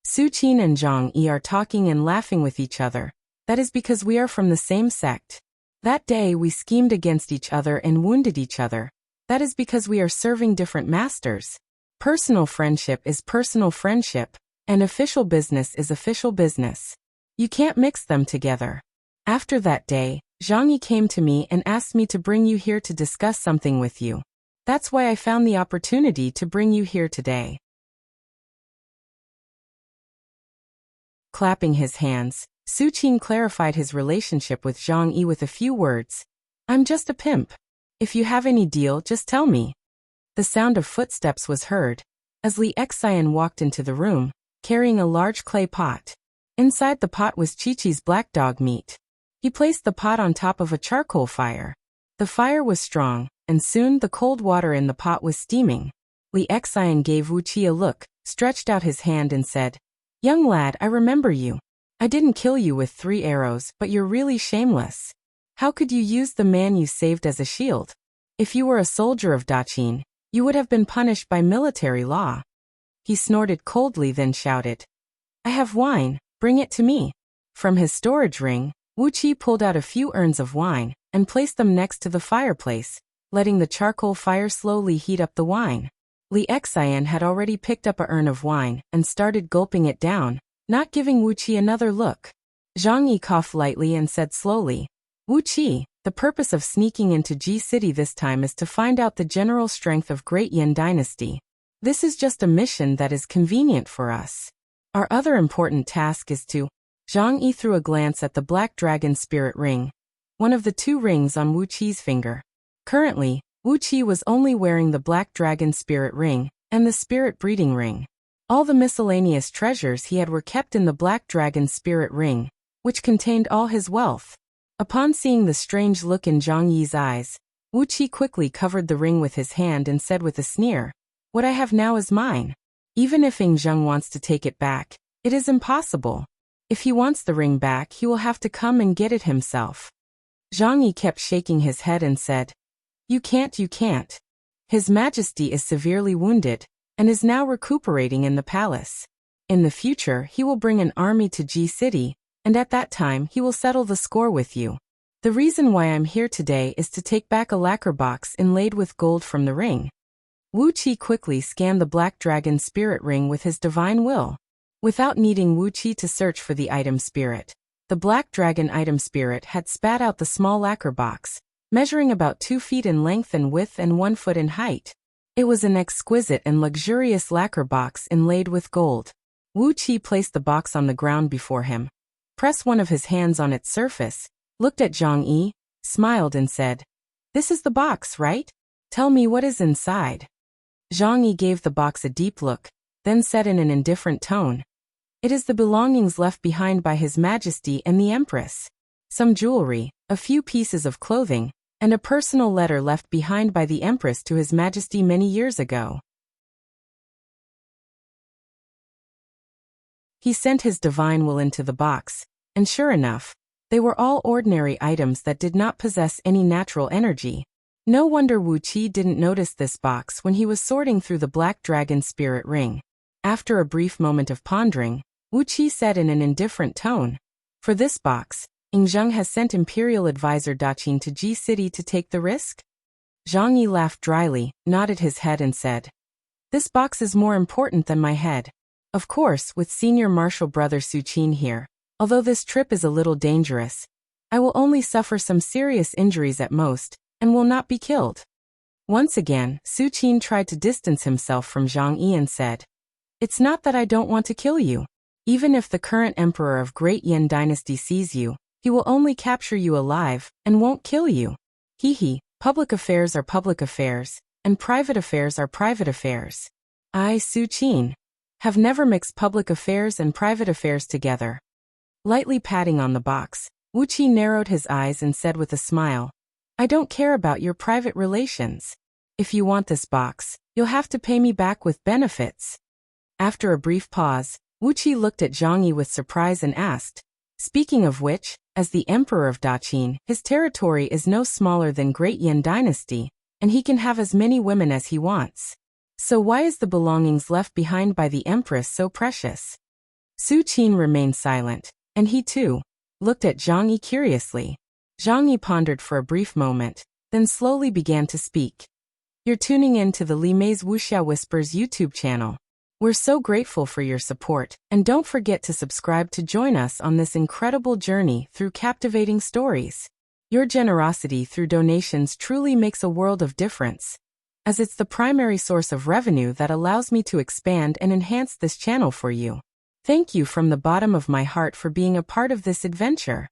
"Su Qin and Zhang Yi are talking and laughing with each other. That is because we are from the same sect. That day we schemed against each other and wounded each other. That is because we are serving different masters. Personal friendship is personal friendship, and official business is official business. You can't mix them together. After that day, Zhang Yi came to me and asked me to bring you here to discuss something with you. That's why I found the opportunity to bring you here today." Clapping his hands, Su Qin clarified his relationship with Zhang Yi with a few words. "I'm just a pimp. If you have any deal, just tell me." The sound of footsteps was heard, as Li Xian walked into the room, carrying a large clay pot. Inside the pot was Chi-Chi's black dog meat. He placed the pot on top of a charcoal fire. The fire was strong, and soon the cold water in the pot was steaming. Li Xian gave Wuxia a look, stretched out his hand and said, "Young lad, I remember you. I didn't kill you with 3 arrows, but you're really shameless. How could you use the man you saved as a shield? If you were a soldier of Daqin, you would have been punished by military law." He snorted coldly, then shouted, "I have wine, bring it to me." From his storage ring, Wuxia pulled out a few urns of wine and placed them next to the fireplace, letting the charcoal fire slowly heat up the wine. Li Xian had already picked up a urn of wine and started gulping it down, not giving Wuxia another look. Zhang Yi coughed lightly and said slowly, "Wuxia, the purpose of sneaking into Ji City this time is to find out the general strength of Great Yin Dynasty. This is just a mission that is convenient for us. Our other important task is to—" Zhang Yi threw a glance at the black dragon spirit ring, one of the 2 rings on Wuqia's finger. Currently, Wuxia was only wearing the black dragon spirit ring and the spirit breeding ring. All the miscellaneous treasures he had were kept in the black dragon's spirit ring, which contained all his wealth. Upon seeing the strange look in Zhang Yi's eyes, Wuqi quickly covered the ring with his hand and said with a sneer, "What I have now is mine. Even if Ing Zheng wants to take it back, it is impossible. If he wants the ring back, he will have to come and get it himself." Zhang Yi kept shaking his head and said, You can't. His Majesty is severely wounded, and is now recuperating in the palace. In the future, he will bring an army to Ji City, and at that time he will settle the score with you. The reason why I'm here today is to take back a lacquer box inlaid with gold from the ring. Wu Qi quickly scanned the black dragon spirit ring with his divine will. Without needing Wu Qi to search for the item spirit, the black dragon item spirit had spat out the small lacquer box, measuring about 2 feet in length and width and 1 foot in height. It was an exquisite and luxurious lacquer box inlaid with gold. Wu Qi placed the box on the ground before him, pressed one of his hands on its surface, looked at Zhang Yi, smiled and said, "This is the box, right? Tell me what is inside." Zhang Yi gave the box a deep look, then said in an indifferent tone, "It is the belongings left behind by His Majesty and the Empress. Some jewelry, a few pieces of clothing, and a personal letter left behind by the Empress to His Majesty many years ago. He sent his divine will into the box, and sure enough, they were all ordinary items that did not possess any natural energy. No wonder Wu Qi didn't notice this box when he was sorting through the black dragon spirit ring. After a brief moment of pondering, Wu Qi said in an indifferent tone, "For this box, Ing Zheng has sent Imperial Advisor Daqin to Ji City to take the risk?" Zhang Yi laughed dryly, nodded his head and said, "This box is more important than my head. Of course, with Senior Marshal Brother Su Qin here, although this trip is a little dangerous, I will only suffer some serious injuries at most, and will not be killed." Once again, Su Qin tried to distance himself from Zhang Yi and said, "It's not that I don't want to kill you. Even if the current emperor of Great Yin Dynasty sees you, he will only capture you alive, and won't kill you. Public affairs are public affairs, and private affairs are private affairs. I, Su Qin, have never mixed public affairs and private affairs together." Lightly patting on the box, Wu Qi narrowed his eyes and said with a smile, "I don't care about your private relations. If you want this box, you'll have to pay me back with benefits." After a brief pause, Wu Qi looked at Zhang Yi with surprise and asked, "Speaking of which, as the Emperor of Daqin, his territory is no smaller than Great Yin Dynasty, and he can have as many women as he wants. So why is the belongings left behind by the Empress so precious?" Su Qin remained silent, and he too looked at Zhang Yi curiously. Zhang Yi pondered for a brief moment, then slowly began to speak. "You're tuning in to the Li Mei's Wuxia Whispers YouTube channel. We're so grateful for your support, and don't forget to subscribe to join us on this incredible journey through captivating stories. Your generosity through donations truly makes a world of difference, as it's the primary source of revenue that allows me to expand and enhance this channel for you. Thank you from the bottom of my heart for being a part of this adventure."